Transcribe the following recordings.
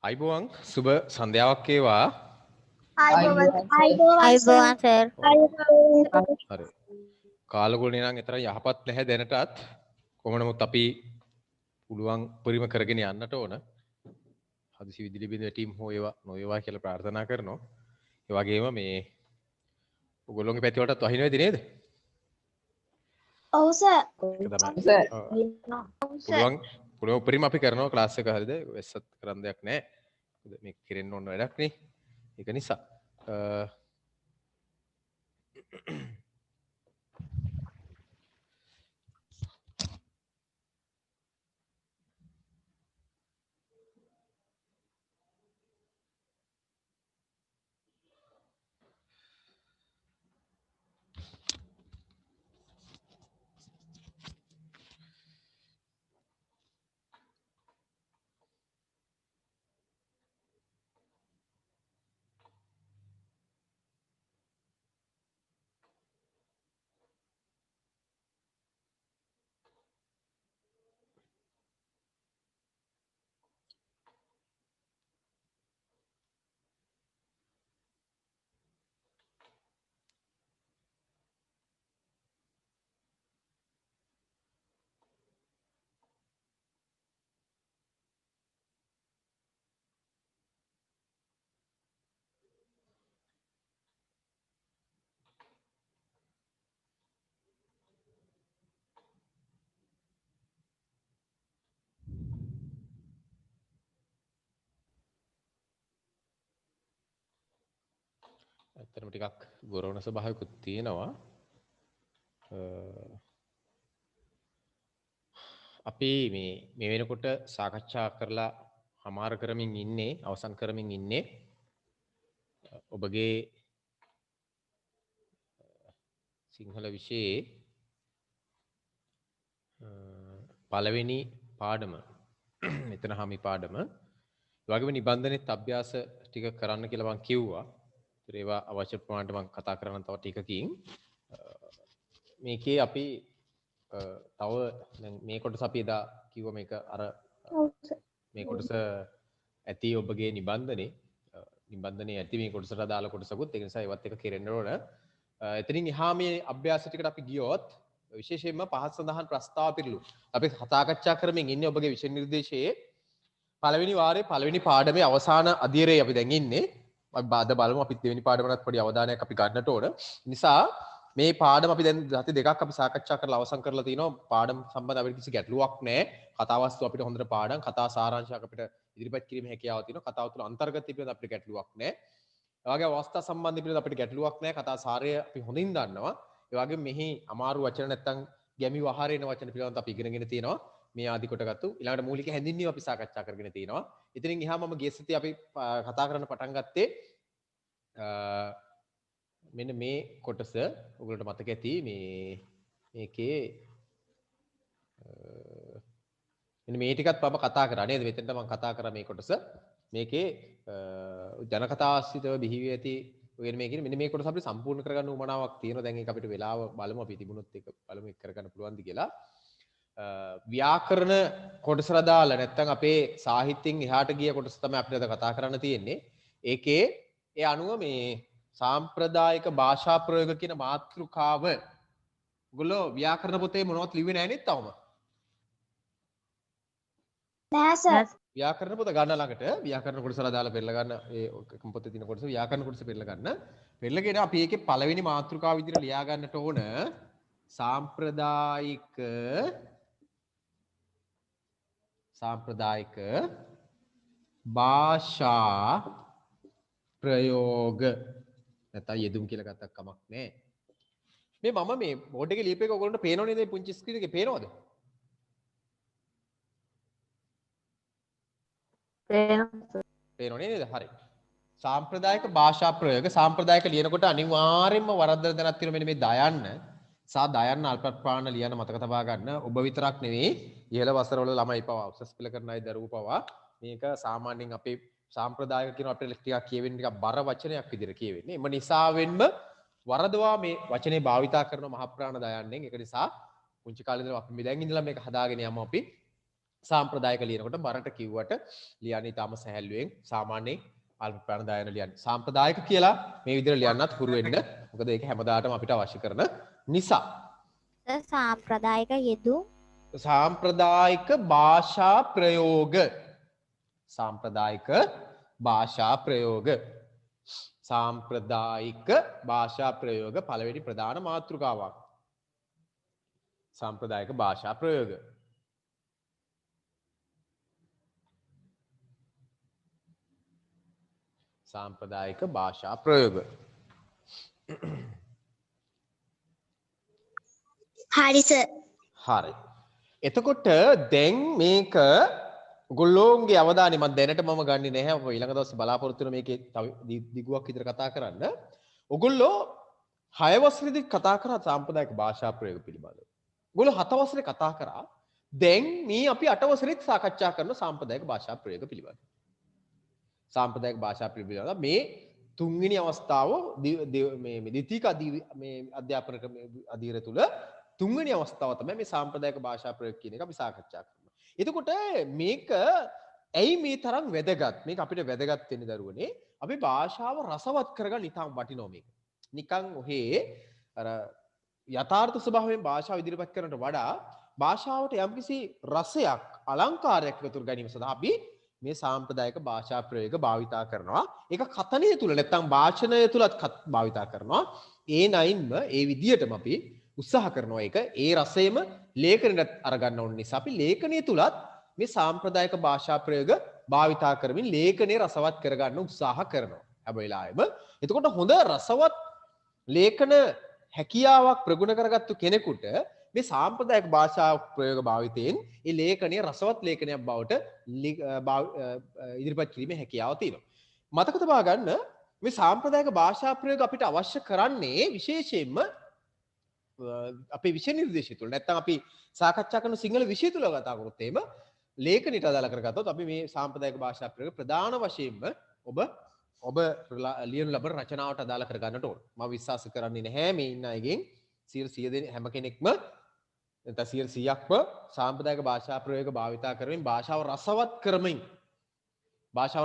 අයිබෝවන් සුබ සන්ධ්‍යාවක් වේවා. අයිබෝවන් සර්. හරි. කාලගුණේ නම් එතරම් යහපත් නැහැ දැනටත්. කොහොම නමුත් අපි පුළුවන් පරිම කරගෙන යන්නට ඕන. හදිසි විදුලි බිඳ ටීම් හෝ ඒවා නොවේවා කියලා ප්‍රාර්ථනා කරනවා. ඒ වගේම මේ ඔයගොල්ලෝගේ පැති වලටත් වහින්න වෙද නේද? ඔව් සර්. පුළුවන් උපරිම අපි කරනවා ක්ලාස් එක හරියද? වෙස්සත් කරන්න දෙයක් නැහැ. මේක කෙරෙන්න ඕන වැඩක් නේ. ඒක නිසා ඇත්තටම ටිකක් ගොරවන ස්වභාවයකුත් තියෙනවා. අපි මේ වෙනකොට සාකච්ඡා කරලා හමාර කරමින් ඉන්නේ අවසන් කරමින් ඉන්නේ ඔබගේ සිංහල විෂයේ පළවෙනි පාඩම මෙතන හාමි පාඩම ඒ වගේම නිබන්ධනෙත් අභ්‍යාස ටික කරන්න කියලා මම කිව්වා. ඒවා අවශ්‍ය ප්‍රමාණයට මම කතා කරන්න තව ටිකකින් මේකේ අපි තව දැන් මේ කොටස අපි එදා කිව්වා මේක අර මේ කොටස ඇති ඔබගේ නිබන්ධනේ ඇති මේ කොටසට අදාළ කොටසකුත් ඒ නිසා ඒවත් එක කෙරෙන්න ඕන. එතනින් එහා මේ අභ්‍යාස ටිකට අපි ගියොත් විශේෂයෙන්ම පහත් සඳහන් ප්‍රස්තාව පිළිලු අපි සාකච්ඡා කරමින් ඉන්නේ ඔබගේ විෂය නිර්දේශයේ පළවෙනි වාරයේ පළවෙනි පාඩමේ අවසාන අධීරයේ අපි දැන් ඉන්නේ. අපි අද බලමු අපි දෙවෙනි පාඩමකට පොඩි අවධානයක් අපි ගන්නට ඕන. නිසා මේ පාඩම අපි දැන් සති දෙකක් අපි සාකච්ඡා කරලා අවසන් කරලා තිනවා. පාඩම සම්බන්ධ අපිට කිසි ගැටලුවක් නැහැ. කතාවස්තු අපිට හොඳට පාඩම්, කතා සාරාංශයක් අපිට ඉදිරිපත් කිරීමේ හැකියාව තියෙනවා. කතාව තුළ අන්තර්ගතය පිළිබඳ අපිට ගැටලුවක් නැහැ. ඒ වගේ අවස්ථා සම්බන්ධ පිළිබඳ අපිට ගැටලුවක් නැහැ. කතා සාරය අපි හොඳින් දන්නවා. ඒ වගේ මෙහි අමාරු වචන නැත්තම් ගැමි වහරේන වචන පිළිබඳ අපි ඉගෙනගෙන තියෙනවා. මේ ආදි කොටගත්තු ඊළඟට මූලික හැඳින්වීම අපි සාකච්ඡා කරගෙන තියෙනවා. ඉතින් එහා මම ගිය සතියේ අපි කතා කරන්න පටන් ගත්තේ මෙන්න මේ කොටස ඔයගොල්ලන්ට මතක ඇති මේකේ මෙන්න මේ ටිකත් මම කතා කරා නේද? මෙතෙන්ට මම කතා කරා මේ කොටස. මේකේ ජනකථාශ්‍රිතව බිහි වී ඇති ඔයගෙන මේකේ මෙන්න මේ කොටස අපිට සම්පූර්ණ කරගන්න උවමනාවක් තියෙනවා. දැන් ඒක අපිට වෙලාව බලමු අපි තිබුණොත් ඒක බලමු එක් කරගන්න පුළුවන්ද කියලා. ව්‍යාකරණ කොටසට දාලා නැත්නම් අපේ සාහිත්‍යයෙන් එහාට ගිය කොටස තමයි අපිට අද කතා කරන්න තියෙන්නේ. ඒකේ ඒ අනුව මේ සාම්ප්‍රදායික භාෂා ප්‍රයෝග කියන මාතෘකාව ඔයගොල්ලෝ ව්‍යාකරණ පොතේ මොනවත් ලිව්වේ නැහැ නේද තවම? නෑ සර්. ව්‍යාකරණ පොත ගන්න ළඟට ව්‍යාකරණ කොටසලා දාලා පෙරලා ගන්න ඒ පොතේ තියෙන කොටස ව්‍යාකරණ කොටස පෙරලා ගන්න. පෙරලාගෙන අපි ඒකේ පළවෙනි මාතෘකාව විදිහට ලියා ගන්නට ඕන සාම්ප්‍රදායික භාෂා ප්‍රයෝග නැත්නම් යෙදුම් කියලා ගත්තක් කමක් නැහැ. මේ මම මේ බෝඩ් එකේ ලියපු එක ඔයගොල්ලන්ට පේනව නේද? මේ පුංචි ස්ක්‍රීන් එකේ පේනවද? පේනව නේද? හරි. සාම්ප්‍රදායික භාෂා ප්‍රයෝග සාම්ප්‍රදායික ලියනකොට අනිවාර්යයෙන්ම වරද්දන තැනක් තියෙනවා මෙන්න මේ දයන්න සහ දයන්න අල්ප ප්‍රාණ ලියන මතක තබා ගන්න. ඔබ විතරක් නෙවෙයි ඉහළ වසරවල ළමයි පවා උසස් පෙළ කරන අය දරුවෝ පවා මේක සාමාන්‍යයෙන් අපේ සාම්ප්‍රදායික කියන අපිට ටිකක් කියවෙන්නේ ටිකක් බර වචනයක් විදිහට කියවෙන්නේ. එම නිසාවෙන්ම වරදවා මේ වචනේ භාවිතා කරන මහ ප්‍රාණ දයන්නෙන් ඒක නිසා පුංචි කාලේ ඉඳලා අපි මේ දැන් ඉඳලා මේක හදාගෙන යමු අපි. සාම්ප්‍රදායික ලියනකොට බරට කිව්වට ලියන්න ඉතාම සැහැල්ලුවෙන් සාමාන්‍යයෙන් අල්ප ප්‍රාණදායන ලියන්න. සාම්ප්‍රදායික කියලා මේ විදිහට ලියන්නත් හුරු වෙන්න. මොකද ඒක හැමදාටම අපිට අවශ්‍ය කරන නිසා. සාම්ප්‍රදායික යෙදුම් සාම්ප්‍රදායික භාෂා ප්‍රයෝග. සාම්ප්‍රදායික භාෂා ප්‍රයෝග. සාම්ප්‍රදායික භාෂා ප්‍රයෝග පළවෙනි ප්‍රධාන මාතෘකාවක්. සාම්ප්‍රදායික භාෂා ප්‍රයෝග. සාම්ප්‍රදායික භාෂා ප්‍රයෝග. හරි සර්. හරි. එතකොට දැන් මේක ඔයගොල්ලෝගේ අවධානය මම දැනට මම ගන්නෙ නැහැ. ඔය ඊළඟ දවසේ බලාපොරොත්තු වෙන මේකේ තව දිගුවක් විතර කතා කරන්න. ඔයගොල්ලෝ 6 වසරේදී කතා කරා සාම්ප්‍රදායික භාෂා ප්‍රයෝග පිළිබඳව. ඔයගොල්ලෝ 7 වසරේ කතා කරා. දැන් මේ අපි 8 වසරේත් සාකච්ඡා කරන සාම්ප්‍රදායික භාෂා ප්‍රයෝග පිළිබඳව. සාම්ප්‍රදායික භාෂා පිළිබඳව මේ තුන්වෙනි අවස්ථාව මේ ද්විතීක මේ අධ්‍යාපන අධීර තුල තුන්වෙනි අවස්ථාව තමයි මේ සාම්ප්‍රදායික භාෂා ප්‍රයෝග කියන එක අපි සාකච්ඡා කරනවා. එතකොට මේක ඇයි මේ තරම් වැදගත්? මේක අපිට වැදගත් වෙන්නේ දරුවනේ. අපි භාෂාව රසවත් කරගන්න ඉතාම වටිනවා මේක. නිකන් ඔහේ අර යථාර්ථ ස්වභාවයෙන් භාෂාව ඉදිරිපත් කරනට වඩා භාෂාවට යම්කිසි රසයක් අලංකාරයක් එකතු කර ගැනීම සඳහා අපි මේ සාම්ප්‍රදායික භාෂා ප්‍රයෝග භාවිතා කරනවා. ඒක කතනය තුල නැත්නම් භාෂණය තුලත් භාවිතා කරනවා. ඒ නයින්ම ඒ විදියටම අපි උත්සාහ කරනවා. ඒක ඒ රසයම ලේඛනයට අරගන්න ඕන නිසා අපි ලේඛනය තුලත් මේ සාම්ප්‍රදායික භාෂා ප්‍රයෝග භාවිතා කරමින් ලේඛනය රසවත් කරගන්න උත්සාහ කරනවා. හැම වෙලාවෙම. එතකොට හොඳ රසවත් ලේඛන හැකියාවක් ප්‍රගුණ කරගත්තු කෙනෙකුට මේ සාම්ප්‍රදායික භාෂා ප්‍රයෝග භාවිතයෙන් ඒ ලේඛනය රසවත් ලේඛනයක් බවට ඉදිරිපත් කිරීමේ හැකියාව තියෙනවා. මතක තබා ගන්න මේ සාම්ප්‍රදායික භාෂා ප්‍රයෝග අපිට අවශ්‍ය කරන්නේ විශේෂයෙන්ම අපේ විෂය නිර්දේශය තුළ. නැත්නම් අපි සාකච්ඡා කරන සිංහල විෂය තුළ කතා කරොත් එහෙම ලේඛනයට අදාළ කරගත්තොත් අපි මේ සාම්ප්‍රදායික භාෂා ප්‍රයෝග ප්‍රධාන වශයෙන්ම ඔබ ලියනු ලබන රචනාවට අදාළ කරගන්නට ඕන. මම විශ්වාස කරන්නේ නැහැ මේ ඉන්න අයගෙන් 100% හැම කෙනෙක්ම නැත්නම් 100%ක්ම සාම්ප්‍රදායික භාෂා ප්‍රයෝග භාවිතා කරමින් භාෂාව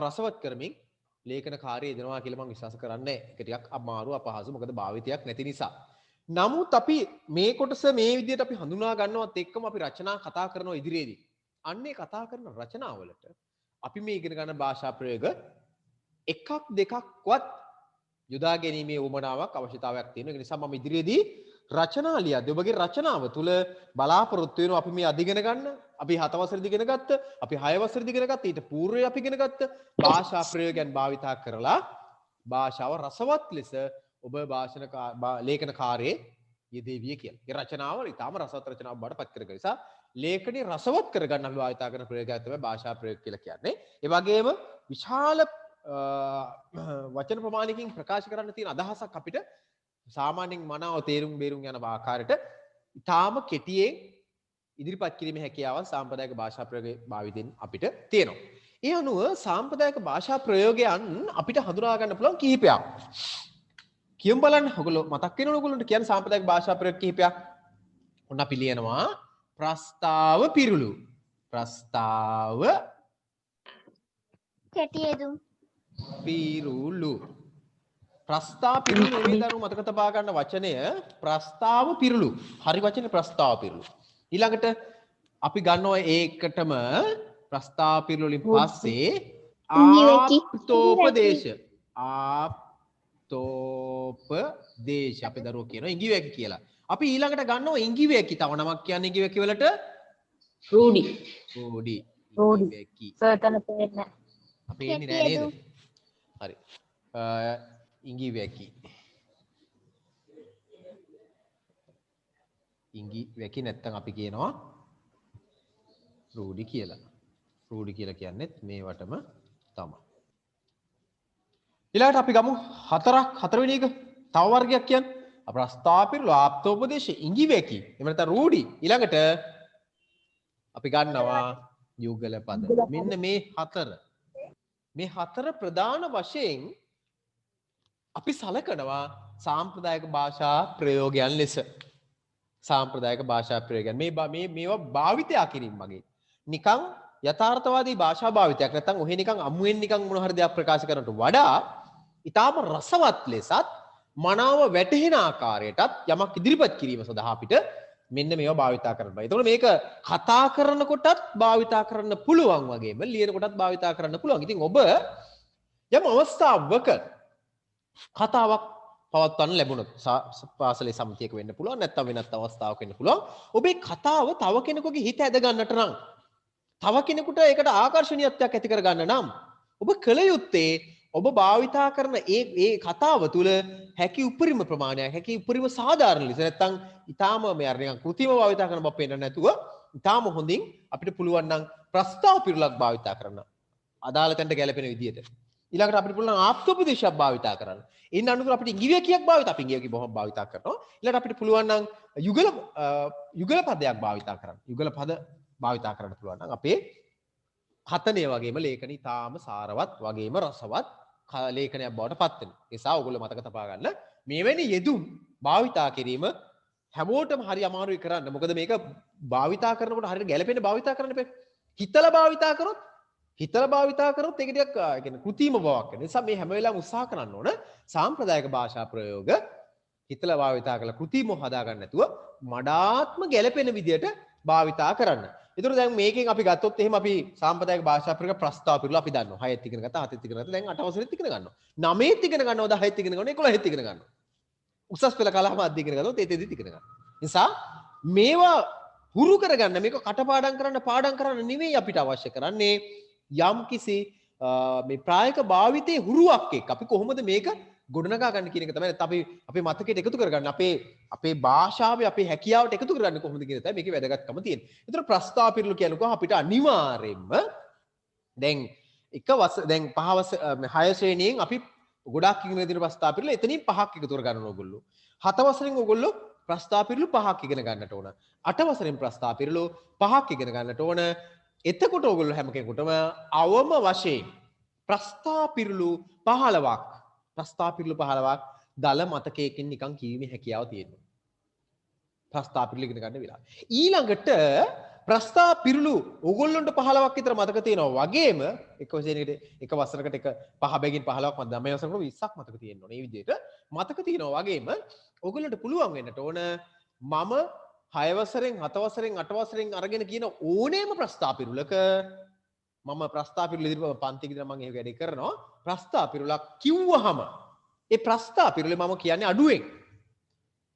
රසවත් කරමින් ලේඛන කාර්යය දෙනවා කියලා මම විශ්වාස කරන්නේ නැහැ. ඒක ටිකක් අමාරු අපහසු මොකද භාවිතයක් නැති නිසා. නමුත් අපි මේ කොටස මේ විදිහට අපි හඳුනා ගන්නවත් එක්කම අපි රචනා කතා කරනවා ඉදිරියේදී. අන්නේ කතා කරන රචනාවලට අපි මේ ඉගෙන ගන්න භාෂා ප්‍රයෝග එකක් දෙකක්වත් යොදා ගැනීමේ උවමනාවක් අවශ්‍යතාවයක් තියෙනවා. ඒ නිසා මම ඉදිරියේදී රචනා ලියද්දී ඔබගේ රචනාව තුළ බලාපොරොත්තු වෙනවා අපි මේ අධිගෙන ගන්න, අපි 7 වසරේදී ඉගෙන ගත්ත, අපි 6 වසරේදී ඉගෙන ගත්ත, ඊට పూర్වයේ අපි ඉගෙන ගත්ත භාෂා ප්‍රයෝගයන් භාවිතා කරලා භාෂාව රසවත් ලෙස ඔබ ලේඛන කාර්යයේ යෙදෙවිය කියලා. ඒ රචනාව ඊටාම රසවත් රචනාවක් බවට පත් කරගන්න නිසා ලේඛනය රසවත් කරගන්න අපි භාවිතා කරන ප්‍රයෝගයක් තමයි භාෂා ප්‍රයෝග කියලා කියන්නේ. ඒ වගේම විශාල වචන ප්‍රමාණයකින් ප්‍රකාශ කරන්න තියෙන අදහසක් අපිට සාමාන්‍යයෙන් මනාව තේරුම් බේරුම් යන ආකාරයට ඊටාම කෙටියෙන් ඉදිරිපත් කිරීමේ හැකියාව සාම්ප්‍රදායික භාෂා ප්‍රයෝගයේ භාවිතෙන් අපිට තියෙනවා. ඒ අනුව සාම්ප්‍රදායික භාෂා ප්‍රයෝගයන් අපිට හඳුනා ගන්න පුළුවන් කිහිපයක්. කියමු බලන්න. ඔයගොල්ලෝ මතක් වෙනවද ඔයගොල්ලන්ට කියන්නේ සාම්ප්‍රදායික භාෂා ප්‍රයෝග කිහිපයක්? ඔන්න අපි ලියනවා ප්‍රස්තාව පිරුළු. ප්‍රස්තාව කෙටි යෙදුම් පිරුළු. ප්‍රස්තාව පිරුළු මේ දරුවෝ මතක තබා ගන්න වචනය ප්‍රස්තාව පිරුළු. හරි වචනේ ප්‍රස්තාව පිරුළු. ඊළඟට අපි ගන්නවා ඒකටම ප්‍රස්තාව පිරුළු වලින් පස්සේ ආප්තෝපදේශ. ආප්තෝපදේශ අපි දරුවෝ කියනවා ඉඟිවැකි කියලා. අපි ඊළඟට ගන්නවා ඉඟිවැකි. තව නමක් කියන්නේ ඉඟිවැකි වලට රූඩි. ඉඟිවැකි. සර්තන පේන්නේ. අපි එන්නේ නෑ නේද? හරි. ඉඟිවැකි. ඉඟිවැකි නැත්තම් අපි කියනවා රූඩි කියලා. රූඩි කියලා කියන්නේත් මේවටම තමයි. ඊළඟට අපි ගමු හතරවෙනි එක. තව වර්ගයක් කියන්නේ ප්‍රස්තාපිරළු ආප්තෝපදේශ ඉඟිවැකි. එහෙම නැත්නම් රූඩි. ඊළඟට අපි ගන්නවා යුගල පද. මෙන්න මේ හතර ප්‍රධාන වශයෙන් අපි සලකනවා සාම්ප්‍රදායික භාෂා ප්‍රයෝගයන් ලෙස. සාම්ප්‍රදායික භාෂා ප්‍රයෝගයන් මේවා භාවිතය කිරීම මගේ නිකන් යථාර්ථවාදී භාෂා භාවිතයක් නැත්නම් ඔහෙ නිකන් අමුෙන් නිකන් මොන හරි දෙයක් ප්‍රකාශ කරනට වඩා ඊටාම රසවත් ලෙසත් මනාව වැටහෙන ආකාරයටත් යමක් ඉදිරිපත් කිරීම සඳහා අපිට මෙන්න මේවා භාවිතා කරන්න බෑ. ඒතකොට මේක කතා කරනකොටත් භාවිතා කරන්න පුළුවන් වගේම ලියනකොටත් භාවිතා කරන්න පුළුවන්. ඉතින් ඔබ යම් අවස්ථාවක කතාවක් පවත්වන්න ලැබුණොත් පාසලේ සමිතියක වෙන්න පුළුවන් නැත්නම් වෙනත් අවස්ථාවක වෙන්න පුළුවන්. ඔබේ කතාව තව කෙනෙකුගේ හිත ඇද ගන්නට නම් තව කෙනෙකුට ඒකට ආකර්ෂණීයත්වයක් ඇති කර ගන්න නම් ඔබ කල යුත්තේ ඔබ භාවිතා කරන ඒ කතාව තුළ හැකි උපරිම ප්‍රමාණයක් හැකි උපරිම සාධාරණ ලෙස නැත්නම් ඊටාම මේ අර නිකන් කෘතිම භාවිතා කරන බව පේන්න නැතුව ඊටාම හොඳින් අපිට පුළුවන් නම් ප්‍රස්තාව පිරුලක් භාවිතා කරන්න අදාළ තැනට ගැලපෙන විදිහට ඊළඟට අපිට පුළුවන් ආප්තෝපදේශයක් භාවිතා කරන්න. ඉන්න අනුකූල අපිට ඉංග්‍රීසියක් භාවිතා අපි ඉංග්‍රීසි බොහොම භාවිතා කරනවා. ඊළඟට අපිට පුළුවන් නම් යුගල පදයක් භාවිතා කරන්න. යුගල පද භාවිතා කරන්න පුළුවන් නම් අපේ කතනය වගේම ලේඛන ඊටාම සාරවත් වගේම රසවත් ලේඛනයක් බවට පත් වෙනවා. ඒ නිසා ඔයගොල්ලෝ මතක තබා ගන්න මේවැනි යෙදුම් භාවිතා කිරීම හැමෝටම හරි අමාරුයි කරන්න. මොකද මේක භාවිතා කරනකොට හරියට ගැළපෙන භාවිතා කරන්න බෑ. හිතලා භාවිතා කරොත් ඒක ටිකක් කියන්නේ කෘතිම බවක් වෙන නිසා මේ හැම වෙලාවෙම උත්සාහ කරන්න ඕන සාම්ප්‍රදායික භාෂා ප්‍රයෝග හිතලා භාවිතා කරලා කෘතිම හදා ගන්න නැතුව මඩාත්ම ගැළපෙන විදියට භාවිතා කරන්න. ඒතර දැන් මේකෙන් අපි ගත්තොත් එහෙම අපි සාම්ප්‍රදායික භාෂා ප්‍රයෝග ප්‍රස්තාව පිළිලා අපි දන්නවා. 6ත් ඉගෙන ගත්තා, 7ත් ඉගෙන ගත්තා, දැන් 8 වසරෙත් ඉගෙන ගන්නවා. 9ත් ඉගෙන ගන්නවා, 10ත් ඉගෙන ගන්නවා, 11ත් ඉගෙන ගන්නවා. උසස් පෙළ කලාම අධ්‍යය ඉගෙන ගත්තොත් ඒතෙදිත් ඉගෙන ගන්නවා. නිසා මේවා හුරු කරගන්න මේක පාඩම් කරන්න නෙවෙයි අපිට අවශ්‍ය කරන්නේ යම් කිසි මේ ප්‍රායෝගික භාවිතයේ හුරුවක් එක්ක අපි කොහොමද මේක ගොඩනගා ගන්න කියන එක තමයි අපි අපේ මතකයට එකතු කරගන්න අපේ භාෂාවේ අපේ හැකියාවට එකතු කරගන්න කොහොමද කියන එක තමයි මේකේ වැදගත්කම තියෙන්නේ. ඒතර ප්‍රස්තාව පිරුළු කියනකොට අපිට අනිවාර්යයෙන්ම දැන් 6 ශ්‍රේණියෙන් අපි ගොඩාක් ඉගෙන ගන්න ප්‍රස්තාව පිරුළු එතනින් 5ක් එකතු කරගන්න ඕගොල්ලෝ. 7 වසරෙන් ඕගොල්ලෝ ප්‍රස්තාව පිරුළු 5ක් ඉගෙන ගන්නට ඕන. 8 වසරෙන් ප්‍රස්තාව පිරුළු 5ක් ඉගෙන ගන්නට ඕන. එතකොට ඕගොල්ලෝ හැම කෙනෙකුටම අවම වශයෙන් ප්‍රස්තාව පිරුළු 15ක් දල මතකයකින් නිකන් කියීමේ හැකියාව තියෙනවා. ප්‍රස්තාව පිරුළු ඉගෙන ගන්න වෙලාව. ඊළඟට ප්‍රස්තාව පිරුළු ඕගොල්ලොන්ට 15ක් විතර මතක තියෙනවා වගේම එක වසරකට එක 5 බැගින් 15ක් මත 9 වසරකට 20ක් මතක තියෙන්න ඕනේ. මේ විදිහට මතක තියෙනවා වගේම ඕගොල්ලන්ට පුළුවන් වෙන්නට ඕන මම 6 වසරෙන් 7 වසරෙන් 8 වසරෙන් අරගෙන කියන ඕනෑම ප්‍රස්තාව පිරුලක මම ප්‍රස්තාව පිරුල ඉදිරියට පන්ති ඉදිරියට මම ඒක වැඩි කරනවා ප්‍රස්තාව පිරුලක් කිව්වහම ඒ ප්‍රස්තාව පිරුලේ මම කියන්නේ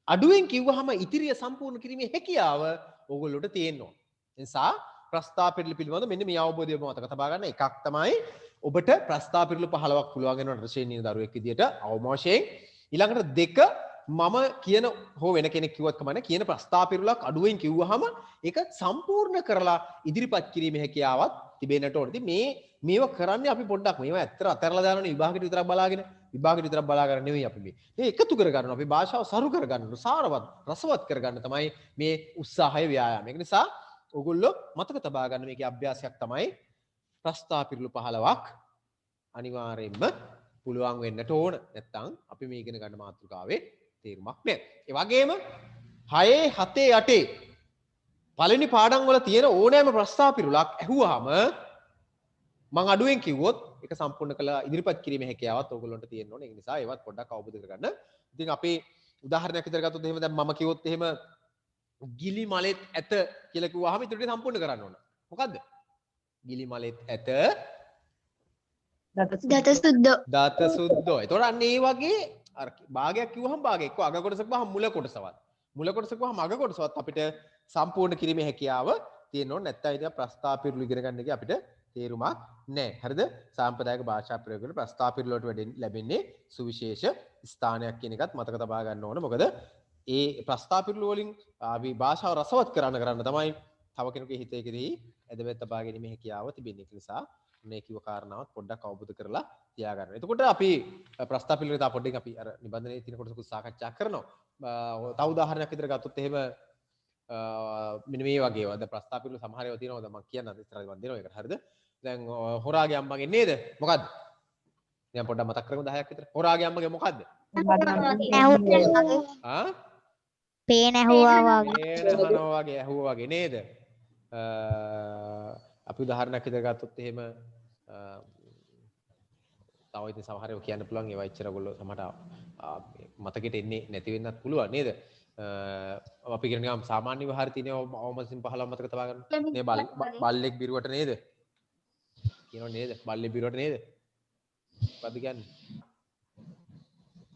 අඩුවෙන් කිව්වහම ඉතිරිය සම්පූර්ණ කිරීමේ හැකියාව ඕගොල්ලොට තියෙනවා. ඒ නිසා ප්‍රස්තාව පිරුල පිළිබඳ මෙන්න මේ අවබෝධය ඔබ මතක තබා ගන්න. එකක් තමයි ඔබට ප්‍රස්තාව පිරුල 15ක් පුළුවන් වෙනවා ශ්‍රේණියේ දරුවෙක් විදියට අවම වශයෙන්. ඊළඟට 2 මම කියන හෝ වෙන කෙනෙක් කිව්වත් කමන්නේ කියන ප්‍රස්තාව පිරුලක් අඩුවෙන් කිව්වහම ඒක සම්පූර්ණ කරලා ඉදිරිපත් කිරීමේ හැකියාවක් තිබෙන්නට ඕනේ. ඉතින් මේව කරන්නේ අපි පොඩ්ඩක් මේවා ඇත්තට අතහැරලා දානනේ විභාගෙට විතරක් බලාගෙන නෙවෙයි අපි මේ එකතු කර ගන්නවා. අපි භාෂාව සරු කර ගන්නවා. සාරවත් රසවත් කර ගන්න තමයි මේ උත්සාහය ව්‍යායාමය. ඒක නිසා ඕගොල්ලෝ මතක තබා ගන්න මේකේ අභ්‍යාසයක් තමයි ප්‍රස්තාව පිරුළු 15ක් අනිවාර්යයෙන්ම පුළුවන් වෙන්නට ඕන. නැත්තම් අපි මේ ඉගෙන ගන්න මාතෘකාවේ තේරුමක් නැහැ. ඒ වගේම 6 7 8 පළවෙනි පාඩම් වල තියෙන ඕනෑම ප්‍රස්තාව පිරුලක් ඇහුවාම මම අඩුවෙන් කිව්වොත් ඒක සම්පූර්ණ කළ ඉදිරිපත් කිරීමේ හැකියාවත් ඕගොල්ලන්ට තියෙන්න ඕනේ. ඒ නිසා ඒවත් පොඩ්ඩක් අවබෝධ කරගන්න. ඉතින් අපේ උදාහරණයක් විතර ගත්තොත් එහෙම දැන් මම කිව්වොත් එහෙම ගිලි මලෙත් ඇත කියලා කිව්වහම ඊට සම්පූර්ණ කරන්න ඕන. මොකද්ද? ගිලි මලෙත් ඇත දත සුද්දෝ. ඒතකොට අන්න ඒ වගේ අර භාගයක් කිව්වහම භාගය එක්ක අග කොටසක් වහම මුල කොටසවත් අග කොටසවත් අපිට සම්පූර්ණ කිරීමේ හැකියාව තියෙන්න ඕනේ. නැත්නම් ඉතින් ප්‍රස්තාව පිරුළු ඉගෙන ගන්න එකේ අපිට තේරුමක් නැහැ. හරිද? සාම්ප්‍රදායික භාෂා ප්‍රයෝග වල ප්‍රස්තාව පිරුළු වලට ලැබෙන්නේ සුවිශේෂ ස්ථානයක් කියන එකත් මතක තබා ගන්න ඕනේ. මොකද ඒ ප්‍රස්තාව පිරුළු වලින් අපි භාෂාව රසවත් කරන්න තමයි තව කෙනෙකුගේ හිතේකදී ඇදබැත්ත තබා ගැනීමේ හැකියාව තිබෙන්නේ. ඒ නිසා මේ කිව්ව කාරණාවත් පොඩ්ඩක් අවබෝධ කරලා තියාගන්න. එතකොට අපි ප්‍රස්තාව පිළිවෙල තා පොඩ්ඩක් අපි අර නිබන්ධනයේ තියෙන කොටසකුත් සාකච්ඡා කරනවා. තව උදාහරණයක් විතර ගත්තොත් එහෙම මෙන්න මේ වගේ වද ප්‍රස්තාව පිළිවෙල සමහර ඒවා තියෙනවා. දැන් මම කියන්න ඉස්සරහට මම දෙනවා ඒකට. හරිද? දැන් හොරාගේ අම්මගේ නේද? මොකද්ද? දැන් පොඩ්ඩක් මතක් කරගමු 10ක් විතර. හොරාගේ අම්මගේ මොකද්ද? පේන ඇහුවා වගේ. වගේ ඇහුවා වගේ නේද? අපි උදාහරණයක් විදිහට ගත්තොත් එහෙම තව ඉතින් සමහර ඒවා කියන්න පුළුවන් ඒවා ඉච්චර ඔයගොල්ලෝ සමහරට මතකෙට එන්නේ නැති වෙන්නත් පුළුවන් නේද? අපි කියන ගම සාමාන්‍ය විහාරේ තියෙන අවමසින් 15 මතක තබා ගන්න. මේ බල්ලෙක් බිරුවට නේද? කියනවා නේද? බල්ලෙක් බිරුවට නේද? මොකද්ද කියන්නේ?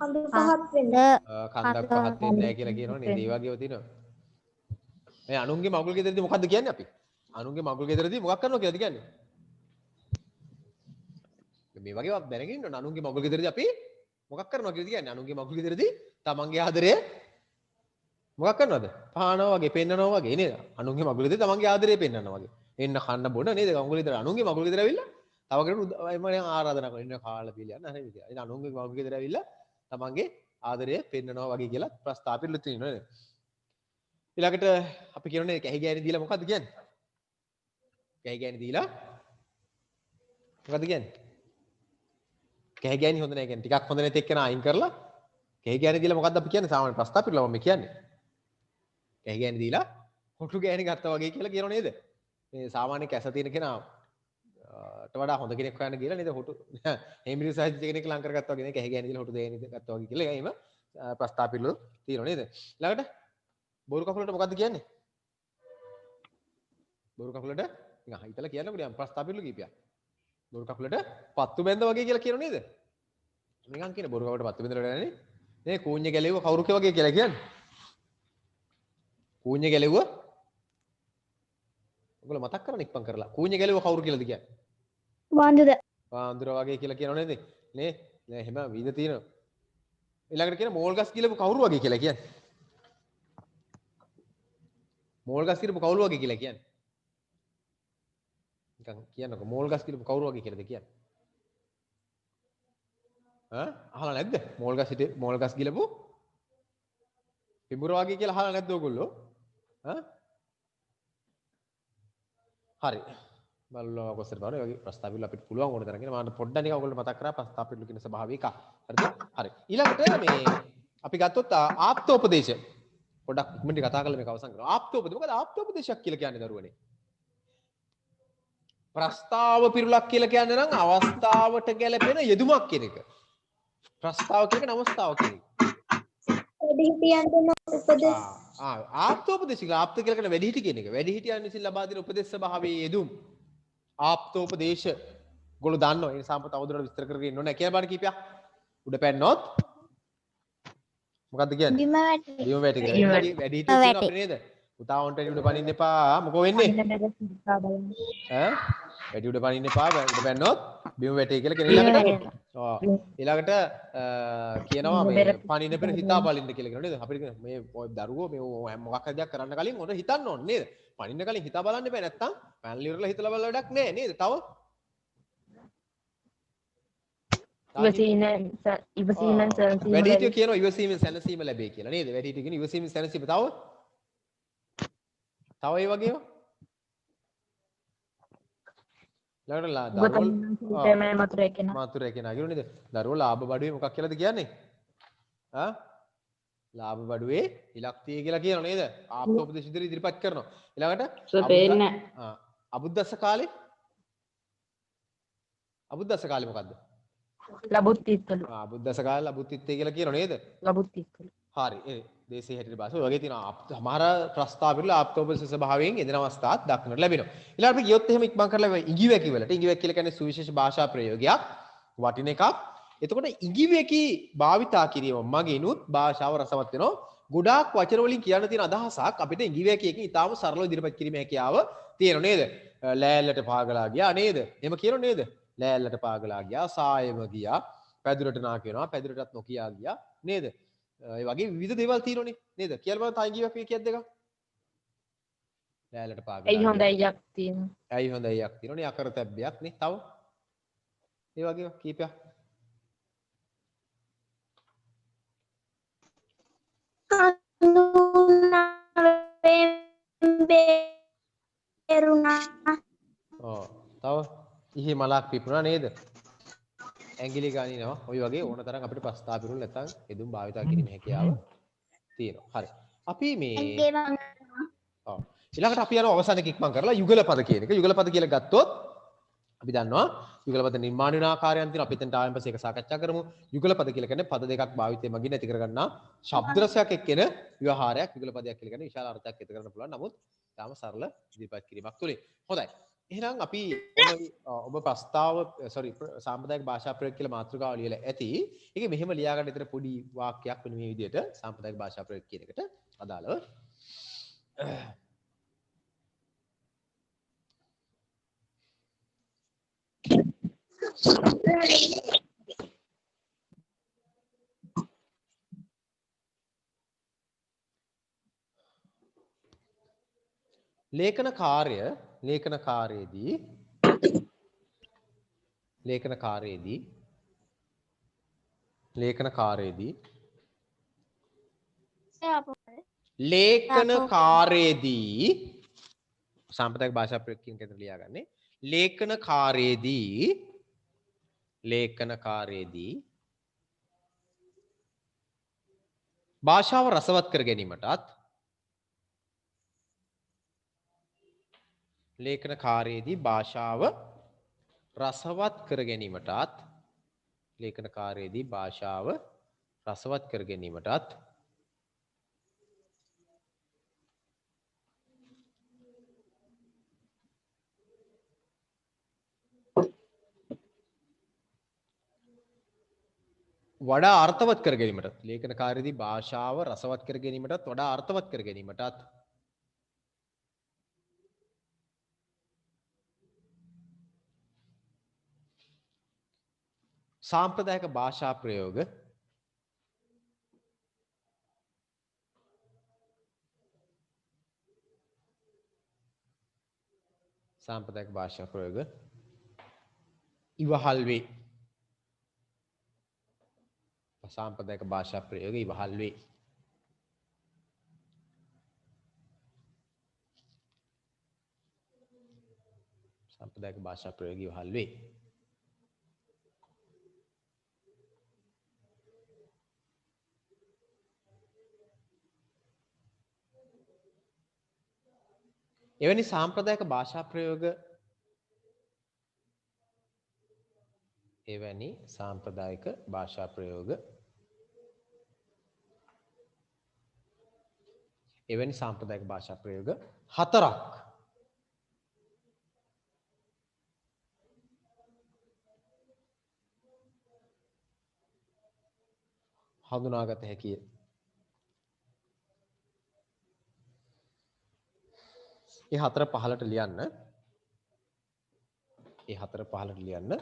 කඳ පහත් වෙන්න. කන්දක් පහත් වෙන්නේ නැහැ කියලා කියනවා නේද? ඒ වගේව තියෙනවා. මේ අනුන්ගේ මගුල් ගෙදරදී මොකද්ද කියන්නේ අපි? අනුන්ගේ මගුල් ගෙදරදී මොකක් කරනවා කියලාද කියන්නේ? මේ වගේ වක් දැනගෙන ඉන්න අනුන්ගේ මගුල් ගෙදරදී අපි මොකක් කරනවා කියලාද කියන්නේ? අනුන්ගේ මගුල් ගෙදරදී තමන්ගේ ආදරය මොකක් කරනවද? පහනවා වගේ පෙන්නනවා වගේ නේද? අනුන්ගේ මගුල් ගෙදරදී තමන්ගේ ආදරය පෙන්නනවා වගේ. එන්න කන්න බොන නේද? මගුල් ගෙදර අනුන්ගේ මගුල් ගෙදර ඇවිල්ලා තව කෙනෙකුට මම ආරාධනා කරනවා. ඉන්න කාලා බීලා යන්න හරි කියලා. ඉතින් අනුන්ගේ මගුල් ගෙදර ඇවිල්ලා තමන්ගේ ආදරය පෙන්නනවා වගේ කියලා ප්‍රස්තාව පිළිතුරු තියෙනවා නේද? ඊළඟට අපි කියනනේ කැහි ගෑණි දීලා මොකද්ද කියන්නේ? කැහි ගෑණි දීලා මොකද්ද කියන්නේ? කැහි ගෑණි හොඳ නැහැ කියන්නේ. ටිකක් හොඳ නැති එක්කන අයින් කරලා කැහි ගෑණි දීලා මොකද්ද අපි කියන්නේ? සාමාන්‍ය ප්‍රස්තාව පිළිලා මම කියන්නේ. කැහි ගෑණි දීලා හොටු ගෑණි ගත්තා වගේ කියලා කියනව නේද? මේ සාමාන්‍ය කැස තියෙන කෙනා ට වඩා හොඳ කෙනෙක් හොයන්න ගිහලා නේද හොටු හේමිරි සාහිත්‍ය කෙනෙක් ලං කරගත්තා වගේ නේ කැහි ගෑණි දීලා හොටු දෙන්නේ ගත්තා වගේ කියලා එහෙම ප්‍රස්තාව පිළිලා තියෙනව නේද? ඊළඟට බොරු කකුලට මොකද්ද කියන්නේ? බොරු කකුලට නිකන් හිතලා කියන්නකො නිකන් ප්‍රස්තාව පිළිලු කීපයක්. බොරු කකුලට පත්තු බැඳ වගේ කියලා කියනව නේද? නිකන් කියන බොරු කකුලට පත්තු බැඳලා නෑනේ. නේ කූඤ්ඤ ගැලෙව්ව කවුරුක වගේ කියලා කියන්නේ. කූඤ්ඤ ගැලෙව්ව ඔයගොල්ලෝ මතක් කරගන්න ඉක්මන් කරලා. කූඤ්ඤ ගැලෙව්ව කවුරු කියලාද කියන්නේ? වඳුද. වාඳුර වගේ කියලා කියනව නේද? නේ නෑ එහෙම විඳ තියෙනවා. ඊළඟට කියන මෝල් ගස් කියලාපු කවුරු වගේ කියලා කියන්නේ? මෝල් ගස් කියලාපු කවුරු වගේ කියලා කියන්නේ? නිකන් කියන්නකො මෝල් ගස් කියලාපු කවුරු වගේ කියලාද කියන්නේ? අහලා නැද්ද? මෝල් ගස් කියලාපු පිඹුර වගේ කියලා අහලා නැද්ද ඔයගොල්ලෝ? හරි. බලන්න කොස්සර බලන්න වගේ ප්‍රස්තාව පිළිලා අපිට පුළුවන් ඕන තරම් කියන මම පොඩ්ඩක් නිකන් ඔයගොල්ලෝ මතක් කරා ප්‍රස්තාව පිළිලු කියන ස්වභාවය එක. හරිද? හරි. ඊළඟට මේ අපි ගත්තොත් ආප්තෝපදේශ. පොඩ්ඩක් ඉක්මනට කතා කරලා මේක අවසන් කරනවා. ආප්තෝපදේශ. මොකද ආප්තෝපදේශයක් කියලා කියන්නේ දරුවනේ? ප්‍රස්තාව පිරුලක් කියලා කියන්නේ නම් අවස්ථාවට ගැලපෙන යෙදුමක් කියන එක. ප්‍රස්තාව කියන අවස්ථාව කියන එක. වැඩිහිටියන් දෙන උපදෙස්. ආප්තෝපදේශ කියලා ආප්ත කියලා කියන වැඩිහිටි කියන එක. වැඩිහිටියන් විසින් ලබා දෙන උපදේශ ස්වභාවයේ යෙදුම්. ආප්තෝපදේශ. ගොල්ලෝ දන්නවා. ඒ නිසා තවදුරටත් විස්තර කරගෙන ඉන්න ඕනේ. කියලා බලන්න කීපයක්. උඩ පැන්නොත් මොකද්ද කියන්නේ? බිම වැටි. බිම වැටි කියලා. වැඩිහිටියෝ කියන අපේ නේද? පුතා වොන්ට වැඩි උඩ පනින්න එපා. මොකෝ වෙන්නේ? වැඩි උඩ පනින්න එපා. උඩ පැන්නොත් බිම වැටේ කියලා කියන ඊළඟට. ඊළඟට කියනවා මේ පනින්න පෙර හිතා බලන්න කියලා කියනවා නේද? අපිට මේ දරුවෝ මේ මොකක් හරි දෙයක් කරන්න කලින් උඩ හිතන්න ඕනේ නේද? පනින්න කලින් හිතා බලන්න එපා. නැත්තම් පැනලා ඉවරලා හිතලා බලලා වැඩක් නැහැ නේද? තව ඉවසීමෙන් සැනසීම. වැඩිහිටියෝ කියනවා ඉවසීමෙන් සැනසීම ලැබේ කියලා නේද? වැඩිහිටියෝ කියන ඉවසීමෙන් සැනසීම. තව ඒ වගේම මතුරේ කෙනා කියනවා නේද? දරුවෝ ලාභ බඩුවේ මොකක් කියලාද කියන්නේ? ලාභ බඩුවේ ඉලක්කය කියලා කියනවා නේද? ආප්තෝපදේශ ඉදිරිපත් කරනවා. ඊළඟට අබුද්දස්ස කාලේ මොකද්ද? ලබුත්තිත්තලු. බුද්දස කාලේ ලබුත්තිත්තේ කියලා කියනවා නේද? ලබුත්තිත්තලු. හරි. ඒ දේශීය හැටියට භාෂාව වගේ තියෙනවා. සමහර ප්‍රස්තාව පිළිලා ආප්තෝපදේශ ස්වභාවයෙන් යෙදෙන අවස්ථාත් දක්නට ලැබෙනවා. ඊළඟට අපි ගියොත් එහෙම ඉක්මන් කරලා ඉඟිවැකි වලට. ඉඟිවැකි කියලා කියන්නේ සුවිශේෂ භාෂා ප්‍රයෝගයක්. වටින එකක්. එතකොට ඉඟිවැකි භාවිතා කිරීම මගිනුත් භාෂාව රසවත් වෙනවා. ගොඩාක් වචන වලින් කියන්න තියෙන අදහසක් අපිට ඉඟිවැකියකින් ඉතාම සරලව ඉදිරිපත් කිරීමේ හැකියාව තියෙනවා නේද? ලෑල්ලට පාගලා ගියා නේද? එහෙම කියනෝ නේද? ලෑල්ලට පාගලා ගියා, සායෙම ගියා, පැදුරට නාක වෙනවා, පැදුරටත් නොකියා ගියා නේද? ඒ වගේ විවිධ දේවල් තියෙනෝනේ නේද? කියලා බලන්න තා ඉඟිවැකිය කියද්ද දෙක. ලෑල්ලට පාගලා. ඇයි හොඳ අයියක් තියෙනවා. ඇයි හොඳ අයියක් තියෙනෝනේ අකරතැබ්බයක් නේ. තව ඒ වගේ කීපයක්. තව ඉහි මලක් පිපුණා නේද? ඇඟිලි ගානිනවා. ওই වගේ ඕන තරම් අපිට ප්‍රස්තාව පිරුල් නැත්නම් එදුම් භාවිතා කිරීමේ හැකියාව තියෙනවා. හරි. අපි මේ ඊළඟට අපි යනවා අවසාන එක ඉක්මන් කරලා යුගල පද කියන එක. යුගල පද කියලා ගත්තොත් අපි දන්නවා යුගල පද නිර්මාණ වෙන ආකාරයන් තියෙනවා. අපි එතනට ආවෙන් පස්සේ ඒක සාකච්ඡා කරමු. යුගල පද කියලා කියන්නේ පද දෙකක් භාවිතයෙන් මගින් ඇති කරගන්නා ශබ්ද රසයක් එක්කෙන ව්‍යවහාරයක්. යුගල පදයක් කියලා කියන්නේ විශාල අර්ථයක් ඇති කරගන්න පුළුවන්. නමුත් තාම සරල ඉදිරිපත් කිරීමක් තුලින්. හොඳයි. එහෙනම් අපි ඔබ ප්‍රස්තාව සාම්ප්‍රදායික භාෂා ප්‍රයෝග කියලා මාතෘකාව ලියලා ඇති. ඒකේ මෙහෙම ලියා ගන්න විතර පොඩි වාක්‍යයක් වෙන මේ විදිහට සාම්ප්‍රදායික භාෂා ප්‍රයෝග කියන එකට අදාළව ලේඛන කාර්යයේදී සාම්ප්‍රදායික භාෂා ප්‍රයෝග කියන එක ලියාගන්නේ ලේඛන කාර්යයේදී භාෂාව රසවත් කර ගැනීමටත් වඩා අර්ථවත් කර ගැනීමටත් ලේඛන කාර්යයේදී භාෂාව රසවත් කර ගැනීමටත් වඩා අර්ථවත් කර ගැනීමටත් සාම්ප්‍රදායික භාෂා ප්‍රයෝග ඉවහල් වේ. සාම්ප්‍රදායික භාෂා ප්‍රයෝග ඉවහල් වේ. සාම්ප්‍රදායික භාෂා ප්‍රයෝග ඉවහල් වේ. එවැනි සාම්ප්‍රදායික භාෂා ප්‍රයෝග හතරක් හඳුනාගත හැකිය. ඒ හතර පහලට ලියන්න.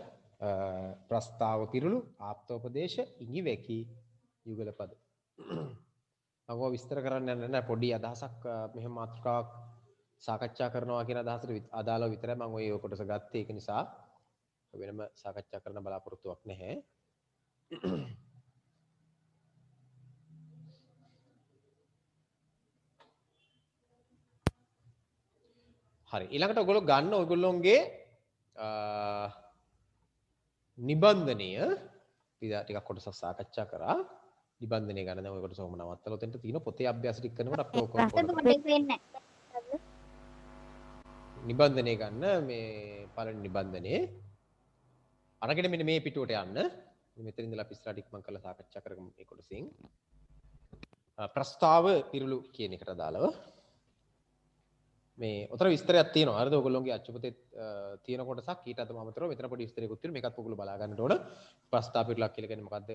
ප්‍රස්තාව පිරුළු ආප්තෝපදේශ ඉඟි වැකි යුගල පද. මම විස්තර කරන්න යන්නේ නැහැ. පොඩි අදහසක් මෙහෙම මාතෘකාවක් සාකච්ඡා කරනවා කියන අදහසට අදාළව විතරයි මම ඔය කොටස ගත්තේ. ඒක නිසා වෙනම සාකච්ඡා කරන්න බලාපොරොත්තුවක් නැහැ. හරි. ඊළඟට ඔයගොල්ලෝ ගන්න ඔයගොල්ලෝගේ නිබන්ධනය ටිකක් කොටසක් සාකච්ඡා කරා. නිබන්ධනය ගන්න දැන් ඔය කොටස ඔහොම නවත්තලා උතෙන්ට තියෙන පොතේ අභ්‍යාස ටික කරනකොට අපිට ඔක නිබන්ධනය ගන්න මේ පළවෙනි නිබන්ධනයේ අරගෙන මෙන්න මේ පිටුවට යන්න. මෙතන ඉඳලා අපි ඉස්සරහට ඉක්මන් කරලා සාකච්ඡා කරගමු මේ කොටසින්. ප්‍රස්තාව පිරුළු කියන එකට අදාළව මේ උතර විස්තරයක් තියෙනවා. හරිද? ඔයගොල්ලෝගේ අච්චුපතේ තියෙන කොටසක් ඊට අමතරව මෙතන පොඩි විස්තරයක්ත් තියෙනවා. මේකත් ඔයගොල්ලෝ බලා ගන්නට ඕන. ප්‍රස්තාව පිරුලක් කියලා කියන්නේ මොකද්ද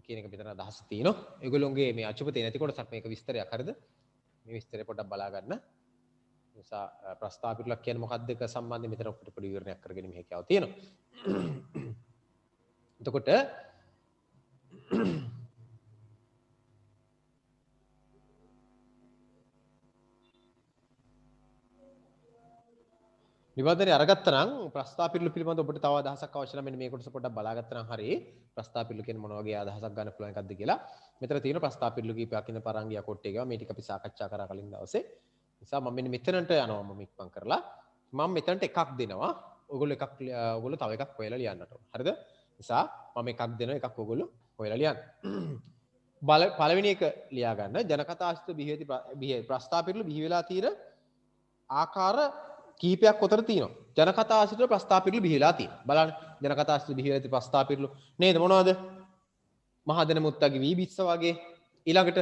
කියන එක මෙතන අදහස් තියෙනවා. ඔයගොල්ලෝගේ මේ අච්චුපතේ නැති කොටසක් මේක විස්තරයක්. හරිද? මේ විස්තරය පොඩ්ඩක් බලා ගන්න. නිසා ප්‍රස්තාව පිරුලක් කියන්නේ මොකක්ද ඒක සම්බන්ධයෙන් මෙතන ඔකට පොඩි විවරණයක් කරගෙන මේ හැකියාව තියෙනවා. එතකොට නිබන්ධනය අරගත්තා නම් ප්‍රස්තාව පිරුළු පිළිබඳ ඔබට තව අදහසක් අවශ්‍ය නම් මෙන්න මේ කොටස පොඩ්ඩක් බලාගත්තා නම් හරියි. ප්‍රස්තාව පිරුළු කියන්නේ මොන වගේ අදහසක් ගන්න පුළුවන් එකක්ද කියලා. මෙතන තියෙන ප්‍රස්තාව පිරුළු කීපයක් ඉන්න පරංගියා කොට්ටේ ගාව මේ ටික අපි සාකච්ඡා කරා කලින් දවසේ. නිසා මම මෙන්න මෙතනට යනවා මම ඉක්මන් කරලා. මම මෙතනට එකක් දෙනවා. ඔයගොල්ලෝ තව එකක් හොයලා ලියන්නට ඕන. හරිද? නිසා මම එකක් දෙනවා එකක් ඔයගොල්ලෝ හොයලා ලියන්න. පළවෙනි එක ලියා ගන්න ජනකථාස්ත ප්‍රස්තාව පිරුළු බිහි වෙලා තියෙන ආකාර කීපයක් උතර තියෙනවා. ජනකතා ආශ්‍රිතව ප්‍රස්තාව පිළිලු බිහිලා තියෙනවා. බලන්න ජනකතා ආශ්‍රිතව බිහිලා තියෙන ප්‍රස්තාව පිළිලු නේද මොනවද? මහදන මුත්තගේ වීබිස්ස වගේ ඊළඟට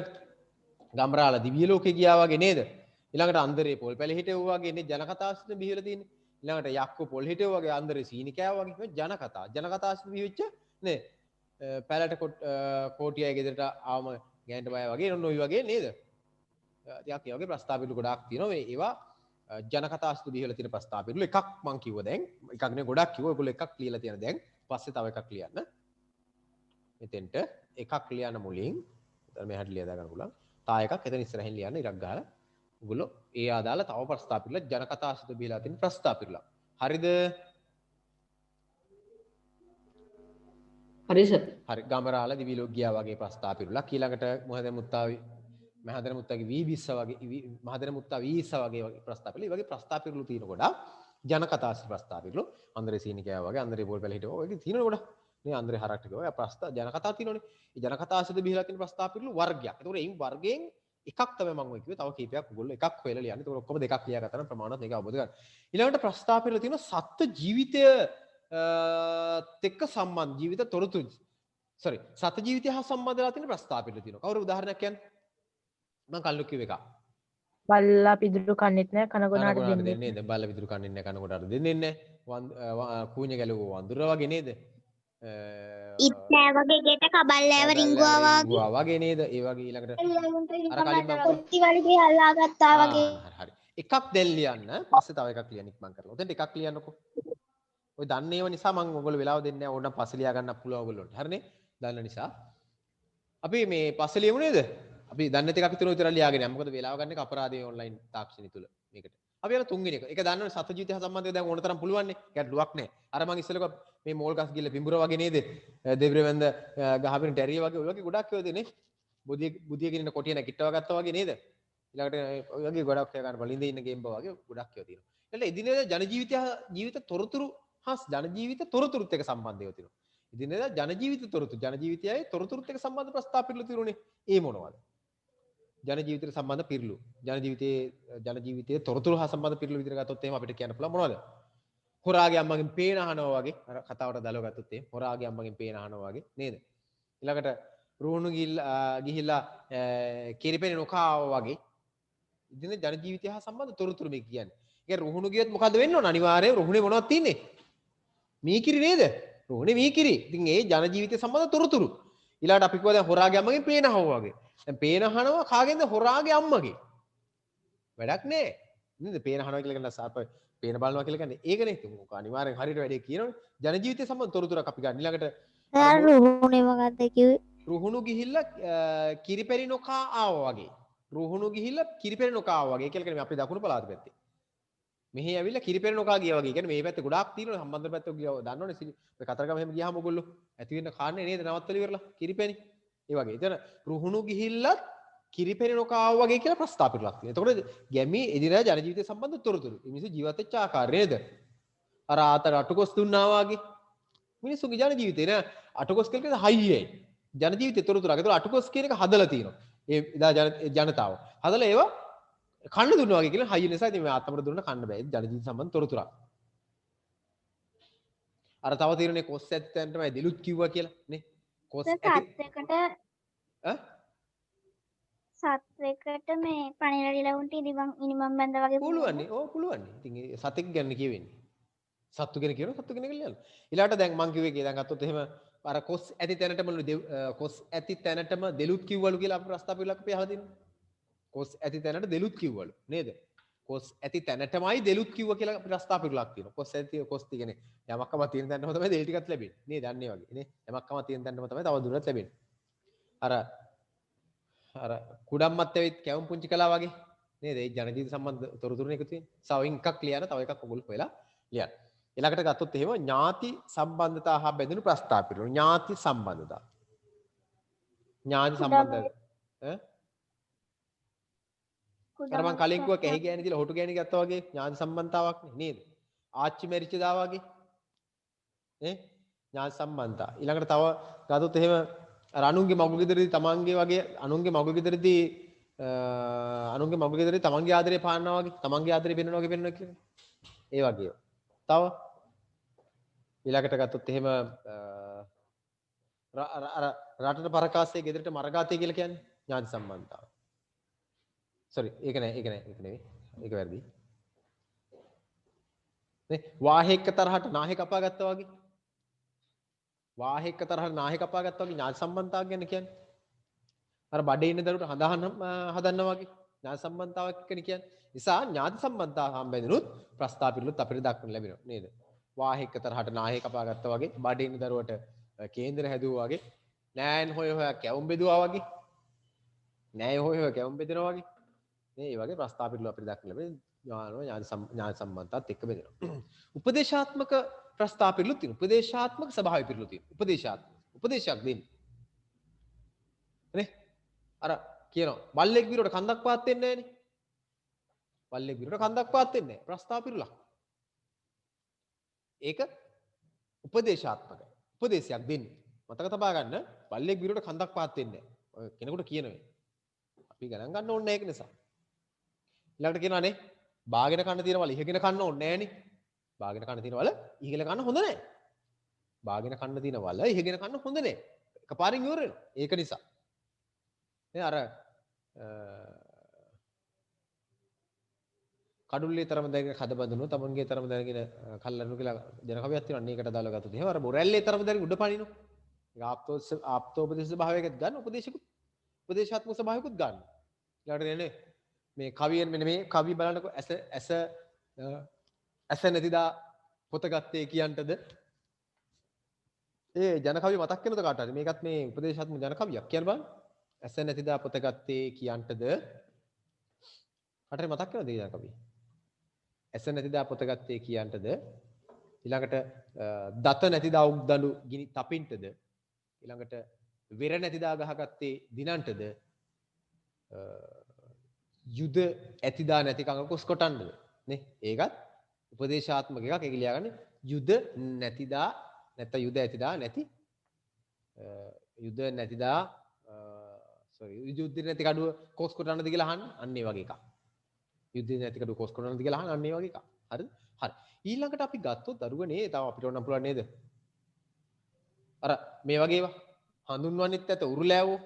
ගම්රාල දිව්‍ය ලෝකේ ගියා වගේ නේද? ඊළඟට අන්දරේ පොල් පැල හිටෙව්වා වගේ නේ ජනකතා ආශ්‍රිතව බිහිලා තියෙන්නේ. ඊළඟට යක්කු පොල් හිටෙව්වා වගේ අන්දරේ සීනි කෑවා වගේ මේ ජනකතා ආශ්‍රිතව බිහිවෙච්ච නේ පැලට කෝටියයි ගෙදරට ආවම ගෑනට බය වගේ ඔන්න ඔය වගේ නේද? ටිකක් ඒ වගේ ප්‍රස්තාව පිළිලු ගොඩාක් තියෙනවා. මේ ඒවා ජනකතා ආශ්‍රිතව බිහිලා තියෙන ප්‍රස්තාව පිළිලු එකක් මං කිව්වා දැන්. එකක් නේ ගොඩක් කිව්වා. ඔයගොල්ලෝ එකක් ලියලා තියෙන දැන්. පස්සේ තව එකක් ලියන්න. මෙතෙන්ට එකක් ලියන්න මුලින් මෙහාට ලියලා දාගන්න පුළුවන්. තා එකක් එතන ඉස්සරහින් ලියන්න ඉරක් ගහලා. ඔයගොල්ලෝ ඒ ආදාළ තව ප්‍රස්තාව පිළිල ජනකතා ආශ්‍රිතව බිහිලා තියෙන ප්‍රස්තාව පිළිල. හරිද? හරි සර්. හරි. ගමරාල දිවි ලෝක ගියා වගේ ප්‍රස්තාව පිළිලක්. ඊළඟට මහදන මුත්තාගේ වීබිස්ස වගේ මහදන මුත්තා වීස්ස වගේ ප්‍රස්තාව පිළිල. ඒ වගේ ප්‍රස්තාව පිළිලු තියෙන ගොඩක් ජනකතා ආශ්‍රිත ප්‍රස්තාව පිළිලු. අන්දරේ සීනි කෑවා වගේ අන්දරේ බෝල් පැල හිටවෝ වගේ තියෙන ගොඩක්. මේ අන්දරේ හරක් ටික වගේ ප්‍රස්තාව ජනකතා තියෙනවනේ. ඒ ජනකතා ආශ්‍රිත බිහිලා තියෙන ප්‍රස්තාව පිළිලු වර්ගයක්. ඒතකොට මේ වර්ගයෙන් එකක් තමයි මම ඔය කිව්වේ. තව කීපයක් ඔයගොල්ලෝ එකක් හොයලා ලියන්න. ඒතකොට ඔක්කොම දෙකක් ලියාගත්තා නම් ප්‍රමාණවත් මේක අවබෝධ ගන්න. ඊළඟට ප්‍රස්තාව පිළිල තියෙන සත්ත්ව ජීවිතය එක්ක සම්බන්ධ ජීවිත තොරතුරු සත්ත්ව ජීවිතය හා සම්බන්ධ වෙලා තියෙන ප්‍රස්තාව පිළිල තියෙනවා. කවුරු උදාහරණයක් කියන්න? මම කල්ලු කිව්ව එක. බල්ලා පිදුරු කන්නෙත් නැහැ කන ගොනාට දෙන්නේ. නේද? බල්ලා පිදුරු කන්නේ නැහැ කන ගොනාට දෙන්නේ නැහැ. කූණ්‍ය ගැලුව වඳුර වගේ නේද? ඉත්නෑ වගේ ගෙට කබල්ලෑව රිංගුවා වගේ නේද? ඒ වගේ ඊළඟට අර කලින් මම කොත්ති වලිගේ අල්ලා ගත්තා වගේ. හරි. එකක් දැන් ලියන්න. පස්සේ තව එකක් ලියන්න ඉක්මන් කරලා. උතෙන්ට එකක් ලියන්නකෝ. ඔය දන්නේව නිසා මම ඔයගොල්ලෝ වෙලාව දෙන්නේ නැහැ. ඕනනම් පස්සේ ලියා ගන්නත් පුළුවන් ඔයගොල්ලන්ට. හරිනේ? දන්න නිසා. අපි මේ පස්සේ ලියමු නේද? අපි දන්නේ නැති එකක් විතර ලියාගෙන යමු. මොකද වෙලාව ගන්න එක අපරාධයේ ඔන්ලයින් තාක්ෂණය තුල මේකට. අපි යන තුන්වෙනි එක. ඒක දන්නවනේ සත්ත්ව ජීවිතය හා සම්බන්ධව දැන් ඕන තරම් පුළුවන් නේ. ගැටලුවක් නැහැ. අර මං ඉස්සෙල්ලා මේ මෝල් ගස් ගිල්ල පිඹුර වගේ නේද? දෙබ්‍රෙවන්ද ගහපින ටැරිය වගේ ඔය වගේ ගොඩක් ඒවා දෙන්නේ. බුදිය කිනින කොටිය නැගිටව ගත්තා වගේ නේද? ඊළඟට ඔය වගේ ගොඩක් ඒවා ගන්න බලින්ද ඉන්න ගේම් වගේ ගොඩක් ඒවා තියෙනවා. ඊළඟ එදිනෙදා ජීවිත තොරතුරු හා ජීවිත තොරතුරුත් එක්ක සම්බන්ධ ඒවා තියෙනවා. එදිනෙදා ජීවිත ජීවිතයයි තොරතුරුත් එක්ක සම්බන්ධ ප්‍රස්තාව පිළිලු තියෙනුනේ. ඒ මොනවද? ජීවිතයට සම්බන්ධ පිළිලු. ජීවිතයේ තොරතුරු හා සම්බන්ධ පිළිලු විදිහට ගත්තොත් එහෙම අපිට කියන්න පුළුවන් මොනවද? හොරාගේ අම්මගෙන් පේන අහනවා වගේ. අර කතාවට දාලා ගත්තොත් එහෙම හොරාගේ අම්මගෙන් පේන අහනවා වගේ නේද? ඊළඟට රුහුණු ගිහිල්ලා කිරිපෙන නොකාවා වගේ. ඉතින් ජීවිතය හා සම්බන්ධ තොරතුරු මේ කියන්නේ. ඒක රුහුණු ගියොත් මොකද වෙන්න ඕන? අනිවාර්යයෙන් රුහුණේ මොනවද තියෙන්නේ? මීකිරි නේද? රුහුණේ මීකිරි. ඉතින් ඒ ජීවිතය සම්බන්ධ තොරතුරු. ඊළඟට අපි කිව්වා දැන් හොරාගේ අම්මගෙන් පේන අහනවා වගේ. දැන් පේන අහනවා කාගෙන්ද? හොරාගේ අම්මගේ. වැඩක් නෑ. නේද? පේන අහනවා කියලා කියන සාප පේන බලනවා කියලා කියන්නේ ඒකනේ. ඉතින් මොක අනිවාර්යෙන් හරියට වැඩේ කියනවනේ. ජීවිතය සම්බන්ධ තොරතුරක් අපි ගන්න. ඊළඟට රුහුණේ මොකද්ද කිව්වේ? රුහුණු ගිහිල්ලා කිරිපැණි නොකා ආවා වගේ. රුහුණු ගිහිල්ලා කිරිපැණි නොකා ආවා වගේ කියලා කියන්නේ අපි දකුණු පළාත පැත්තේ. මෙහි ඇවිල්ලා කිරිපැණි නොකා ගියා වගේ. කියන්නේ මේ පැත්තේ ගොඩාක් තියෙනවා සම්බන්ධ පැත්තක ගියා. දන්නවනේ ඔය කතරගම එහෙම ගියාම ඔයගොල්ලෝ ඇති වෙන කාරණේ නේද නවත්තලා ඉවරලා කිරිපැණි. ඒ වගේ. එතන රුහුණු ගිහිල්ලා කිරිපැණි නොකා ආවා වගේ කියලා ප්‍රස්තාව පිටලක් තියෙනවා. එතකොට ගැමි එදිනෙදා ජීවිතය සම්බන්ධ තොරතුරු. මිනිස්සු ජීවත් වෙච්ච ආකාරය නේද? අර ආතර අටකොස් දුන්නා වගේ. මිනිස්සුගේ ජීවිතේ නෑ අටකොස් කියලා කියන්නේ හයියයි. ජීවිතේ තොරතුරක්. ඒතකොට අටකොස් කියන එක හදලා තියෙනවා. ඒ ඉදා ජනතාව. හදලා ඒවා කන්න දුන්නා වගේ කියලා හයිය නිසා ඉතින් මේ ආත්මර දුන්න කන්න බෑ. ජීවිත සම්බන්ධ තොරතුරක්. අර තව තියෙනනේ කොස් ඇත්තන් තමයි දෙලුත් කිව්වා කියලා නේ. කොස් සත්වයකට සත්වයකට මේ පණිරඩිලවුන්ට ඉනිමම් බැඳ වගේ පුළුවන් නේ. ඔව් පුළුවන් නේ. ඉතින් ඒ සතෙක් ගැන කියවෙන්නේ. සත්තු ගැන කියනවා සත්තු ගැන කියලා යනවා. ඊළාට දැන් මං කිව්වේ කී දැන් ගත්තොත් එහෙම අර කොස් ඇති තැනටම දෙලුත් කිව්වලු කියලා අපි ප්‍රස්තාව පිළිලක් අපි අහලා තින්නේ. කොස් ඇති තැනට දෙලුත් කිව්වලු නේද? කොස් ඇති තැනටමයි දෙලුත් කිව්ව කියලා අපි ප්‍රස්තාව පිළිලක් තියෙනවා. කොස් කියන්නේ යමක්කම තියෙන තැනටම තමයි දෙල් ටිකත් ලැබෙන්නේ. නේද? අන්නේ වගේ නේ. යමක්කම තියෙන තැනටම තමයි තව දුරට ලැබෙන්නේ. අර කුඩම්මත් ඇවිත් කැවුම් පුංචි කළා වගේ නේද? ඒ ජනජීවිත සම්බන්ධ තොරතුරු එකතු වෙන්නේ. සවින් එකක් ලියන තව එකක් ඔයගොල්ලෝ හොයලා ලියන්න. ඊළඟට ගත්තොත් එහෙම ඥාති සම්බන්ධතා හා බැඳුණු ප්‍රස්තාව පිළිවෙල. ඥාති සම්බන්ධතා. ඥාති සම්බන්ධ අර මං කලින් කිව්වා කැහි ගෑණි දිලා හොටු ගෑණි ගත්තා වගේ ඥාති සම්බන්ධතාවක් නේද? ආච්චි මැරිච්ච දා වගේ. නේ? ඥාති සම්බන්ධතා. ඊළඟට තව ගත්තොත් එහෙම අර අනුන්ගේ මගුල් ගෙදරදී තමන්ගේ වගේ අනුන්ගේ මගුල් ගෙදරදී අනුන්ගේ මගුල් ගෙදරේ තමන්ගේ ආදරේ පානවා වගේ තමන්ගේ ආදරේ පෙන්වනවා වගේ පෙන්වනවා කියන්නේ. ඒ වගේ. තව ඊළඟට ගත්තොත් එහෙම රටට පරකාසයේ ගෙදරට මරගාතය කියලා කියන්නේ ඥාති සම්බන්ධතාව. sorry ඒක නෙවෙයි. ඒක වැරදි. නේ වාහෙක තරහට නාහෙ කපා ගත්තා වගේ. වාහෙක තරහට නාහෙ කපා ගත්තා වගේ ඥාති සම්බන්ධතාව ගැන කියන්නේ. අර බඩේ ඉන්න දරුවට හදන්නා වගේ ඥාති සම්බන්ධතාවක් කියන්නේ. නිසා ඥාති සම්බන්ධතාව හම්බෙන්නුත් ප්‍රස්තාපිරලුත් අපිට දක්වන්න ලැබෙනවා නේද? වාහෙක තරහට නාහෙ කපා ගත්තා වගේ බඩේ ඉන්න දරුවට කේන්දර හැදුවා වගේ නෑන් හොය කැවුම් බෙදුවා වගේ නෑ හොය කැවුම් බෙදෙනවා වගේ නේ ඒ වගේ ප්‍රස්තාපිරලු අපිට දක්වන්න ලැබෙන ඥාන සම්බන්ධතාවත් එක්ක බෙදෙනවා. උපදේශාත්මක ප්‍රස්තාපිරලු තියෙනවා. උපදේශාත්මක ස්වභාවය පිරලු තියෙනවා. උපදේශයක් දෙන්නේ. නේ අර කියනවා බල්ලෙක් විරුවට කන්දක් පාත් වෙන්නේ නෑනේ. බල්ලෙක් විරුවට කන්දක් පාත් වෙන්නේ නෑ. ප්‍රස්තාපිරලක්. ඒක උපදේශාත්මකයි. උපදේශයක් දෙන්නේ. මතක තබා ගන්න බල්ලෙක් විරුවට කන්දක් පාත් වෙන්නේ නෑ. ඔය කෙනෙකුට කියනවා. අපි ගණන් ගන්න ඕනේ ඒක නිසා. ඊළඟට කියනවානේ බාගෙන කන්න තියෙනවල ඉහගෙන කන්න ඕනේ නෑනේ. බාගෙන කන්න තියෙනවල ඉහගෙන කන්න හොඳ නෑ. බාගෙන කන්න තියෙනවල ඉහගෙන කන්න හොඳ නෑ. එකපාරින් ඉවර වෙනවා. ඒක නිසා. නේ අර කඩුල්ලේ තරම දැනගෙන කඩ බඳුනු තමන්ගේ තරම දැනගෙන කල්ලනු කියලා ජන කවියක් තියෙනවා. අනේකට දාලා ගත්තොත් එහෙම අර මොරැල්ලේ තරම දැනගෙන උඩ පනිනු. ඒක ආප්තෝපදේශ භාවයකට ගන්න උපදේශාත්මක ස්වභාවයකුත් ගන්න. ඊළඟට නේ මේ කවියෙන් මෙන්න මේ කවි බලනකො ඇස නැතිදා පොත ගත්තේ කියන්ටද ඒ ජන කවිය මතක් වෙනද කාට හරි මේකත් මේ උපදේශාත්මක ජන කවියක් කියන්න බලන්න. ඇස නැතිදා පොත ගත්තේ කියන්ටද කාට හරි මතක් වෙනවද ජන කවිය? ඇස නැතිදා පොත ගත්තේ කියන්ටද ඊළඟට දත නැතිදා උක්දඬු ගිනි තපින්ටද ඊළඟට වෙර නැතිදා ගහගත්තේ දිනන්ටද යුද ඇතිදා නැති කඟ කුස් කොටන්නද නේ ඒකත් උපදේශාත්මක එකක්. ඒක ලියාගන්න යුද නැතිදා නැත්නම් යුද ඇතිදා නැති යුද නැතිදා sorry යුද නැති කඩුව කොස් කොටන්නද කියලා අහන්න. අන්න ඒ වගේ එකක්. යුද නැති කඩුව කොස් කොටන්නද කියලා අහන්න. අන්න ඒ වගේ එකක්. හරිද? හරි. ඊළඟට අපි ගත්තොත් දරුවනේ තව අපිට ඕනම් පුළුවන් නේද? අර මේ වගේ ඒවා හඳුන්වන්නෙත් ඇත උරුලෑවෝ.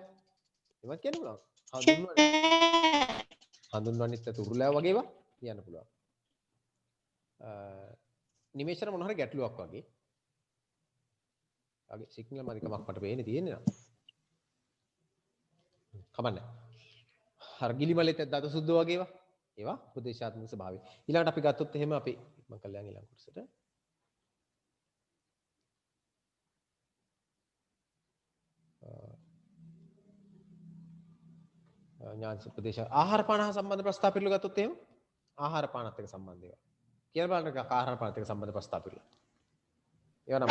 ඒවත් කියන්න පුළුවන්. හඳුන්වන්නෙත් ඇත උරුලෑවෝ වගේ ඒවා කියන්න පුළුවන්. නිමේෂර මොන හරි ගැටලුවක් වගේ. වගේ සිග්නල් මාධ්‍යකමක් මට පේන්නේ තියෙන්නේ නේද? කමන්නේ. අර ගිලිමලෙත් දත සුද්ධ වගේ ඒවා. ඒවා උපදේශාත්මක ස්වභාවය. ඊළඟට අපි ගත්තොත් එහෙම අපි මම කල්යන් ඊළඟ කොටසට ඥාන උපදේශ ආහාර පාන හා සම්බන්ධ ප්‍රස්තාව පිළිල ගත්තොත් එහෙම ආහාර පානත් එක්ක සම්බන්ධ ඒවා. කියලා බලන්න ආහාර පානත් එක්ක සම්බන්ධ ප්‍රස්තාව පිළිල. ඒවා නම්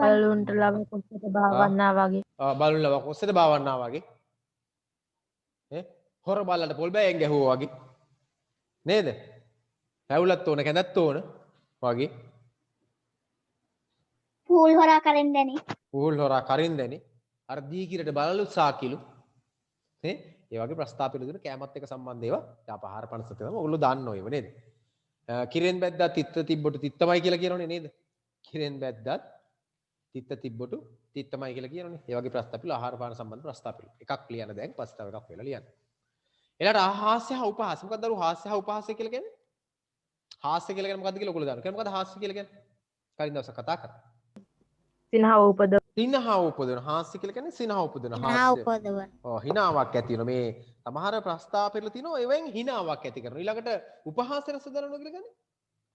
බලුන්ට ලබ කොස්සට බාවන්නා වගේ. බලුන් ලබ කොස්සට බාවන්නා වගේ. හොර බල්ලට පොල් බෑයෙන් ගැහුවා වගේ නේද? හැවුලත් ඕන කැඳත් ඕන වගේ. පූල් හොරා කරින් දැනි. පූල් හොරා කරින් දැනි. අර දීකිරට බලලු සාකිලු. නේ? ඒ වගේ ප්‍රස්තාව පිළිදුන කැමත් එක්ක සම්බන්ධ ඒවා ආහාර පාන සත්‍ය තමයි. ඔයගොල්ලෝ දන්නෝ ඒව නේද? කිරෙන් බැද්දා තිත්ත තිබ්බොට තිත්තමයි කියලා කියනෝනේ නේද? කිරෙන් බැද්දත් තිත්ත තිබ්බොට තිත්තමයි කියලා කියනෝනේ. ඒ වගේ ප්‍රස්තාව පිළ ආහාර පාන සම්බන්ධ ප්‍රස්තාව පිළ. එකක් ලියන්න දැන් ප්‍රස්තාව එකක් වෙලා ලියන්න. එලට හාස්‍ය හා උපහාස. මොකක්ද දරු හාස්‍ය හා උපහාසය කියලා කියන්නේ? හාස්‍ය කියලා කියන්නේ මොකක්ද කියලා ඔයගොල්ලෝ දන්නවා. කියන්නේ මොකක්ද හාස්‍ය කියලා කියන්නේ? කලින් දවසක් කතා කරා. සිනහව උපදව. සිනහව උපදවන හාස්‍ය කියලා කියන්නේ සිනහව උපදවන හාස්‍ය. ඔව් හිනාවක් ඇති වෙන මේ සමහර ප්‍රස්තාව පෙරලා තිනවා ඒවෙන් හිනාවක් ඇති කරනවා. ඊළඟට උපහාස රස දරනවා කියලා කියන්නේ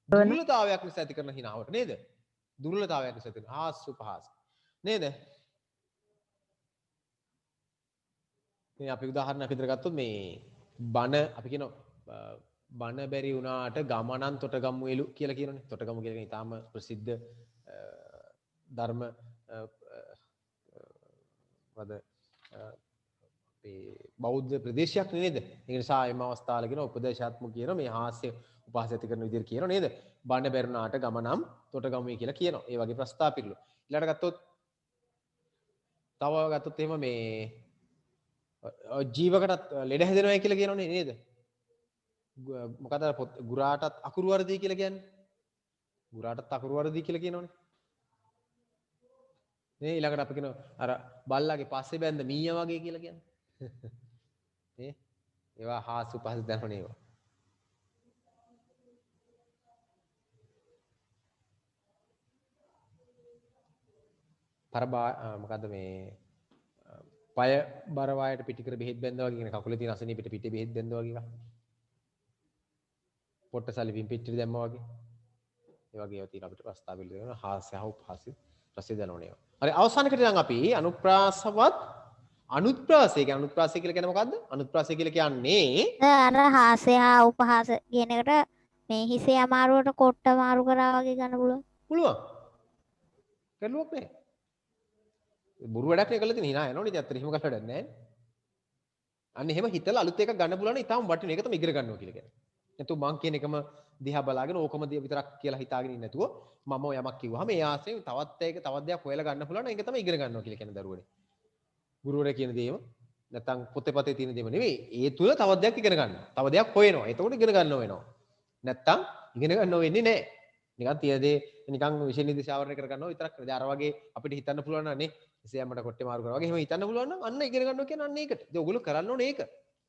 දුර්වලතාවයක් නිසා ඇති කරන හිනාවට නේද? දුර්වලතාවයක් නිසා ඇති කරන හාස්‍ය උපහාස. නේද? මේ අපි උදාහරණයක් විදිහට ගත්තොත් මේ බණ අපි කියනවා බණ බැරි වුණාට ගමනන් තොටගම්මු එළු කියලා කියනනේ. තොටගම්මු කියලා කියන්නේ ඊටාම ප්‍රසිද්ධ ධර්ම වද අපේ බෞද්ධ ප්‍රදේශයක් නේද? ඒ නිසා එම අවස්ථාවල කියන උපදේශාත්මක කියන මේ හාස්‍ය උපහාස ඇති කරන විදිහට කියනවා නේද? බණ බැරි වුණාට ගමනම් තොටගම්මු කියලා කියනවා. ඒ වගේ ප්‍රස්තාව පිළිලු. ඊළඟට ගත්තොත් තව ගත්තොත් එහෙම මේ ජීවකටත් ලෙඩ හැදෙනවා කියලා කියනවනේ නේද? මොකද ගුරාටත් අකුරු වර්ධී කියලා කියන්නේ. ගුරාටත් අකුරු වර්ධී කියලා කියනවනේ. නේ ඊළඟට අපි කියනවා අර බල්ලාගේ පස්සේ බැඳ මීයා වගේ කියලා කියන්නේ. නේ ඒවා හාස්‍ය පහස දනවනේ ඒවා. මොකද්ද මේ පය බර වායට පිටිකර බෙහෙත් බැඳා වගේ කියන කකුලේ තියෙන අසනීපෙට පිටේ බෙහෙත් බැඳා වගේ එකක්. පොට්ටසලි පිම්පිට්ටි දැම්මා වගේ. ඒ වගේ ඒවා තියෙන අපිට ප්‍රස්තාව පිළිදෙන හාස්‍ය උපහාස්‍ය රසය දැනවනේ ඒවා. හරි අවසානකට නම් අපි අනුප්‍රාසවත් අනුත්ප්‍රාසය කියන්නේ අනුත්ප්‍රාසය කියලා කියන්නේ මොකද්ද? අනුත්ප්‍රාසය කියලා කියන්නේ අර හාස්‍ය හා උපහාස කියන එකට මේ හිසේ අමාරුවට කොට්ට මාරු කරා වගේ ගන්න පුළුවන්. පුළුවන්. කරුවක් නෑ. බුරු වැඩක් නේ කළා තියෙන hina යනවනේ ඉතින් අතට එහෙම කළා වැඩක් නෑ. අන්න එහෙම හිතලා අලුත් එකක් ගන්න පුළුවන් ඉතාලම වටින එක තමයි ඉගෙන ගන්නවා කියලා කියන්නේ. නැතු මං කියන එකම දිහා බලාගෙන ඕකම විතරක් කියලා හිතාගෙන ඉන්නේ නැතුව මම යමක් කිව්වහම ඒ ආසෙන් තවත් දෙයක් හොයලා ගන්න පුළුවන් නම් ඒක තමයි ඉගෙන ගන්නවා කියලා කියන දරුවනේ. ගුරුවරයා කියන දේම නැත්තම් පොතේ පතේ තියෙන දේම නෙවෙයි. ඒ තුල තවත් දෙයක් ඉගෙන ගන්නවා. තව දෙයක් හොයනවා. එතකොට ඉගෙන ගන්නව වෙනවා. නැත්තම් ඉගෙන ගන්නව වෙන්නේ නැහැ. නිකන් තිය දේ නිකන් විශේෂ දිශාවරණය කර ගන්නවා විතරක් නෙවෙයි. අර වගේ අපිට හිතන්න පුළුවන් නම් නේ. එසේ යම්මට කොට්ටේ මාරු කරා වගේ එහෙම හිතන්න පුළුවන් නම් අන්න ඉගෙන ගන්නවා කියන්නේ අන්න ඒකට. ඉතින් ඔයගොල්ලෝ කරන්න ඕනේ ඒක.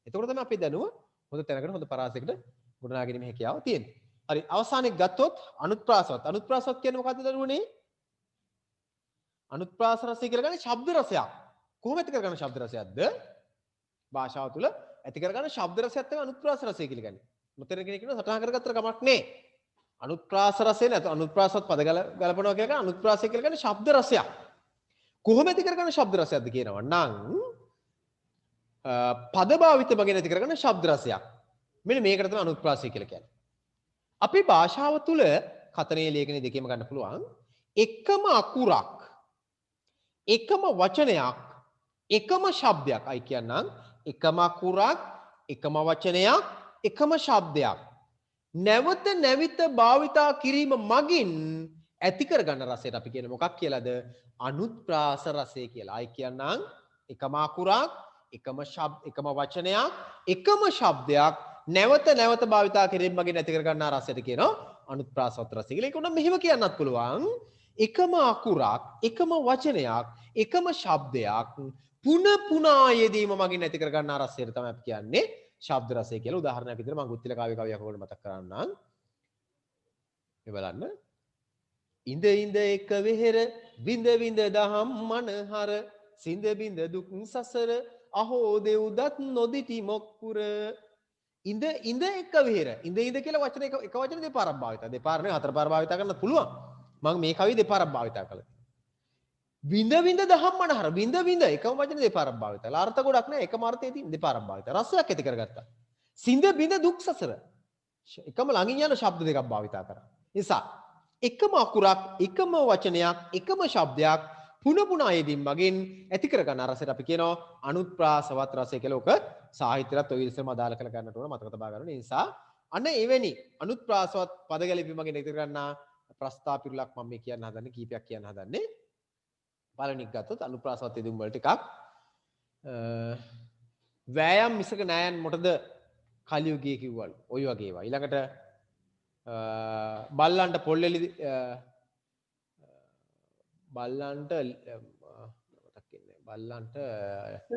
එතකොට තමයි අපේ දැනුම හොඳ තැනකට හොඳ පරාසයකට ගොඩනගා ගැනීම හැකියාව තියෙන්නේ. හරි අවසානයේ ගත්තොත් අනුත්ප්‍රාසවත්. අනුත්ප්‍රාසවත් කියන්නේ මොකද්ද දරුවනේ? අනුත්ප්‍රාස රසය කියලා කියන්නේ ශබ්ද රසයක්. කොහොම ඇති කරගන්න ශබ්ද රසයක්ද? භාෂාව තුළ ඇති කරගන්න ශබ්ද රසයක් තමයි අනුත්ප්‍රාස රසය කියලා කියන්නේ. නොතර කෙනෙක් කියනවා සටහන් කරගත්තට කමක් නැහැ. අනුත්ප්‍රාස රසය නැත්නම් අනුත්ප්‍රාසවත් පද ගලපනවා කියලා කියන්නේ අනුත්ප්‍රාසය කියලා කියන්නේ ශබ්ද රසයක්. කොහොම ඇති කරගන්න ශබ්ද රසයක්ද කියනවා නම් පද භාවිත මගින් ඇති කරගන්න ශබ්ද රසයක්. මෙන්න මේකට තමයි අනුත්ප්‍රාසය කියලා කියන්නේ. අපේ භාෂාව තුළ කතනේ ලේඛනයේ දෙකේම ගන්න පුළුවන් එකම අකුරක් එකම වචනයක් එකම ශබ්දයක් අයි කියන්නම් එකම අකුරක් එකම වචනයක් එකම ශබ්දයක් නැවත නැවිත භාවිතා කිරීම මගින් ඇති කරගන්න රසයට අපි කියන මොකක් කියලාද අනුත්ප්‍රාස රසය කියලා. අයි කියන්නම් එකම අකුරක් එකම වචනයක් එකම ශබ්දයක් නැවත නැවත භාවිතා කිරීම මගින් ඇති කරගන්නා රසයට කියනවා අනුත්ප්‍රාසවත් රසය කියලා. ඒක උනම් මෙහෙම කියන්නත් පුළුවන්. එකම අකුරක් එකම වචනයක් එකම ශබ්දයක් පුන පුනා යෙදීම මගින් ඇති කරගන්නා රසයට තමයි අපි කියන්නේ ශබ්ද රසය කියලා. උදාහරණයක් විදිහට මම ගුත්තිල කාව්‍ය කවියක් ඔයගොල්ලෝ මතක් කරන්නම්. මේ බලන්න. ඉඳ ඉඳ එක වෙහෙර විඳ විඳ දහම් මනහර සිඳ බිඳ දුක් සසර අහෝ දෙව්දත් නොදිටි මොක්පුර. ඉඳ ඉඳ එක වෙහෙර ඉඳ ඉඳ කියලා වචන එක වචන දෙපාරක් භාවිතා. දෙපාර නෙවෙයි හතර පාර භාවිතා කරන්නත් පුළුවන්. මම මේ කවිය දෙපාරක් භාවිතා කළා. විඳ විඳ දහම් මනහර විඳ විඳ එකම වචන දෙපාරක් භාවිතා කළා. අර්ථ ගොඩක් නෑ එකම අර්ථයේ තියෙන දෙපාරක් භාවිතා. රසයක් ඇති කරගත්තා. සිඳ බිඳ දුක් සසර එකම ළඟින් යන ශබ්ද දෙකක් භාවිතා කරා. නිසා එකම අකුරක් එකම වචනයක් එකම ශබ්දයක් පුන පුනා යෙදීම මගින් ඇති කරගන්න රසයට අපි කියනවා අනුත්ප්‍රාසවත් රසය කියලා. ඔක සාහිත්‍යයත් ඔය විදිහටම අදාළ කරලා ගන්නට ඕන මතක තබා ගන්න. ඒ නිසා අන්න එවැනි අනුත්ප්‍රාසවත් පද ගැලපීම මගින් ඇති කරගන්නා ප්‍රස්තාව පිරුලක් මම මේ කියන්න හදන්නේ කීපයක් කියන්න හදන්නේ. පළවෙනි එක ගත්තොත් අනුප්‍රාසවත් යෙදුම් වල ටිකක් වෑයම් මිසක නෑයන් මොටද කලියුගයේ කිව්වලු. ওই වගේ ඒවා. ඊළඟට බල්ලන්ට පොල්ලෙලි බල්ලන්ට මතක් වෙන්නේ බල්ලන්ට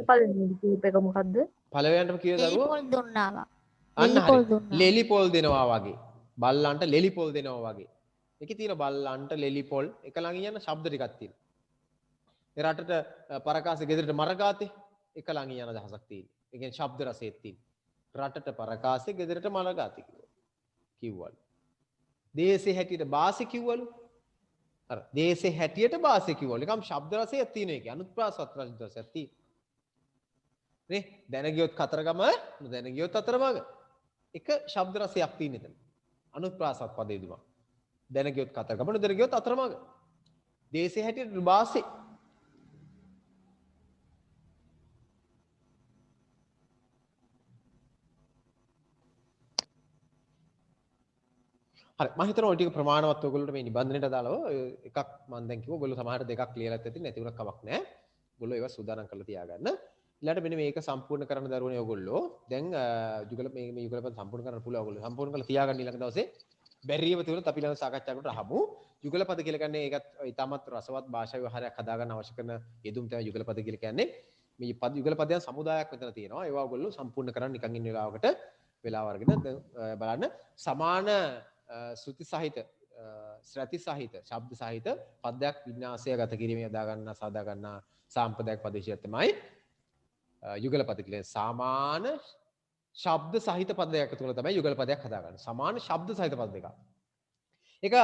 පළවෙනි කීප එක මොකද්ද? පළවෙනියටම කිය දරුවෝ පොල් දුන්නා. අන්න හරි. ලෙලි පොල් දෙනවා වගේ. බල්ලන්ට ලෙලි පොල් දෙනවා වගේ. ඒකේ තියෙන බල්ලන්ට ලෙලි පොල් එක ළඟින් යන ශබ්ද ටිකක් තියෙනවා. ඒ රටට පරකාසේ ගෙදරට මරගාතේ එක ළඟින් යන දහසක් තියෙනවා. ඒ කියන්නේ ශබ්ද රසෙත් තියෙනවා. රටට පරකාසේ ගෙදරට මරගාතේ කිව්වලු. දේශේ හැටියට බාසෙ කිව්වලු. අර දේශේ හැටියට බාසෙ කිව්වලු. ඒකම ශබ්ද රසයක් තියෙන එක. අනුත්ප්‍රාසවත් රසයක් තියෙන. නේ දැන ගියොත් කතරගම නොදැන ගියොත් අතරමඟ. එක ශබ්ද රසයක් තියෙන එතන. අනුත්ප්‍රාසවත් පදේ දුමා. දැන ගියොත් කතරගම නොදැන ගියොත් අතරමඟ. දේශේ හැටියට බාසෙ හරි මම හිතනවා ඔය ටික ප්‍රමාණවත් ඔයගොල්ලෝට මේ නිබන්ධනයට අදාළව එකක් මම දැන් කිව්වා ඔයගොල්ලෝ සමහර දෙකක් ක්ලියර් එකක් ඇති නැති උනක් කමක් නැහැ. ඔයගොල්ලෝ ඒවා සූදානම් කරලා තියාගන්න. ඊළඟට මෙන්න මේක සම්පූර්ණ කරන්න දරුවනේ ඔයගොල්ලෝ. දැන් යුගල මේ යුගල පද සම්පූර්ණ කරන්න පුළුවන් ඔයගොල්ලෝ. සම්පූර්ණ කරලා තියාගන්න ඊළඟ දවසේ. බැරියව තියුණොත් අපි ළඟ සාකච්ඡා කරලා අහමු. යුගල පද කියලා කියන්නේ ඒකත් ඊටමත් රසවත් භාෂා ව්‍යවහාරයක් හදාගන්න අවශ්‍ය කරන යෙදුම් තමයි යුගල පද කියලා කියන්නේ. මේ පද යුගල පදයන් සමුදායක් මෙතන තියෙනවා. ඒවා ඔයගොල්ලෝ සම්පූර්ණ කරන්න නිකන් ඉන්න වෙලාවකට වෙලාව අරගෙන බලන්න සමාන ශ්‍රුති සහිත ශ්‍රති සහිත ශබ්ද සහිත පදයක් වින්‍යාසය ගත කිරීමේ යොදා ගන්න සාදා ගන්න සාම්ප්‍රදායික පදේශය තමයි යුගල පද කියලා. සමාන ශබ්ද සහිත පදයක් එකතු කරලා තමයි යුගල පදයක් හදාගන්නේ. සමාන ශබ්ද සහිත පද දෙකක්. ඒක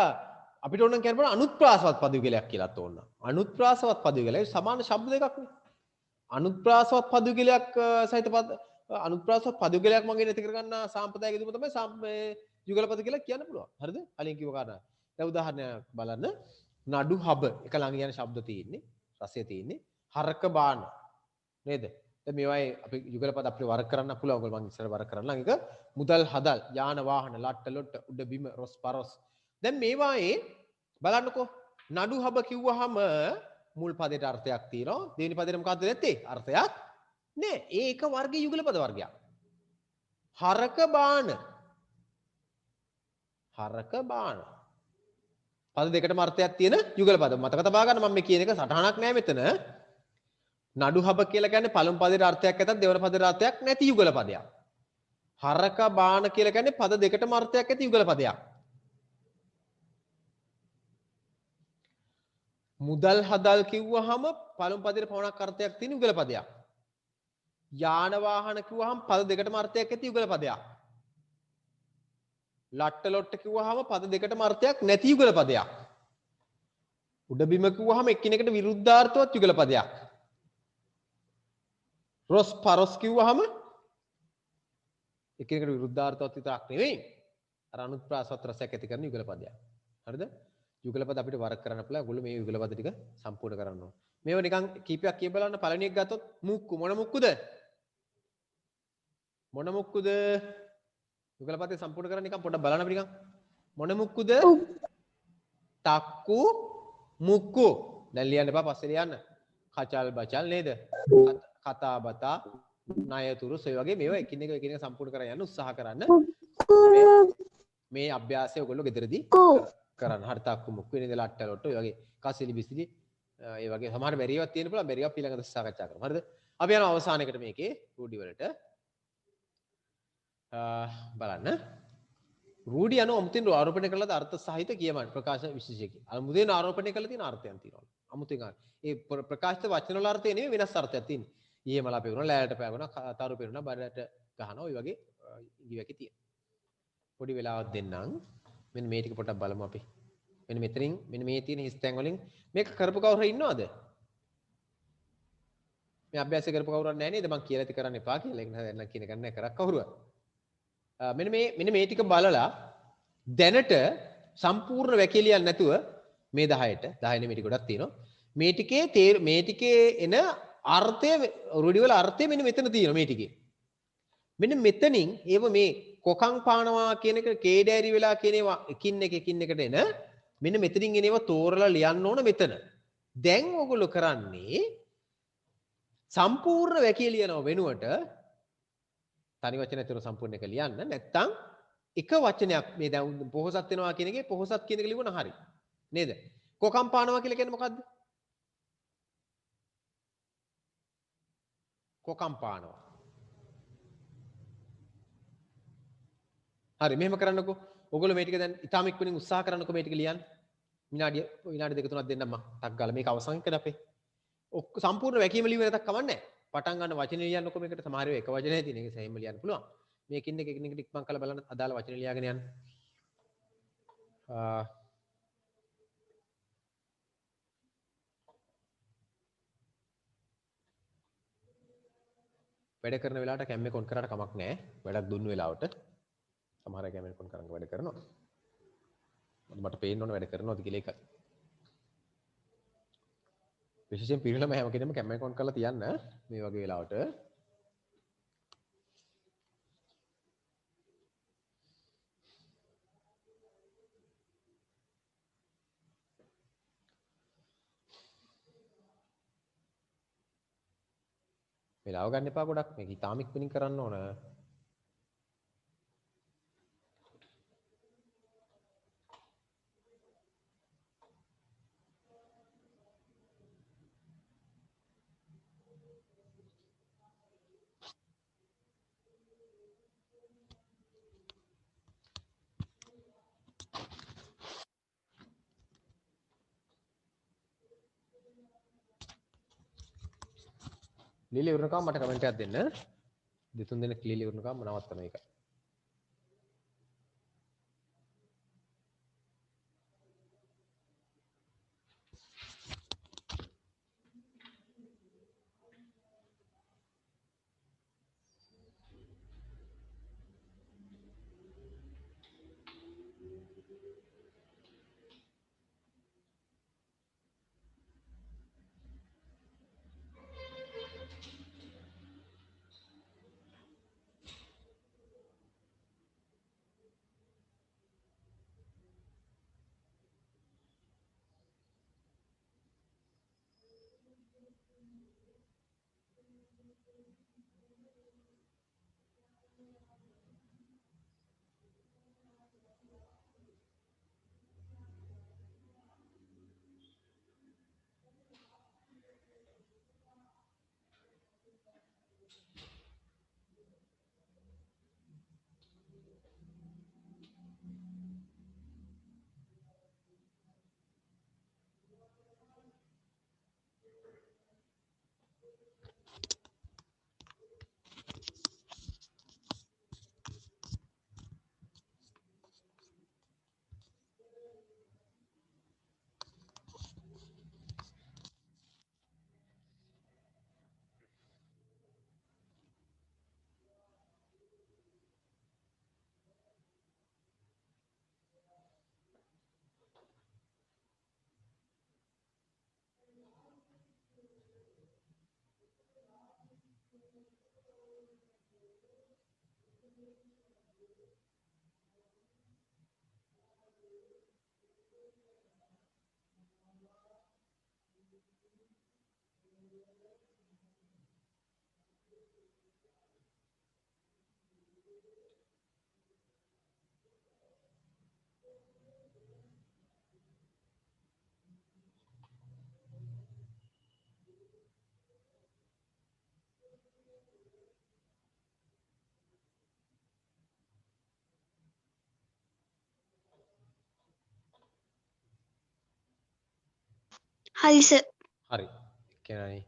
අපිට ඕන කියන්න පුළුවන් අනුත්ප්‍රාසවත් පද යුගලයක් කියලාත් ඕන. අනුත්ප්‍රාසවත් පද යුගලයි සමාන ශබ්ද දෙකක් නේ. අනුත්ප්‍රාසවත් පද යුගලයක් සහිත පද අනුත්ප්‍රාසවත් පද යුගලයක් මගේ නැති කරගන්න සාම්ප්‍රදායික යෙදුම තමයි යුගල පද කියලා කියන්න පුළුවන්. හරිද? කලින් කිව්ව කාරණා. දැන් උදාහරණයක් බලන්න. නඩු හබ එක ළඟ යන ශබ්ද තියෙන්නේ. රසය තියෙන්නේ. හරක බාන. නේද? දැන් මේවායි අපි යුගල පද අපිට වර්ක් කරන්න පුළුවන්. ඔයගොල්ලෝ මම ඉස්සර වර්ක් කරන්න. ඒක මුදල් හදල්, යාන වාහන, ලට්ට ලොට්ට, උඩ බිම, රොස් පරොස්. දැන් මේවායේ බලන්නකෝ. නඩු හබ කිව්වහම මුල් පදයට අර්ථයක් තියෙනවා. දෙවෙනි පදයට මොකක්ද නැත්තේ? අර්ථයක් නෑ. ඒක වර්ගයේ යුගල පද වර්ගයක්. හරක බාන. හරක බාන. පද දෙකටම අර්ථයක් තියෙන යුගල පද. මතක තබා ගන්න මම මේ කියන එක සටහනක් නෑ මෙතන. නඩු හබ කියලා කියන්නේ පළමු පදේට අර්ථයක් ඇතත් දෙවන පදේට අර්ථයක් නැති යුගල පදයක්. හරක බාන කියලා කියන්නේ පද දෙකටම අර්ථයක් ඇති යුගල පදයක්. මුදල් හදල් කිව්වහම පළමු පදේට පවණක් අර්ථයක් තියෙන යුගල පදයක්. යාන වාහන කිව්වහම පද දෙකටම අර්ථයක් ඇති යුගල පදයක්. ලට්ට ලොට්ට කිව්වහම පද දෙකටම අර්ථයක් නැති යුගල පදයක්. උඩ බිම කිව්වහම එකිනෙකට විරුද්ධාර්ථවත් යුගල පදයක්. රොස් පරොස් කිව්වහම එකිනෙකට විරුද්ධාර්ථවත් විතරක් නෙවෙයි අර අනුත්ප්‍රාසවත් රසයක් ඇති කරන යුගල පදයක්. හරිද? යුගල පද අපිට වර්ක් කරන්න පුළුවන්. ඔයගොල්ලෝ මේ යුගල පද ටික සම්පූර්ණ කරන්න ඕන. මේව නිකන් කීපයක් කිය බලන්න. පළවෙනි එක ගත්තොත් මුක්කු මොන මුක්කුද? මොන මුක්කුද? යුගල පදේ සම්පූර්ණ කරන්න නිකන් පොඩ්ඩක් බලන්න අපි නිකන්. මොන මුක්කුද? තක්කු මුක්කු. දැන් ලියන්න එපා පස්සේ ලියන්න. කචල් බචල් නේද? කතා බතා ණයතුරු ඒ වගේ මේවා එකින් එක සම්පූර්ණ කරගෙන යන්න උත්සාහ කරන්න. මේ අභ්‍යාසය ඔයගොල්ලෝ ගෙදරදී කරන්න. හරි තක්කු මුක්කු නේද ලට්ට ලොට්ට ඒ වගේ කසිලි බිසිලි ඒ වගේ සමහර බැරිවක් තියෙන පුළුවන්. බැරිවක් ඊළඟට සාකච්ඡා කරමු. හරිද? අපි යනවා අවසානයකට මේකේ රූඩි වලට. බලන්න රූඩි අනුව අමුතින් ආරෝපණය කළාද අර්ථ සහිත කියමන් ප්‍රකාශ විශේෂයකින් අමුතින් ආරෝපණය කළා තියෙන අර්ථයන් තියෙනවා අමුතින් ඒ ප්‍රකාශිත වචන වල අර්ථය නෙවෙයි වෙනස් අර්ථයක් තියෙන ඊයමලා පෙවුණා ලෑල්ලට පෑගුණා තරු පෙවුණා බඩට ගහනවා ඔය වගේ ඉගිවැකි තියෙන පොඩි වෙලාවක් දෙන්නම් මෙන්න මේ ටික පොඩ්ඩක් බලමු අපි මෙන්න මෙතනින් මෙන්න මේ තියෙන හිස්තැන් වලින් මේක කරපු කවුරු ඉන්නවද මේ අභ්‍යාසය කරපු කවුරුත් නැහැ නේද මම කියලා ඉති කරන්න එපා කියලා ඒක නෑ කියන එක නෑ කරක් කවුරුවත් මෙන්න මේ ටික බලලා දැනට සම්පූර්ණ වැකිලියක් නැතුව මේ 10ට 10 නෙමෙයි ගොඩක් තියෙනවා මේ ටිකේ එන අර්ථය රුඩි වල අර්ථය මෙන්න මෙතන තියෙනවා මේ ටිකේ මෙන්න මෙතනින් ඒව මේ කොකම් පානවා කියන එක කේඩෑරි වෙලා කියන ඒවා එකින් එකට එන මෙන්න මෙතනින් එන ඒවා තෝරලා ලියන්න ඕන මෙතන දැන් ඔයගොල්ලෝ කරන්නේ සම්පූර්ණ වැකිලියනව වෙනුවට තනි වචන ඇතුළු සම්පූර්ණ එක ලියන්න නැත්නම් එක වචනයක් මේ දැන් පොහොසත් වෙනවා කියන එකේ පොහොසත් කියන එක ලියුණා හරි නේද කොකම් පානවා කියලා කියන්නේ මොකද්ද කොකම් පානවා හරි මෙහෙම කරන්නකෝ ඔයගොල්ලෝ මේ ටික දැන් ඊටාම ඉක්මනින් උත්සාහ කරන්නකෝ මේ ටික ලියන්න විනාඩි දෙක තුනක් දෙන්නම් මම ටක් ගාලා මේක අවසන් කරලා අපේ සම්පූර්ණ වැකීම ලියුවේ නැතක් කමන්නේ නැහැ පටන් ගන්න වචනේ ලියන්නකො මේකට සමහර වෙලාව එක වචනේ තියෙන එක සෑහෙන්න ලියන්න පුළුවන් මේකින් එක එකින් එකට ඉක්මන් කරලා බලන්න අදාළ වචනේ ලියාගෙන යන්න වැඩ කරන වෙලාවට කැම් එක ඔන් කරාට කමක් නැහැ වැඩක් දුන්න වෙලාවට සමහර අය කැම් එක ඔන් කරන් වැඩ කරනවා මට පේන්න ඕන වැඩ කරනවාද කියලා එකයි විශේෂයෙන් පිරිලම හැම කෙනෙක්ම කැම් එක ඔන් කරලා තියන්න මේ වගේ වෙලාවට වෙලාව ගන්න එපා ගොඩක් මේක ඉතාම ඉක්මනින් කරන්න ඕන. ලියලා ඉවරනකම් මට කමෙන්ට් එකක් දෙන්න. දෙතුන් දෙනෙක් ලියලා ඉවරනකම් මම නවත්තන එක. හරි සර්. හරි. එක්කෙනානේ.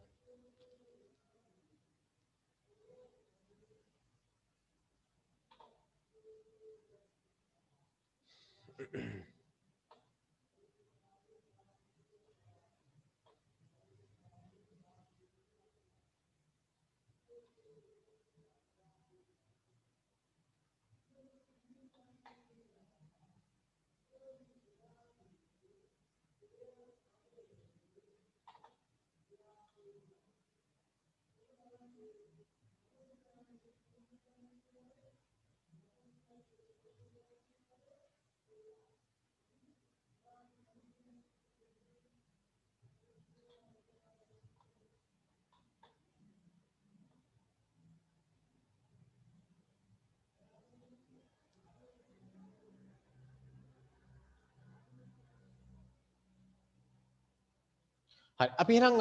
හරි අපි එහෙනම්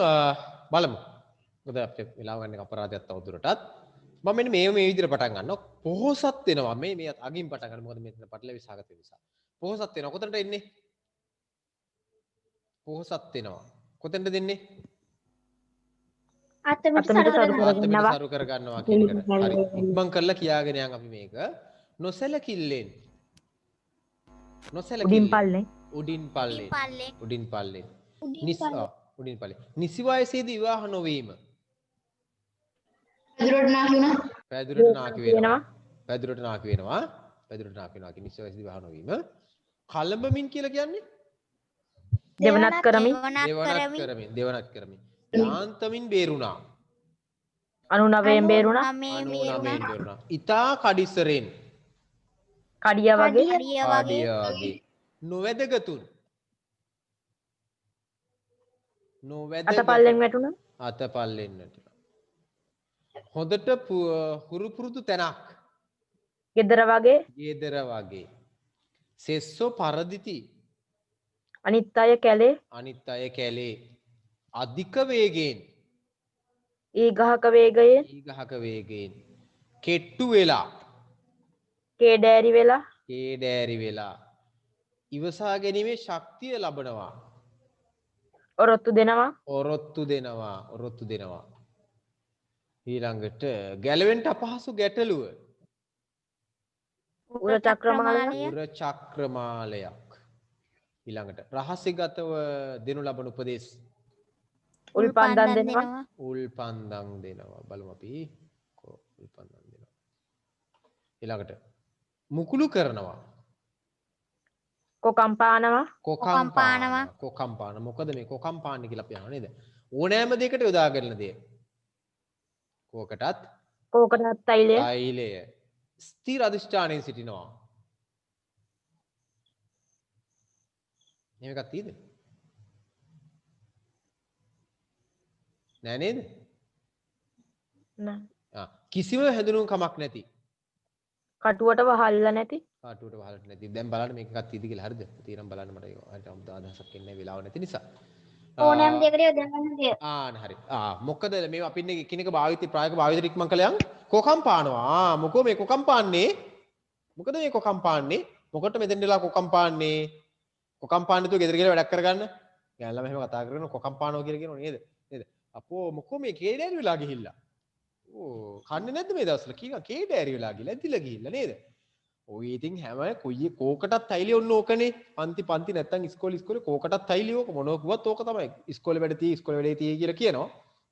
බලමු. මොකද අපිට වෙලාව ගන්න එක අපරාධයක් තවදුරටත්. මම මෙන්න මේ විදිහට පටන් ගන්නවා. පොහොසත් වෙනවා මේ අගින් පටන් ගන්න. මොකද මෙතන පටලැවි සාගත නිසා. පොහොසත් වෙනවා. කොතනට එන්නේ? පොහොසත් වෙනවා. කොතෙන්ද දෙන්නේ? අතමිට සරු කර ගන්නවා කියන එකට. හරි. ඉක්මන් කරලා කියාගෙන යන් අපි මේක නොසැලකිල්ලෙන්. උඩින් පල්ලෙන්. උඩින් පල්ලෙන්. උඩින් පල්ලෙන්. උඩින් පල්ලෙන්. නිසි වයසේදී විවාහ නොවීම. පැදුරට නාකි වෙනවා. පැදුරට නාකි වෙනවා. පැදුරට නාකි වෙනවා. නිසි වයසේදී විවාහ නොවීම. කලඹමින් කියලා කියන්නේ දෙවනත් කරමින්. දෙවනත් කරමින්. යාන්තමින් බේරුණා. 99න් බේරුණා. 99න් බේරුණා. ඉතා කඩිසරෙන්. කඩිය වගේ. නොවැදගතුන්. අතපල්ලෙන් වැටුණා. අතපල්ලෙන් වැටුණා. හොඳට හුරු පුරුදු තැනක්. ගෙදර වගේ ගෙදර වගේ. සෙස්සෝ පරදිති. අනිත් අය කැලේ අනිත් අය කැලේ අධික වේගයෙන් ඊ ගහක වේගයෙන් ඊගහක වේගයෙන් කෙට්ටු වෙලා කේඩෑරි වෙලා කේඩෑරි වෙලා ඉවසා ගැනීමේ ශක්තිය ලබනවා. ඔරොත්තු දෙනවා ඔරොත්තු දෙනවා. ඊළඟට ගැලවෙන්ට අපහසු ගැටලුව උර චක්‍රමාලය උර චක්‍රමාලයක්. ඊළඟට රහසිගතව දෙනු ලබන උපදේශ උල්පන්දම් දෙනවා උල්පන්දම් දෙනවා. බලමු අපි උල්පන්දම් දෙනවා. ඊළඟට මුකුළු කරනවා. කොකම් පානවා කොකම් පාන. මොකද මේ කොකම් පාන්නේ කියලා අපි අහනවා නේද? ඕනෑම දෙයකට යොදා ගන්න දේ. කෝකටත් තෛලය තෛලය ස්ථිර අධිෂ්ඨානයෙන් සිටිනවා. එහෙම එකක් තියෙද? නෑ නේද? නෑ කිසිම හැඳුනුම් කමක් නැති. කටුවට වහල්ල නැති කාටුවට වහලට නැති. දැන් බලන්න මේක එකක් තියෙද කියලා. හරිද? තියෙනම් බලන්න මට හරියට අමුතු අදහසක් එන්නේ වෙලාව නැති නිසා. ඕනෑම දෙයකට යොදන්න දෙය. හරි. මොකද මේ අපි ඉන්නේ එකිනෙක භාවිත ප්‍රායෝගික භාවිත ඉක්මන් කළයන් කොකම් පානවා. මොකෝ මේ කොකම් පාන්නේ? මොකද මේ කොකම් පාන්නේ? මොකට මෙතෙන් වෙලා කොකම් පාන්නේ? කොකම් පාන්නේ තු ගෙදර ගිහලා වැඩක් කරගන්න. ගෑනලා මෙහෙම කතා කරගෙන කොකම් පානවා කියලා කියනවා නේද? නේද? අපෝ මොකෝ මේ කේඩෑරි වෙලා ගිහිල්ලා. කන්නේ නැද්ද මේ දවස්වල? කීවා කේඩෑරි වෙලා ගිහලා ඇදිලා ගිහිල්ලා නේද? ඔය ඉතින් හැම කොයි කෝකටත් තෛලිය ඔන්න ඕකනේ. පන්ති නැත්තම් ඉස්කෝලේ කෝකටත් තෛලිය ඕක මොනවා කිව්වත් ඕක තමයි. ඉස්කෝලේ වැඩ තියෙයි කියලා කියනවා.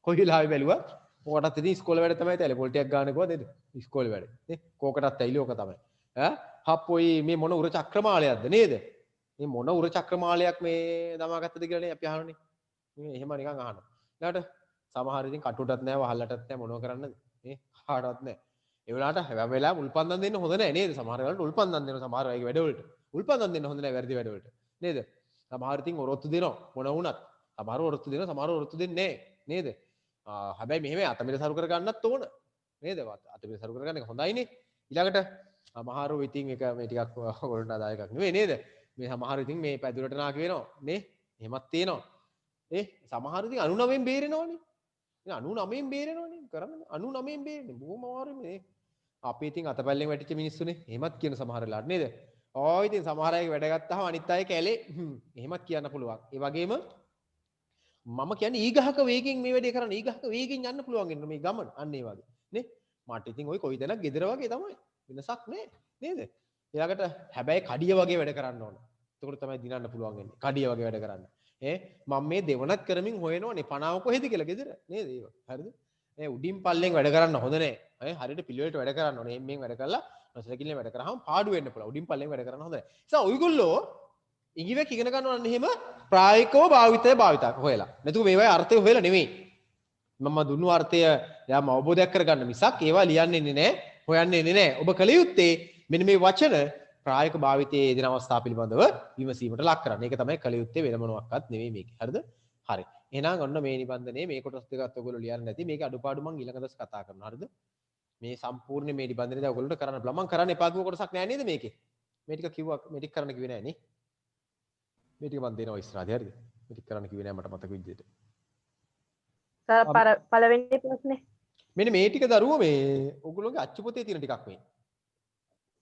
කොයි වෙලාවෙ බැලුවත් ඕකටත් ඉතින් ඉස්කෝලේ වැඩ තමයි තැලේ පොල් ටිකක් ගන්න කිව්වද නේද? ඉස්කෝලේ වැඩ. නේ කෝකටත් තෛලිය ඕක තමයි. හප්පොයි මේ මොන උර චක්‍රමාලයක්ද නේද? මේ මොන උර චක්‍රමාලයක් මේ දමාගත්තද කියලා නේ අපි අහන්නේ. මේ එහෙම නිකන් අහනවා. ඊළාට සමහර ඉතින් කටුටත් නැහැ වහල්ලටත් නැහැ මොනව කරන්නද? මේ කාටවත් නැහැ. ඒ වෙලාවට හැම වෙලාවෙම උල්පන්දම් දෙන්න හොඳ නැහැ නේද? සමහර වෙලාවට උල්පන්දම් දෙනවා සමහර අයගේ වැඩවලට. උල්පන්දම් දෙන්න හොඳ නැහැ වැරදි වැඩවලට. නේද? සමහර ඉතින් ඔරොත්තු දෙනවා මොන වුණත්. සමහර ඔරොත්තු දෙනවා සමහර ඔරොත්තු දෙන්නේ නැහැ නේද? හැබැයි මෙහෙම අතමිල සරු කර ගන්නත් ඕන. නේද? අතමිල සරු කර ගන්න එක හොඳයිනේ. ඊළඟට සමහරව ඉතින් එක මේ ටිකක් ඔයගොල්ලන්ට අදායකක් නෙවෙයි නේද? මේ සමහර ඉතින් මේ පැදුරට නාකි වෙනවා නේ? එහෙමත් තියෙනවා. සමහර ඉතින් 99න් බේරෙනවනේ. 99න් බේරෙනවනේ. කරන්නේ 99න් බේරෙන්නේ. බොහොම අමාරුයි මේ. අපි ඉතින් අතපල්ලෙන් වැටිච්ච මිනිස්සුනේ. එහෙමත් කියන සමහර වෙලාවට නේද? ඉතින් සමහර අය වැඩ ගත්තාම අනිත් අය කැලේ එහෙමත් කියන්න පුළුවන්. ඒ වගේම මම කියන්නේ ඊගහක වේගෙන් මේ වැඩේ කරන්න. ඊගහක වේගෙන් යන්න පුළුවන් වෙන මේ ගමන. අන්න ඒ වගේ. නේ? මට ඉතින් ওই කොයි තැනක් ගෙදර වගේ තමයි. වෙනසක් නෑ. නේද? ඊළඟට හැබැයි කඩිය වගේ වැඩ කරන්න ඕන. එතකොට තමයි දිනන්න පුළුවන් වෙන්නේ. කඩිය වගේ වැඩ කරන්න. මම මේ දෙවනත් කරමින් හොයනවනේ පනාව කොහෙද කියලා ගෙදර. නේද? ඒක. හරිද? උඩින් පල්ලෙන් වැඩ කරන්න හොඳ නෑ. හරියට පිළිවෙලට වැඩ කරන්න ඕනේ. එම්මෙන් වැඩ කරලා නොසලකිලියෙන් වැඩ කරාම පාඩු වෙන්න පුළුවන්. උඩින් පල්ලෙන් වැඩ කරන්න හොඳ නෑ. ඒ නිසා ඔයගොල්ලෝ ඉංග්‍රීසියක් ඉගෙන ගන්නවා නම් එහෙම ප්‍රායෝගිකව භාවිතා හොයලා. නැතුව මේවායේ අර්ථය හොයලා නෙමෙයි. මම දුන්නු අර්ථය යාම අවබෝධයක් කරගන්න මිසක් ඒවා ලියන්නේ නෑ, හොයන්නේ නෑ. ඔබ කල යුත්තේ මෙන්න මේ වචන ප්‍රායෝගික භාවිතයේ යෙදෙන අවස්ථා පිළිබඳව විමසීමට ලක් කරන්න. ඒක තමයි කල යුත්තේ වෙන මොනවාක්වත් නෙමෙයි මේක. හරිද? හරි. එහෙනම් ඔන්න මේ නිබන්ධනයේ මේ කොටස් දෙකත් ඔයගොල්ලෝ ලියන්න නැති. මේකේ අඩුපාඩු මම ඊළඟ දවස් කතා කරනවා. හරිද? මේ සම්පූර්ණ මේ නිබන්ධනයේ දැන් ඔයගොල්ලන්ට කරන්න බලා. මම කරන්න එපා කිව්ව කොටසක් නෑ නේද මේකේ? මේ ටික කිව්වා මේ ටික කරන්න කිව්වේ නෑ නේ. මේ ටික මම දෙනවා ඉස්සරහදී හරිද? මේ ටික කරන්න කිව්වේ නෑ මට මතක විදිහට. පළවෙනි ප්‍රශ්නේ. මෙන්න මේ ටික දරුවෝ මේ ඔයගොල්ලෝගේ අච්චු පොතේ තියෙන ටිකක් මේ.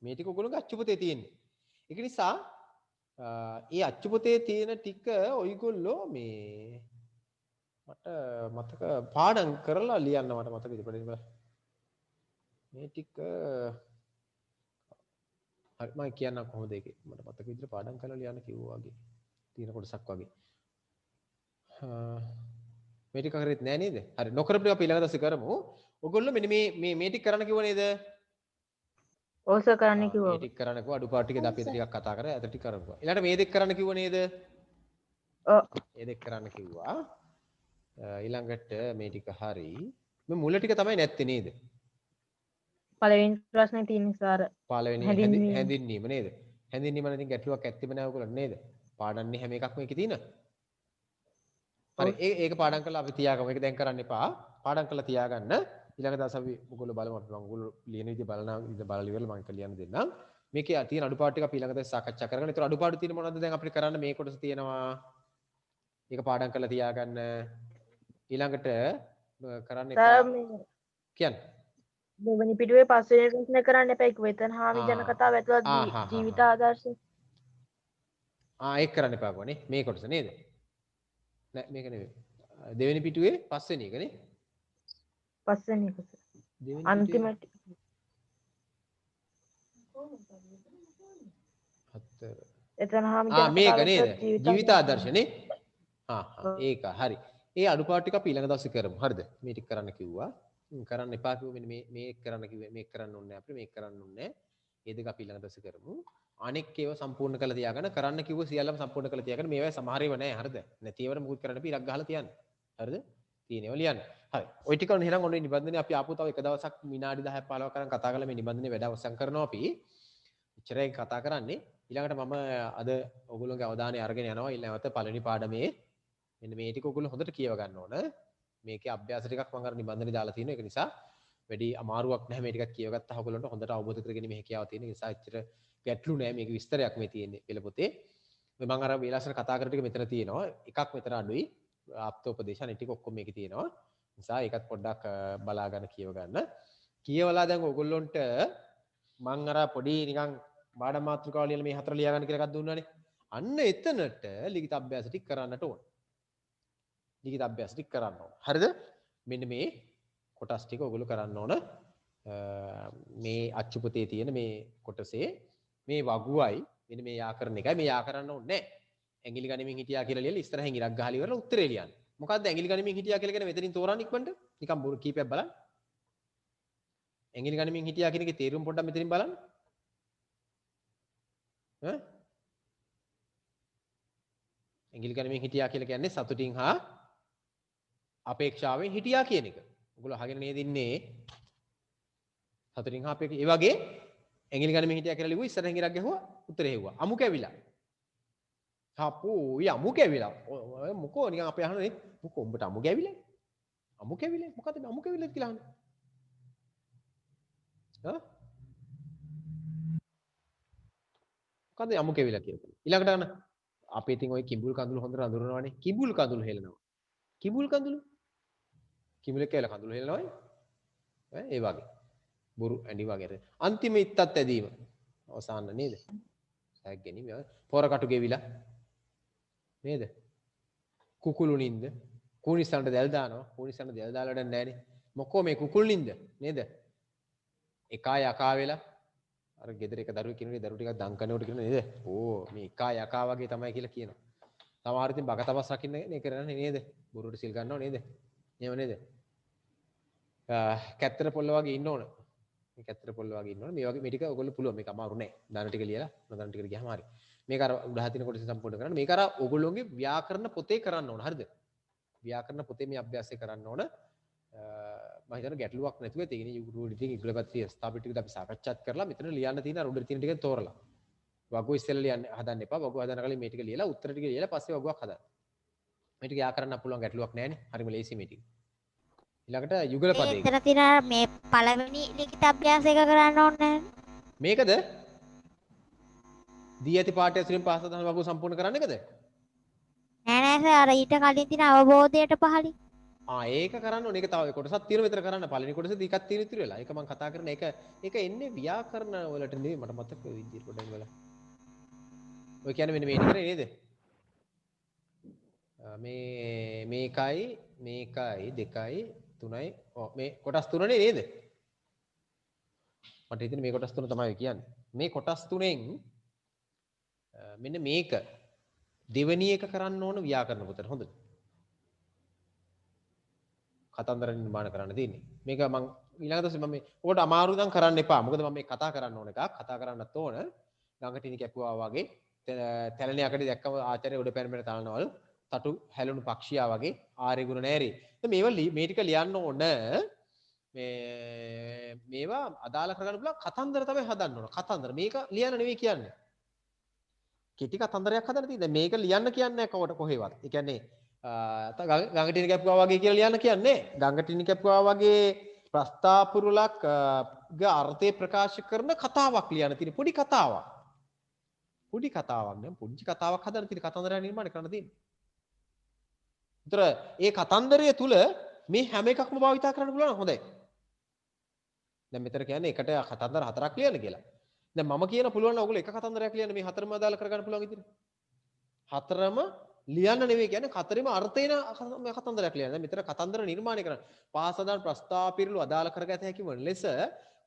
මේ ටික ඔයගොල්ලෝගේ අච්චු පොතේ තියෙන්නේ. ඒක නිසා ඒ අච්චු පොතේ තියෙන ටික ඔයගොල්ලෝ මේ මට මතක පාඩම් කරලා ලියන්න මට මතක ඉතින් බලන්න. මේ ටික හරි මම කියන්නම් කොහොමද ඒකේ මට මතක විදිහට පාඩම් කරලා ලියන්න කිව්වා වගේ තියෙන කොටසක් වගේ. මේ ටික කරෙත් නෑ නේද? හරි නොකරපු අපි ඊළඟ දවසේ කරමු. ඔයගොල්ලෝ මෙන්න මේ ටික කරන්න කිව්ව නේද? ඕස කරන්න කිව්වා. මේ ටික කරන්න කිව්වා අඩුපාඩු ටික අපි ටිකක් කතා කරා. අද ටික කරමු. ඊළඟට මේ දෙක කරන්න කිව්ව නේද? ඔව්. මේ දෙක කරන්න කිව්වා. ඊළඟට මේ ටික හරි. මේ මුල ටික තමයි නැත්තේ නේද? පළවෙනි ප්‍රශ්නේ තියෙන නිසා අර පළවෙනි හැඳින්වීම නේද? හැඳින්වීම නම් ඉතින් ගැටලුවක් ඇත්තෙම නෑ ඔයගොල්ලෝ නේද? පාඩම්නේ හැම එකක්ම එකේ තියෙන. හරි ඒක පාඩම් කරලා අපි තියාගමු. ඒක දැන් කරන්න එපා. පාඩම් කරලා තියාගන්න. ඊළඟ දවස් අපි ඔයගොල්ලෝ බලමු අපි මම ඔයගොල්ලෝ ලියන විදිහ බලලා ඉවරලා මම ලියන්න දෙන්නම්. මේකේ තියෙන අඩුපාඩු ටික අපි ඊළඟ දවස් සාකච්ඡා කරගන්න. ඒතර අඩුපාඩු තියෙන මොනවද දැන් අපිට කරන්න මේ කොටස තියෙනවා. ඒක පාඩම් කරලා තියාගන්න. ඊළඟට කරන්න එපා. කියන්න. දෙවෙනි පිටුවේ පස්වෙනි ප්‍රශ්න කරන්න එපා. ඒක වෙතන හාමි ජන කතාව ඇතුළත් ජීවිත ආදර්ශය. ඒක කරන්න එපා කොහොනේ. මේ කොටස නේද? නෑ මේක නෙවෙයි. දෙවෙනි පිටුවේ පස්වෙනි එක නේ. පස්වෙනි එක. අන්තිමට එතන හාමි ජන මේක නේද? ජීවිත ආදර්ශනේ. ඒක හරි. ඒ අඩුපාඩු ටික අපි ඊළඟ දවසේ කරමු. හරිද? මේ ටික කරන්න කිව්වා. කරන්න එපා කිව්ව මෙන්න මේ කරන්න කිව්වේ මේක කරන්න ඕනේ නැහැ අපිට මේක කරන්න ඕනේ නැහැ. ඒ දෙක අපි ඊළඟ දවසේ කරමු. අනෙක් ඒවා සම්පූර්ණ කරලා තියාගන්න කරන්න කිව්ව සියල්ලම සම්පූර්ණ කරලා තියාගන්න මේවා සමහර ඒවා නැහැ හරිද? නැති ඒවාට මුකුත් කරන්න බෑ ඉරක් ගහලා තියන්න. හරිද? තියෙනවා ලියන්න. හරි. ওই ටික එහෙනම් ඔන්න නිබන්ධනේ අපි ආපු තව එක දවසක් විනාඩි 10ක් 15ක් කරන් කතා කරලා මේ නිබන්ධනේ වැඩ අවසන් කරනවා අපි. ඉච්චරයි කතා කරන්නේ. ඊළඟට මම අද ඔයගොල්ලෝගේ අවධානය අරගෙන යනවා ඊළඟට පළවෙනි පාඩමේ මෙන්න මේ ටික ඔයගොල්ලෝ හොඳට කියව ගන්න ඕන. මේකේ අභ්‍යාස ටිකක් මම අර නිබන්ධනේ දාලා තියෙනවා. ඒක නිසා වැඩි අමාරුවක් නැහැ මේ ටිකක් කියවගත්තා ඔයගොල්ලන්ට හොඳට අවබෝධ කරගෙන මේ හැකියාව තියෙන නිසා එච්චර ගැටලු නැහැ මේක විස්තරයක් මේ තියෙන්නේ පෙළ පොතේ. මම අර වේලාසන කතා කර ටික මෙතන තියෙනවා. එකක් මෙතන අඩුයි. ආප්තෝපදේශ අනිත් ටික ඔක්කොම මේකේ තියෙනවා. නිසා ඒකත් පොඩ්ඩක් බලා ගන්න කියව ගන්න. කියවලා දැන් ඔයගොල්ලන්ට මම අර පොඩි නිකන් පාඩම් මාතෘකාව ලියලා මේ හතර ලියා ගන්න කියලා එකක් දුන්නානේ. අන්න එතනට ලිඛිත අභ්‍යාස ටික කරන්නට ඕන. ලිඛිත අභ්‍යාස ටික කරන්න ඕන. හරිද? මෙන්න මේ කොටස් ටික ඔයගොල්ලෝ කරන්න ඕන. මේ අච්චු පොතේ තියෙන මේ කොටසේ මේ වගුවයි මෙන්න මේ යා කරන එකයි මේ යා කරන්න ඕනේ නැහැ. ඇඟිලි ගනිමින් හිටියා කියලා ලියලා ඉස්සරහින් ඉරක් ගහලා ඉවරලා උත්තරේ ලියන්න. මොකද්ද ඇඟිලි ගනිමින් හිටියා කියලා කියන මෙතනින් තෝරන්න ඉක්මනට නිකන් බොරු කීපයක් බලන්න. ඇඟිලි ගනිමින් හිටියා කියන එකේ තේරුම පොඩ්ඩක් මෙතනින් බලන්න. ඇඟිලි ගනිමින් හිටියා කියලා කියන්නේ සතුටින් හා අපේක්ෂාවෙන් හිටියා කියන එක. ඔයගොල්ලෝ අහගෙන නේද ඉන්නේ? සතුටින් හා අපේක්ෂා. ඒ වගේ ඇඟිලි ගනිමින් හිටියා කියලා ලිව්වා ඉස්සරහින් ඉරක් ගැහුවා උත්තරේ හෙව්වා. අමු කැවිලා. හපෝ අමු කැවිලා. ඔය මොකෝ නිකන් අපේ අහන්නේ මොකෝ උඹට අමු කැවිලා? අමු කැවිලා මොකද අමු කැවිලාද කියලා අහන්නේ? මොකද අමු කැවිලා කියන්නේ? ඊළඟට අහන අපේ ඉතින් ওই කිඹුල් කඳුළු හොඳට අඳුරනවානේ. කිඹුල් කඳුළු හෙලනවා. කිඹුල් කඳුළු? කිඹුලෙක් කියලා කඳුළු හෙලනවානේ. ඒ වගේ. බොරු ඇඳි වගේ. අන්තිම ඉත්තත් ඇදීම. අවසාන නේද? සෑග් ගැනීම. පොරකටු ගෙවිලා. නේද? කුකුළු නින්ද. කූනිස්සන්ට දැල් දානවා. කූනිස්සන්ට දැල් දාලා වැඩක් නැහැ නේ. මොකෝ මේ කුකුල් නින්ද නේද? එකා යකා වෙලා අර ගෙදර එක දරුවෙක් ඉන්නනේ දරුවෝ ටිකක් දංකනකොට කියන නේද? ඕ මේ එකා යකා වගේ තමයි කියලා කියනවා. සමහර ඉතින් බක තපස් රකින්න නේ කරන්නේ නේද? බොරුවට සිල් ගන්නව නේද? එහෙම නේද? කැත්තර පොල්ල වගේ ඉන්න ඕන. මේ කැත්තර පොල්ල වගේ ඉන්න ඕන. මේ වගේ මේ ටික ඔයගොල්ලෝ පුළුවන් මේක අමාරු නෑ. දාන ටික ලියලා නොදන්න ටිකට ගියාම හරි. මේක අර උඩහ තින කොටස සම්පූර්ණ කරන්න. මේක අර ඔයගොල්ලෝගේ ව්‍යාකරණ පොතේ කරන්න ඕන. හරිද? ව්‍යාකරණ පොතේ මේ අභ්‍යාසය කරන්න ඕන. මම හිතන ගැටලුවක් නැතුව තියෙන යුගුරු ඉතින් ඉග්ලපත්‍රි ස්ථාපිත ටිකට අපි සාකච්ඡාත් කරලා මෙතන ලියන්න තියෙන අර උඩ තියෙන ටික තෝරලා. වගුව ඉස්සෙල්ලා ලියන්න හදන්න එපා. වගුව හදන කලින් මේ ටික ලියලා උත්තර ටික ලියලා පස්සේ වගුවක් හදන්න. මේ ටික යා කරන්න පුළුවන් ගැටලුවක් නැහැනේ. හරිම ලේසි මේ ටික. ඊළඟට යුගල පදේ. එතන තියෙන මේ පළවෙනි ලිඛිත අභ්‍යාසයක කරන්න ඕනේ මේකද? දී ඇති පාඩය ඇතුලින් පාස් හදන වගුව සම්පූර්ණ කරන්න එකද? නෑ නෑ සර් අර ඊට කලින් තියෙන අවබෝධයට පහලින්. ඒක කරන්න ඕනේ. ඒක තව කොටසක් තියෙනවා විතර කරන්න. පළවෙනි කොටසේ දීකක් තියෙන ඉතුරු වෙලා. ඒක මම කතා කරන ඒක එන්නේ ව්‍යාකරණ වලට නෙවෙයි මට මතක ඔය විදිහට පොඩ්ඩක් බලන්න. ඔය කියන්නේ මෙන්න මේ ටිකනේ නේද? මේකයි දෙකයි තුනයි මේ කොටස් තුනනේ නේද? මට හිතෙන්නේ මේ කොටස් තුන තමයි කියන්නේ. මේ කොටස් තුනෙන් මෙන්න මේක දෙවෙනි එක කරන්න ඕන ව්‍යාකරණ පොතට හොඳද? කතන්දර නිර්මාණ කරන්න තියෙන්නේ. මේක මම ඊළඟ දවසේ මම ඔකට අමාරු නම් කරන්න එපා. මොකද මම මේ කතා කරන්න ඕන එකක්. කතා කරන්නත් ඕන. ගඟටිනි කැපුවා වගේ තැලණේ යකඩ දැක්කම ආචාර්ය උඩ පැනපැන තලනවලු. තටු හැලුණු පක්ෂියා වගේ ආර්ය ගුණ නෑරේ. මේවා මේ ටික ලියන්න ඕන. මේවා අදාළ කරගන්න පුළුවන් කතන්දර තමයි හදන්න ඕන. කතන්දර මේක ලියන්න නෙවෙයි කියන්නේ. කෙටි කතන්දරයක් හදන්න තියෙන්නේ. මේක ලියන්න කියන්නේ නැහැ කොහෙවත්. ඒ කියන්නේ ගඟටිනි කැපුවා වගේ කියලා ලියන්න කියන්නේ. ගඟටිනි කැපුවා වගේ ප්‍රස්තාපුරුලක් ගේ අර්ථය ප්‍රකාශ කරන කතාවක් ලියන්න තියෙන පොඩි කතාවක්. පොඩි කතාවක් නේ පුංචි කතාවක් හදන්න තියෙන කතන්දරයක් නිර්මාණය කරන්න තියෙන. උතර ඒ කතන්දරය තුල මේ හැම එකක්ම භාවිතා කරන්න පුළුවන් හොඳයි. දැන් මෙතන කියන්නේ එකට කතන්දර 4ක් ලියන්න කියලා. දැන් මම කියන පුළුවන් නම් ඔයගොල්ලෝ එක කතන්දරයක් ලියන්න මේ හතරම අදාළ කරගන්න පුළුවන් විදිහට. හතරම ලියන්න නෙවෙයි කියන්නේ හතරෙම අර්ථේන කතන්දරයක් ලියන්න. දැන් මෙතන කතන්දර නිර්මාණය කරන්න. පාසදාන ප්‍රස්තාව පිළිලු අදාළ කරගත හැකි වන ලෙස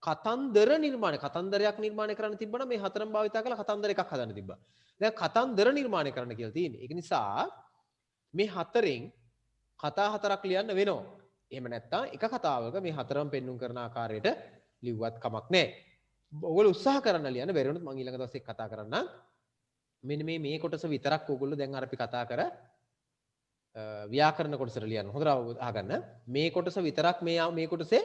කතන්දර නිර්මාණය කතන්දරයක් නිර්මාණය කරන්න තිබ්බනම් මේ හතරම භාවිතා කරලා කතන්දර එකක් හදන්න තිබ්බා. දැන් කතන්දර නිර්මාණය කරන්න කියලා තියෙන්නේ. ඒක නිසා මේ හතරෙන් කතා හතරක් ලියන්න වෙනවා. එහෙම නැත්නම් එක කතාවක මේ හතරම පෙන්눔 කරන ආකාරයට ලිව්වත් කමක් නැහැ. ඔයගොල්ලෝ උත්සාහ කරන්න ලියන්න බැරි වුණොත් මම ඊළඟ දවසේ කතා කරන්නම්. මෙන්න මේ කොටස විතරක් ඔයගොල්ලෝ දැන් අර අපි කතා කර ව්‍යාකරණ කොටසට ලියන්න. හොඳට අහගන්න. මේ කොටස විතරක් මේ කොටසේ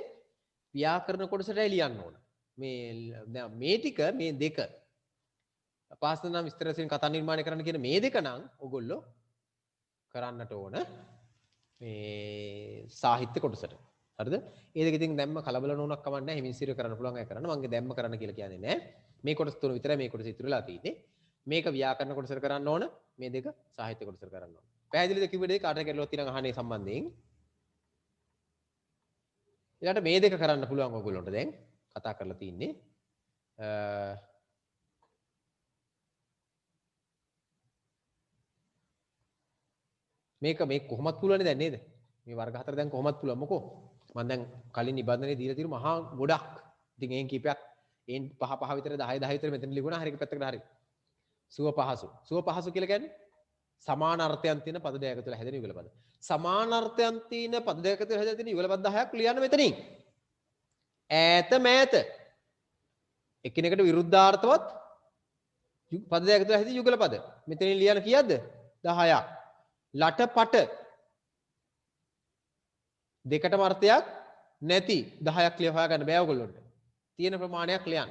ව්‍යාකරණ කොටසටයි ලියන්න ඕන. මේ ටික මේ දෙක පාස්තන නම් විස්තර වශයෙන් කතා නිර්මාණය කරන්න කියන මේ දෙක නම් ඔයගොල්ලෝ කරන්නට ඕන මේ සාහිත්‍ය කොටසට. හරිද? ඒ දෙක ඉතින් දැම්ම කලබල නොවුනක් කමක් නැහැ. හිමින්සිර කරන්න පුළුවන් අය කරන්න. මම දැම්ම කරන්න කියලා කියන්නේ නැහැ. මේ කොටස තුන විතරයි මේ කොටස ඉතුරු වෙලා තියෙන්නේ. මේක ව්‍යාකරණ කොටසට කරන්න ඕන. මේ දෙක සාහිත්‍ය කොටසට කරන්න ඕන. පැහැදිලිද කිව්ව දෙක කාටද ගැටලුවක් තියෙනවා අහන්නේ සම්බන්ධයෙන්? ඊළඟට මේ දෙක කරන්න පුළුවන් ඔයගොල්ලන්ට දැන් කතා කරලා තින්නේ. මේක කොහොමත් පුළුවන් නේද නේද? මේ වර්ග හතර දැන් කොහොමත් පුළුවන් මොකෝ? මම දැන් කලින් නිබන්ධනේ දීලා තියෙන මහා ගොඩක්. ඉතින් ඒන් කීපයක් ඒන් 5 විතර 10 විතර මෙතන ලියුණා හරියට පැත්තකට හරිය. සුව පහසු. සුව පහසු කියලා කියන්නේ සමාන අර්ථයන් තියෙන පද දෙකක තුල හැදෙන යුගල පද. සමාන අර්ථයන් තියෙන පද දෙකක තුල හැදෙන යුගල පද 10ක් ලියන්න මෙතනින්. ඈත මෑත. එකිනෙකට විරුද්ධාර්ථවත් පද දෙකක තුල හැදෙන යුගල පද. මෙතනින් ලියන්න කීයක්ද? 10ක්. ලටපට දෙකටම අර්ථයක් නැති 10ක් ලිය හොයාගන්න බෑ ඔයගොල්ලන්ට. තියෙන ප්‍රමාණයක් ලියන්න.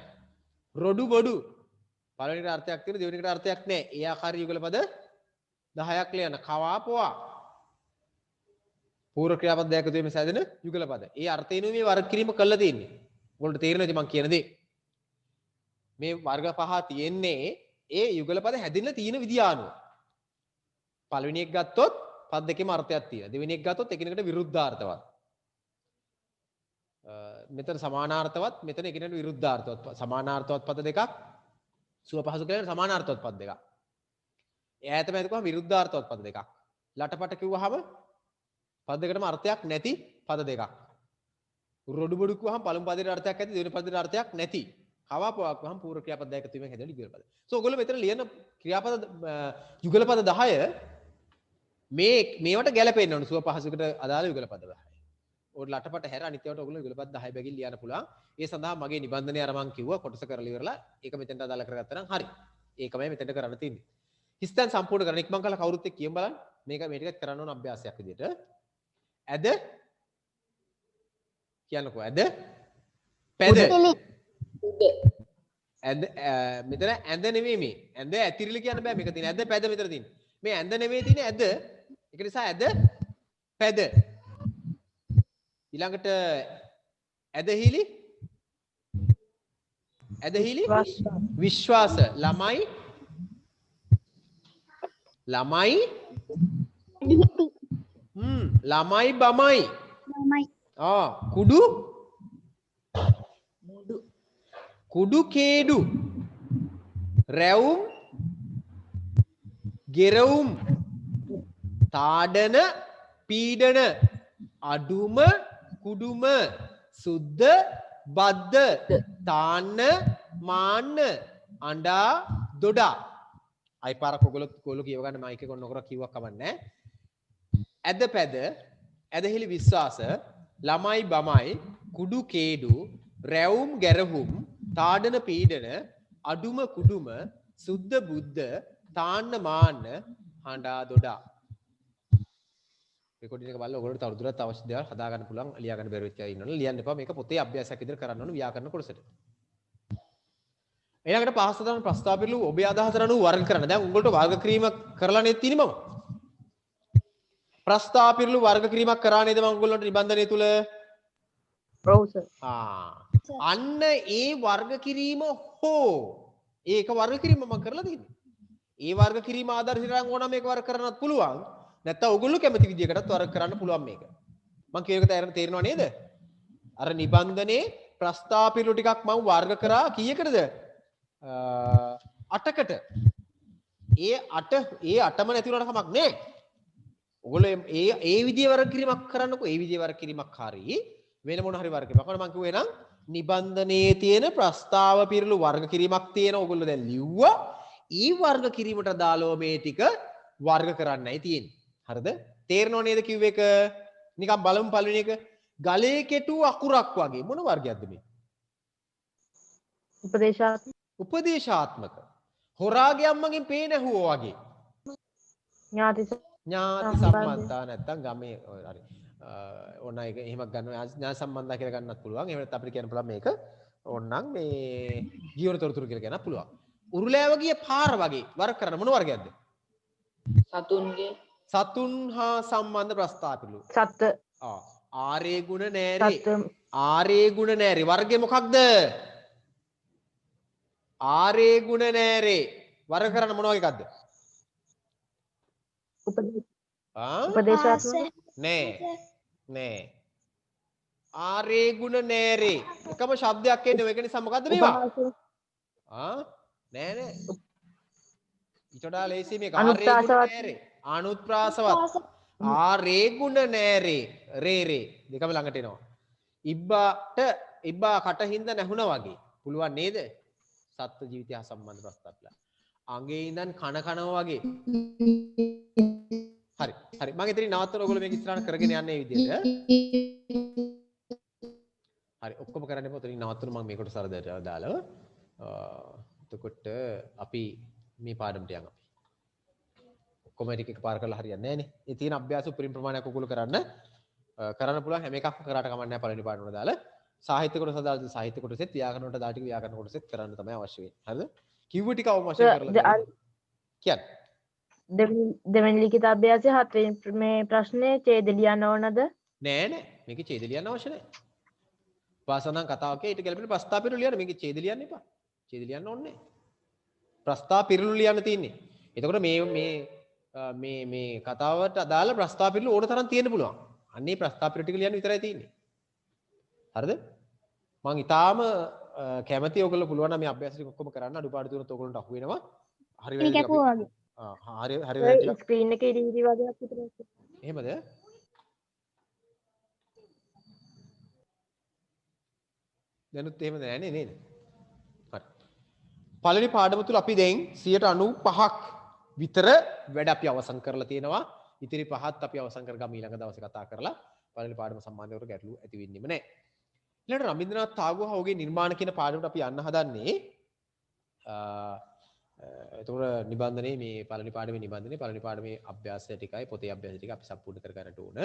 රොඩු බොඩු පළවෙනිට අර්ථයක් තියෙන දෙවෙනිට අර්ථයක් නැහැ. ඒ ආකාරී යුගල පද 10ක් ලියන්න. කවා පොවා පූර්ව ක්‍රියාපද දෙකක තුල මේ සැදෙන යුගල පද. ඒ අර්ථේනු මේ වර්ග කිරීම කළා තියෙන්නේ. ඔයගොල්ලන්ට තේරෙනවද මම කියන දේ? මේ වර්ග පහ තියෙන්නේ ඒ යුගල පද හැදින්න තියෙන විදිය අනුව. පළවෙනි එක ගත්තොත් පද දෙකේම අර්ථයක් තියෙනවා. දෙවෙනි එක ගත්තොත් එකිනෙකට විරුද්ධාර්ථවත්. මෙතන සමානාර්ථවත් මෙතන එකිනෙකට විරුද්ධාර්ථවත්. සමානාර්ථවත් පද දෙකක් සුව පහසු කියලා සමානාර්ථවත් පද දෙකක්. ඈත මෑත කිව්වම විරුද්ධාර්ථවත් පද දෙකක්. ලටපට කිව්වහම පද දෙකටම අර්ථයක් නැති පද දෙකක්. රොඩු බොඩු කිව්වහම පළමු පදේට අර්ථයක් ඇති දෙවෙනි පදේට අර්ථයක් නැති. කවාපුවක් වහම පූර්ව ක්‍රියාපද දෙකක තුලින් හැදෙන යුගල පද. ඔයගොල්ලෝ මෙතන ලියන ක්‍රියාපද යුගල පද 10 මේවට ගැලපෙන්න ඕන සුව පහසුකට අදාළ යුගල පද 10. ඕක ලටපට හැර අනිත් ඒවාට ඔයගොල්ලෝ යුගල පද 10 බැගින් ලියන්න පුළුවන්. ඒ සඳහා මගේ නිබන්ධනය අර මං කිව්වා කොටස කරලා ඉවරලා ඒක මෙතෙන්ට අදාළ කරගත්තා නම් හරි. ඒකමයි මෙතෙන්ට කරන්න තියෙන්නේ. හිස්තන් සම්පූර්ණ කරන්න ඉක්මන් කළා කවුරුත් එක්ක කියමු බලන්න. මේක මේ ටිකත් කරන්න ඕන අභ්‍යාසයක් විදියට. ඇද කියන්නකෝ ඇද පැද ඇද මෙතන ඇඳ නෙවෙයි මේ. ඇඳ ඇතිරිලි කියන්න බෑ මේක තියෙන. ඇද පැද මෙතන තියෙන්නේ. මේ ඇඳ නෙවෙයි තියෙන්නේ ඇද. ඒක නිසා ඇද පැද. ඊළඟට ඇදහිලි විශ්වාස ළමයි බමයි කුඩු කේඩු රැවුම් ගෙරවුම් තාඩන පීඩන අඩුම කුඩුම සුද්ධ බද්ද තාන්න මාන්න අඬා දොඩා අයි පාරක් ඔයගොල්ලෝ කියව ගන්න මයික් එක ඔන්න නොකර කිව්වක් කමන්නේ ඇද පැද ඇදහිලි විශ්වාස ළමයි බමයි කුඩු කේඩු රැවුම් ගැරහුම් තාඩන පීඩන අඩුම කුඩුම සුද්ධ බුද්ධ තාන්න මාන්න හඬා දොඩා රෙකෝඩින් එක බලලා ඔයගොල්ලෝ තවදුරටත් අවශ්‍ය දේවල් හදා ගන්න පුළුවන් ලියා ගන්න බැරි වෙච්ච අය ඉන්නවනේ ලියන්න එපා මේක පොතේ අභ්‍යාසයක් විදිහට කරන්න ඕන ව්‍යාකරණ කොටසට ඊළඟට පාස්තදාන ප්‍රස්තාව පිළිබඳ ඔබේ අදහසට අනුව වර්ග කරන්න දැන් උඹලට වර්ග කිරීමක් කරලා නේද තියෙන්නේ මම ප්‍රස්තාව පිළිබඳ වර්ග කිරීමක් කරා නේද මම ඔයගොල්ලන්ට නිබන්ධනය තුල ඔව් සර්. අන්න ඒ වර්ග කිරීම හෝ ඒක වර්ග කිරීම මම කරලා තියෙන්නේ. ඒ වර්ග කිරීම ආදර්ශයට නම් ඕනම මේක වර්ග කරන්නත් පුළුවන්. නැත්නම් ඔයගොල්ලෝ කැමති විදියකටත් වර්ග කරන්න පුළුවන් මේක. මම කියන එක තේරෙනව නේද? අර නිබන්ධනේ ප්‍රස්තාව පිළිලු ටිකක් මම වර්ග කරා කීයකටද? 8කට. ඒ 8ම නැති වුණාට කමක් නෑ. ඔයගොල්ලෝ ඒ විදිය වර්ග කිරීමක් කරන්නකෝ. ඒ විදිය වර්ග කිරීමක් හරි වෙන මොන හරි වර්ග කිරීමක්. මම කිව්වේ නම් නිබන්ධනයේ තියෙන ප්‍රස්තාව පිළිලු වර්ග කිරීමක් තියෙන ඔයගොල්ලෝ දැන් ලිව්වා. ඊ වර්ග කිරීමට දාලව මේ ටික වර්ග කරන්නයි තියෙන්නේ. හරිද? තේරෙනව නේද කිව්ව එක? නිකන් බලමු පළවෙනි එක. ගලේ කෙටු අකුරක් වගේ මොන වර්ගයක්ද මේ? උපදේශාත්මක. හොරාගේ අම්මගෙන් පේන ඇහුවෝ වගේ. ඥාති සම්බන්ධතා නැත්තම් ගමේ හරි. ඕන එක එහෙමක් ගන්නවා ඥාති සම්බන්ධතා කියලා ගන්නත් පුළුවන්. එහෙම නැත්නම් අපිට කියන්න පුළුවන් මේක ඕනනම් මේ ජීවන තොරතුරු කියලා කියන්නත් පුළුවන්. උරුලෑවගේ පාර වගේ වර්ග කරන මොන වර්ගයක්ද? සතුන් හා සම්බන්ධ ප්‍රස්තාව පිළිලු. සත්. ආරේ ගුණ නෑරේ. ආරේ ගුණ නෑරේ වර්ගය මොකක්ද? ආරේ ගුණ නෑරේ වර්ග කරන මොන වගේ එකක්ද? උපදේශාත්මක නෑ. ආරේ ගුණ නෑරේ එකම ශබ්දයක් එන්නේ. ඒක නිසා මොකද්ද මේවා? නෑ. ඊට වඩා ලේසි මේක. ආරේ ගුණ නෑරේ. අනුත්ප්‍රාසවත්. ආරේ ගුණ නෑරේ. රේ දෙකම ළඟට එනවා. ඉබ්බා කටින්ද නැහුණා වගේ. පුළුවන් නේද? සත්ත්ව ජීවිතය හා සම්බන්ධ ප්‍රස්තාවල. අඟේ ඉඳන් කනවා වගේ. හරි. මම එතනින් නවත්තන ඔයගොල්ලෝ මේක ඉස්සරහට කරගෙන යන්නේ මේ විදිහට. හරි. ඔක්කොම කරන්න එපා. එතනින් නවත්තන මම මේකට සරදට දාලා. එතකොට අපි මේ පාඩමට යමු. ඔක්කොම ටික එකපාර කරලා හරියන්නේ නැහැ නේ. ඒ තියෙන අභ්‍යාස උපරිම ප්‍රමාණයක් ඔයගොල්ලෝ කරන්න පුළුවන්. හැම එකක්ම කරාට කමක් නැහැ. පළවෙනි පාඩමට දාලා සාහිත්‍ය කොටස දාලා සාහිත්‍ය කොටසෙත් ව්‍යාකරණ වලට දාලා ටික ව්‍යාකරණ කොටසෙත් කරන්න තමයි අවශ්‍ය වෙන්නේ. හරිද? කිව්ව ටික අවම වශයෙන් කරලා කියන්න. දෙවෙනි ලිඛිත අභ්‍යාසයේ 7 වෙනි මේ ප්‍රශ්නේ ඡේද ලියන්න ඕනද? නෑ. මේකේ ඡේද ලියන්න අවශ්‍ය නැහැ. වාසනාන් කතාවක ඊට ගැලපෙන ප්‍රස්තාව පිළිලු ලියන්න. මේකේ ඡේද ලියන්න එපා. ඡේද ලියන්න ඕනේ නැහැ. ප්‍රස්තාව පිළිලු ලියන්න තියෙන්නේ. එතකොට මේ කතාවට අදාළ ප්‍රස්තාව පිළිලු ඕන තරම් තියෙන්න පුළුවන්. අන්නේ ප්‍රස්තාව පිළිලු ටික ලියන්න විතරයි තියෙන්නේ. හරිද? මම ඊටාම කැමැති ඔයගොල්ලෝ පුළුවන් නම් මේ අභ්‍යාස ටික ඔක්කොම කරන්න. අඩුපාඩු තුනත් ඔයගොල්ලන්ට අහු වෙනවා. හරි වැරදි අපි හරි වැරදි ස්ක්‍රීන් එකේ ඉරි වගේක් විතර. එහෙමද? දැනුත් එහෙම නෑනේ නේද? හරි. පළවෙනි පාඩම තුල අපි දැන් 95ක් විතර වැඩ අපි අවසන් කරලා තියෙනවා. ඉතිරි පහත් අපි අවසන් කරගමු ඊළඟ දවසේ කතා කරලා. පළවෙනි පාඩම සම්බන්ධව ගැටලු ඇති වෙන්නෙම නෑ. ඊළඟට රබින්ද්‍රනාත් tagore ඔහුගේ නිර්මාණ කියන පාඩමට අපි යන්න හදන්නේ. එතකොට නිබන්ධනයේ මේ පළවෙනි පාඩමේ නිබන්ධනයේ පළවෙනි පාඩමේ අභ්‍යාසය ටිකයි පොතේ අභ්‍යාසය ටික අපි සම්පූර්ණ කර ගන්නට ඕන.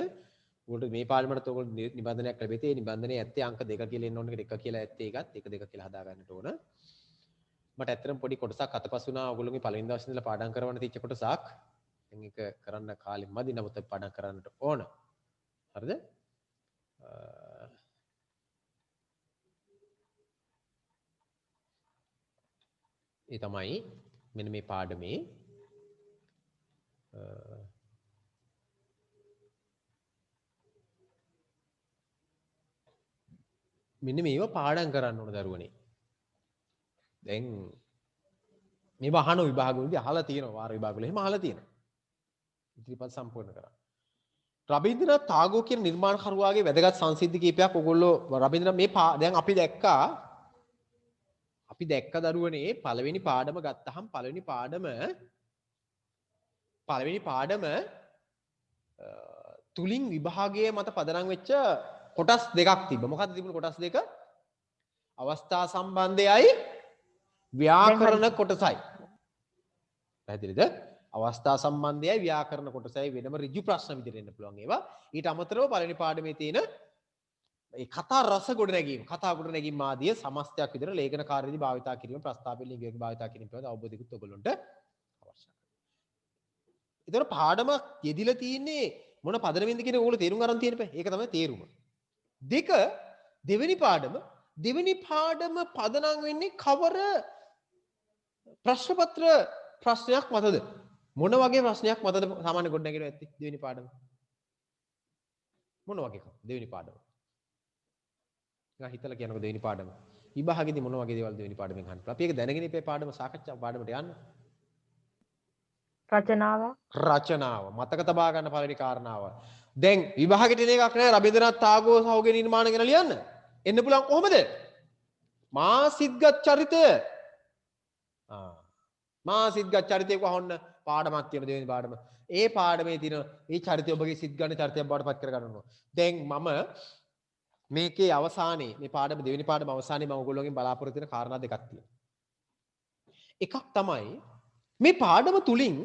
උගලට මේ පාඩමට ඔයගොල්ලෝ නිබන්ධනයක් ලැබෙතේ නිබන්ධනයේ ඇත්තේ අංක 2 කියලා එන්න ඕන එකට 1 කියලා ඇත්තේ එකත් 1 2 කියලා හදා ගන්නට ඕන. මට ඇත්තටම පොඩි කොටසක් අතපසු වුණා ඔයගොල්ලෝගේ පළවෙනි දවසේ ඉඳලා පාඩම් කරවන්න තියච්ච කොටසක්. දැන් ඒක කරන්න කාලෙ මදි නමුත් අපි පාඩම් කරන්නට ඕන. හරිද? ඒ තමයි මෙන්න මේ පාඩමේ මෙන්න මේව පාඩම් කරන්න ඕන දරුවනේ. දැන් මේ වහන විභාගවලදී අහලා තියෙනවා වාර විභාගවල එහෙම අහලා තියෙනවා. ඉදිරිපත් සම්පූර්ණ කරා. රබින්ද්‍රනාත් tagore කියන නිර්මාණකරුවාගේ වැදගත් සංසිද්ධි කීපයක් ඔයගොල්ලෝ රබින්ද්‍රනාත් මේ දැන් අපි දැක්ක දරුවනේ පළවෙනි පාඩම ගත්තහම පළවෙනි පාඩම තුලින් විභාගයේ මත පදනම් වෙච්ච කොටස් දෙකක් තිබ්බ. මොකක්ද තිබුණ කොටස් දෙක? අවස්ථා සම්බන්ධයයි ව්‍යාකරණ කොටසයි. පැහැදිලිද? අවස්ථා සම්බන්ධයයි ව්‍යාකරණ කොටසයි වෙනම ඍජු ප්‍රශ්න විදිහට එන්න පුළුවන් ඒවා. ඊට අමතරව පළවෙනි පාඩමේ තියෙන ඒ කතා රස ගොඩනැගීම, කතා ගොඩනැගීම් ආදී සමස්තයක් විදිහට ලේඛන කාර්යයේදී භාවිතා කිරීම, ප්‍රස්තාවපිට ලිංගික භාවිතා කිරීම පිළිබඳ අවබෝධයකුත් ඔයගොල්ලන්ට අවශ්‍යයි. ඒතර පාඩමක් යෙදිලා තියෙන්නේ මොන පදනමින්ද කියන ඕගොල්ලෝ තේරුම් ගන්න තියෙන බෑ. ඒක තමයි තේරුම. දෙක දෙවෙනි පාඩම පදනම් වෙන්නේ කවර ප්‍රශ්න පත්‍ර ප්‍රශ්නයක් මතද? මොන වගේ ප්‍රශ්නයක් මතද සාමාන්‍ය ගොඩනැගෙන ඇත්තේ දෙවෙනි පාඩම? මොන වගේ දෙවෙනි පාඩම? හිතලා කියනකො දෙවෙනි පාඩම. විභාගෙදි මොන වගේ දේවල් දෙවෙනි පාඩමෙන් අහන්න. අපි ඒක දැනගෙන ඉපේ පාඩම සාකච්ඡා පාඩමට යන්න. රචනාව මතක තබා ගන්න පළවෙනි කාරණාව. දැන් විභාගෙට එන එකක් නෑ රබින්ද්‍රනාත් tagore සහෝගේ නිර්මාණ ගැන ලියන්න. එන්න පුළුවන් කොහමද? මා සිද්ගත් චරිතය. මා සිද්ගත් චරිතය කොහොන්න පාඩමක් තියෙන දෙවෙනි පාඩම. ඒ පාඩමේ තියෙන මේ චරිතය ඔබගේ සිත් ගන්න චරිතයක් බවට පත් කර ගන්න ඕන. දැන් මම මේකේ අවසානයේ මේ පාඩම දෙවෙනි පාඩම අවසානයේ මම ඔයගොල්ලෝගෙන් බලාපොරොත්තු වෙන කාරණා දෙකක් තියෙනවා. එකක් තමයි මේ පාඩම තුලින්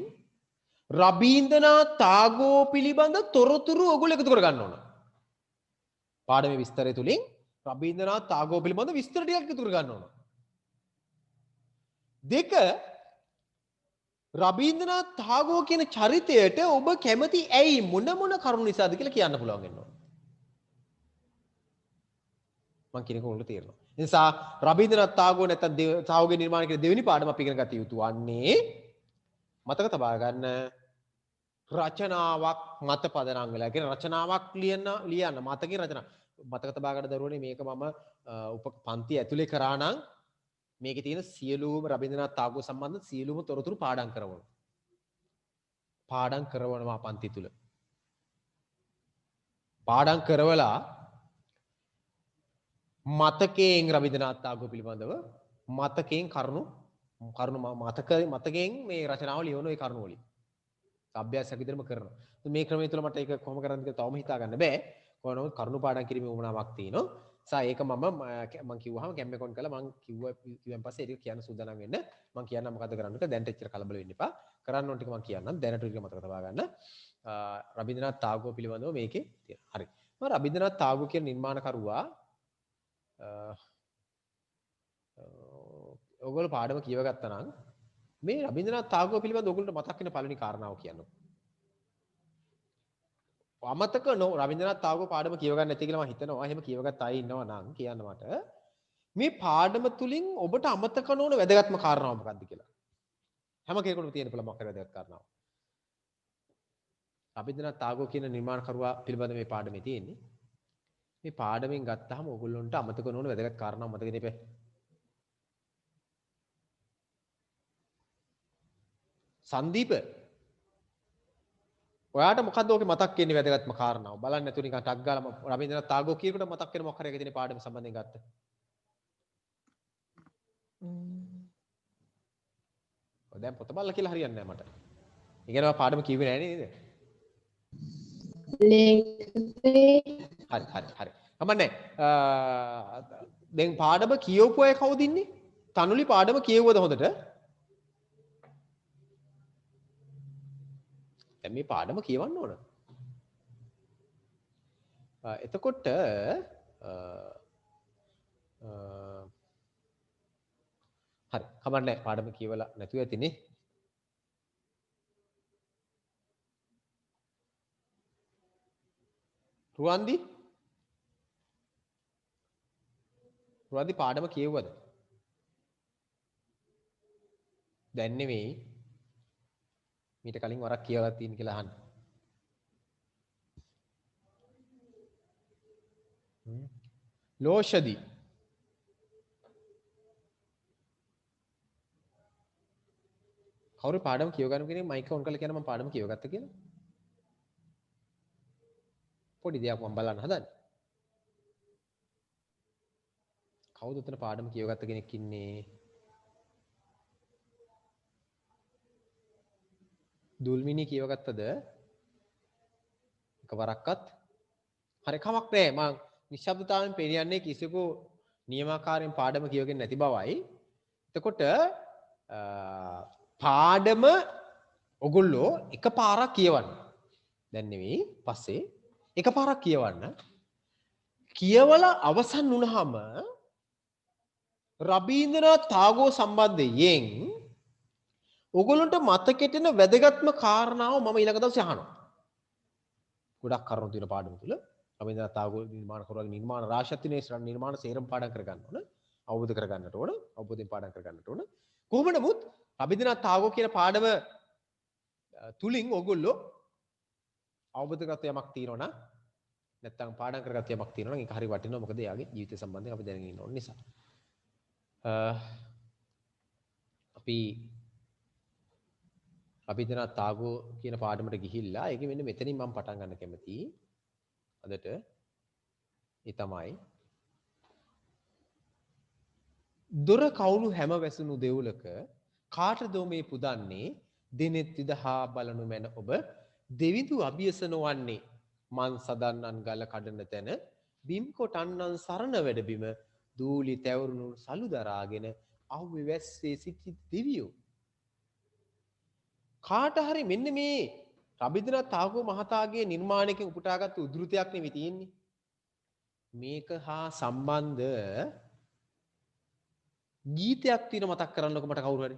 රබීන්ද්‍රනාත් tagore පිළිබඳ තොරතුරු ඔයගොල්ලෝ එකතු කර ගන්න ඕන. පාඩමේ විස්තරය තුලින් රබීන්ද්‍රනාත් tagore පිළිබඳ විස්තර ටිකක් එකතු කර ගන්න ඕන. දෙක රබීන්ද්‍රනාත් tagore කියන චරිතයට ඔබ කැමති ඇයි මොන කරුණු නිසාද කියලා කියන්න පුළුවන් වෙන්න ඕන. මම කියනක උන්ට තේරෙනවා. ඒ නිසා රබීන්ද්‍රනාත් tagore නැත්නම් tagore නිර්මාණ කියන දෙවෙනි පාඩම අපි ඉගෙන ගත යුතු වන්නේ මතක තබා ගන්න රචනාවක් මත පදනම් වෙලා. කියන රචනාවක් ලියන්න මතකේ රචනා. මතක තබා ගන්න දරුවනේ මේක මම පන්ති ඇතුලේ කරා නම් මේකේ තියෙන සියලුම රබීන්ද්‍රනාත් tagore සම්බන්ධ සියලුම තොරතුරු පාඩම් කරවනවා. පාඩම් කරවනවා පන්ති තුල. පාඩම් කරවලා මතකයෙන් රබීන්ද්‍රනාත් tagore පිළිබඳව මතකයෙන් කරුණු මතකයෙන් මේ රචනාව ලියවන ඒ කරුණු වලින් අභ්‍යාසයක් විදිහටම කරනවා. මේ ක්‍රමය තුල මට ඒක කොහොම කරන්නද කියලා තවම හිතා ගන්න බෑ. කොහොමද කරුණු පාඩම් කිරීමේ උවමනාවක් තියෙනවා. ඒක මම කිව්වහම කැම්බෙකොන් කළා මම කිව්වන් පස්සේ ඒක කියන්න සූදානම් වෙන්න. මම කියන්න මොකද්ද කරන්න කියලා දැන්ට එච්චර කලබල වෙන්න එපා. කරන්න ඕන ටික මම කියන්නම්. දැනට ටික මතක තබා ගන්න. රබීන්ද්‍රනාත් tagore පිළිබඳව මේකේ තියෙනවා. හරි. මම රබීන්ද්‍රනාත් tagore කියන නිර්මාණකරුවා ඔයගොල්ලෝ පාඩම කියව ගත්තා නම් මේ රබීන්ද්‍රනාත් tagore පිළිබඳව ඔයගොල්ලන්ට මතක් වෙන පළවෙනි කාරණාව කියන්නකො. අමතක රබීන්ද්‍රනාත් tagore පාඩම කියව ගන්න නැති කියලා මම හිතනවා. එහෙම කියවගත් අය ඉන්නවා නම් කියන්න මට. මේ පාඩම තුලින් ඔබට අමතක නොවන වැදගත්ම කාරණාව මොකක්ද කියලා. හැම කෙනෙකුටම තියෙන පුළුවන් මොකක්ද වැදගත් කාරණාව. රබීන්ද්‍රනාත් tagore කියන නිර්මාණකරුවා පිළිබඳ මේ පාඩමේ තියෙන්නේ. මේ පාඩමෙන් ගත්තාම ඔයගොල්ලන්ට අමතක නොවන වැදගත් කාරණාව මතක ඉන්නේ නැහැ. සංදීප ඔයාට මොකද්ද ඔකේ මතක් වෙන්නේ වැදගත්ම කාරණාව? බලන්න නැතුව නිකන් ටක් ගාලා රබීන්ද්‍රනාත් tagore කියනකොට මතක් වෙන මොකක් හරි එකේ තියෙන පාඩම සම්බන්ධයෙන් ගත්ත. ඔය දැන් පොත බලලා කියලා හරියන්නේ නැහැ මට. ඉගෙනව පාඩම කිව්වේ නැහැ නේද? හරි. කමන්නේ. දැන් පාඩම කියවපු අය කවුද ඉන්නේ? තනුලි පාඩම කියවුවද හොඳට? දැන් මේ පාඩම කියවන්න ඕන. එතකොට හරි කමන්නේ පාඩම කියවලා නැතුව ඇතිනේ. රුවන්දි පාඩම කියවුවද? දැන් නෙවෙයි. මීට කලින් වරක් කියවලා තියෙන කියලා අහන්න. ලෝෂදි කවුරු පාඩම කියව ගන්න කෙනෙක් මයික් ඔන් කරලා කියන මම පාඩම කියවගත්තා කියලා. පොඩි දෙයක් මම බලන්න හදන්නේ. කවුද උතන පාඩම කියවගත්ත කෙනෙක් ඉන්නේ? දුල්මිනි කියවගත්තද? එකවරක්වත් හරි කමක් නැහැ. මම නිශ්ශබ්දතාවයෙන් පෙරියන්නේ කිසිකු නියමාකාරයෙන් පාඩම කියවගෙන නැති බවයි. එතකොට පාඩම ඔගොල්ලෝ එකපාරක් කියවන්න. දැන් නෙවෙයි පස්සේ එකපාරක් කියවන්න. කියවලා අවසන් වුණාම රබීන්ද්‍රනාත් tagore සම්බන්ධයෙන් ඔගොල්ලන්ට මතකෙටෙන වැදගත්ම කාරණාව මම ඊළඟ දවසේ අහනවා. ගොඩක් කරුණු තියෙන පාඩම තුල. රබින්ද්‍රනාත් tagore නිර්මාණකරුවාගේ නිර්මාණ රාශියක් තියෙන නිර්මාණ සේරම පාඩම් කරගන්න ඕන. අවබෝධ කරගන්නට ඕන. අවබෝධයෙන් පාඩම් කරගන්නට ඕන. කොහොම නමුත් රබින්ද්‍රනාත් tagore කියන පාඩම තුලින් ඔයගොල්ලෝ අවබෝධ කරගත්ත යමක් තියෙනවා නම් නැත්තම් පාඩම් කරගත්ත යමක් තියෙනවා නම් ඒක හරි වටිනවා. මොකද එයාගේ ජීවිතය සම්බන්ධයෙන් අපි දැනගෙන ඉන්න ඕන නිසා. අපි රබින්ද්‍රනාත් tagore කියන පාඩමට ගිහිල්ලා ඒක මෙන්න මෙතනින් මම පටන් ගන්න කැමතියි. අදට ඒ තමයි දොර කවුළු හැම වැසුණු දෙවුලක කාටද මේ පුදන්නේ දිනෙත් විදහා බලනු මැන ඔබ දෙවිඳු අභියස නොවන්නේ මන් සදන්නන් ගල කඩන තැන බිම් කොටන්නන් සරණ වැඩබිම දූලි තැවරුණු සලු දරාගෙන අව්වේ වැස්සේ සිටි දෙවියෝ කාට හරි මෙන්න මේ රබින්ද්‍රනාත් tagore මහතාගේ නිර්මාණයකින් උපුටාගත්තු උද්ෘතයක් නෙවෙයි තියෙන්නේ. මේක හා සම්බන්ධ ගීතයක් තියෙන මතක් කරන්නකො මට කවුරු හරි.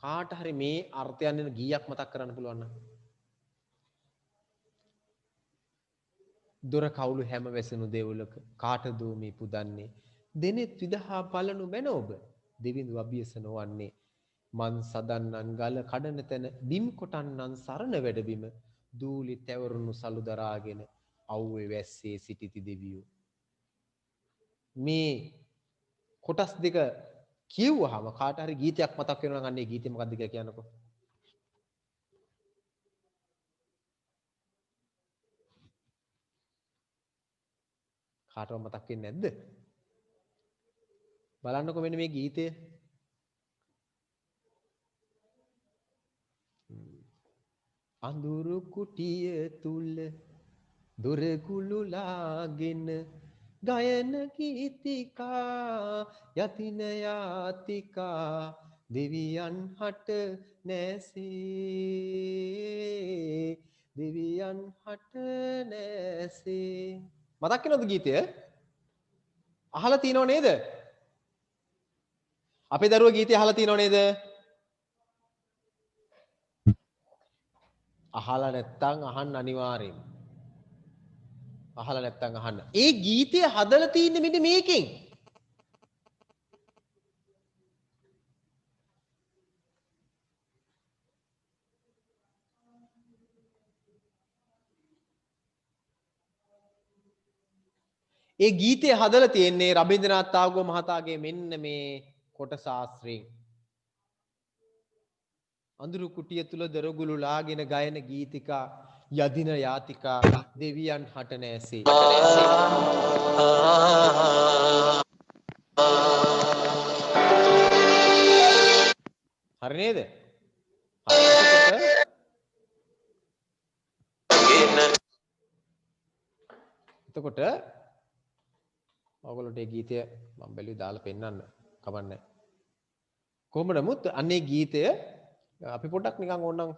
කාට හරි මේ අර්ථයන් දෙන ගීයක් මතක් කරන්න පුළුවන් නම්. දොර කවුළු හැම වැසෙනු දෙවුලක කාටද මේ පුදන්නේ දෙනෙත් විදහා බලනු මැන ඔබ දෙවිඳු අභියස නොවන්නේ මන් සදන්නන් ගල කඩන තැන බිම් කොටන්නන් සරණ වැඩබිම දූලි තැවරුණු සලු දරාගෙන අව්වේ වැස්සේ සිටිති දෙවියෝ. මේ කොටස් දෙක කියවුවාම කාට හරි ගීතයක් මතක් වෙනවා නම් අන්නේ ගීතය මොකක්ද කියලා කියන්නකෝ. කාටවත් මතක් වෙන්නේ නැද්ද? බලන්නකෝ මෙන්න මේ ගීතය. අඳුරු කුටිය තුල දොරගුළුලාගෙන ගයන ගීතිකා යතින යාතිකා දෙවියන් හට නැසේ දෙවියන් හට නැසේ. මතක් වෙනවද ගීතය? අහලා තියෙනව නේද? අපේ දරුවෝ ගීතය අහලා තියෙනව නේද? අහලා නැත්තම් අහන්න අනිවාර්යෙන්. අහලා නැත්තම් අහන්න. ඒ ගීතය හදලා තියෙන්නේ මෙන්න මේකෙන්. ඒ ගීතය හදලා තියෙන්නේ රබින්ද්‍රනාත් tagore මහතාගේ මෙන්න මේ කොටස ආශ්‍රයෙන්. අඳුරු කුටිය තුල දොරගුළු ලාගෙන ගයන ගීතිකා යදින යාතිකා දෙවියන් හට නැසේ. හරි නේද? එතකොට ඔයගොල්ලෝට මේ ගීතය මම බැලුවේ දාලා පෙන්නන්න කවන්නේ. කොහොම නමුත් අන්නේ ගීතය අපි පොඩ්ඩක් නිකන් ඕනනම්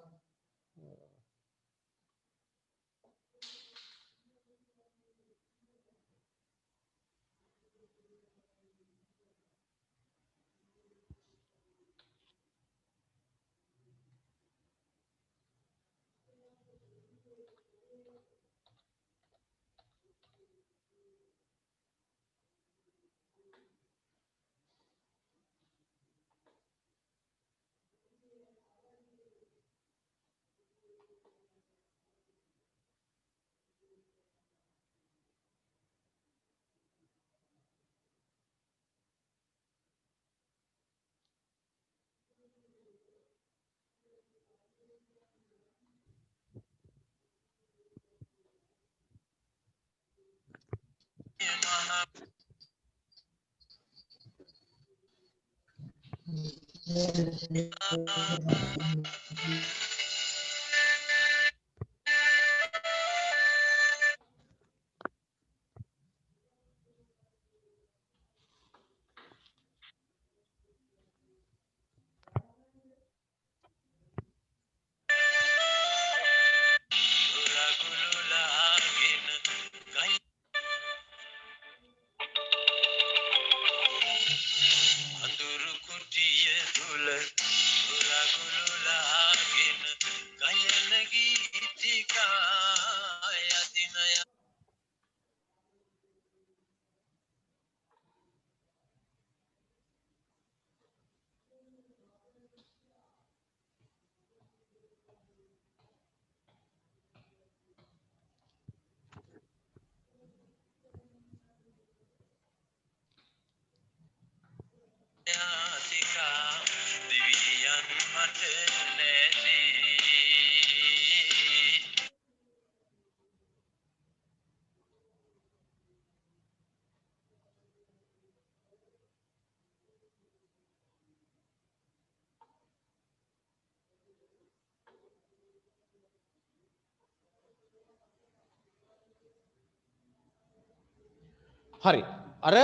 හරි. අර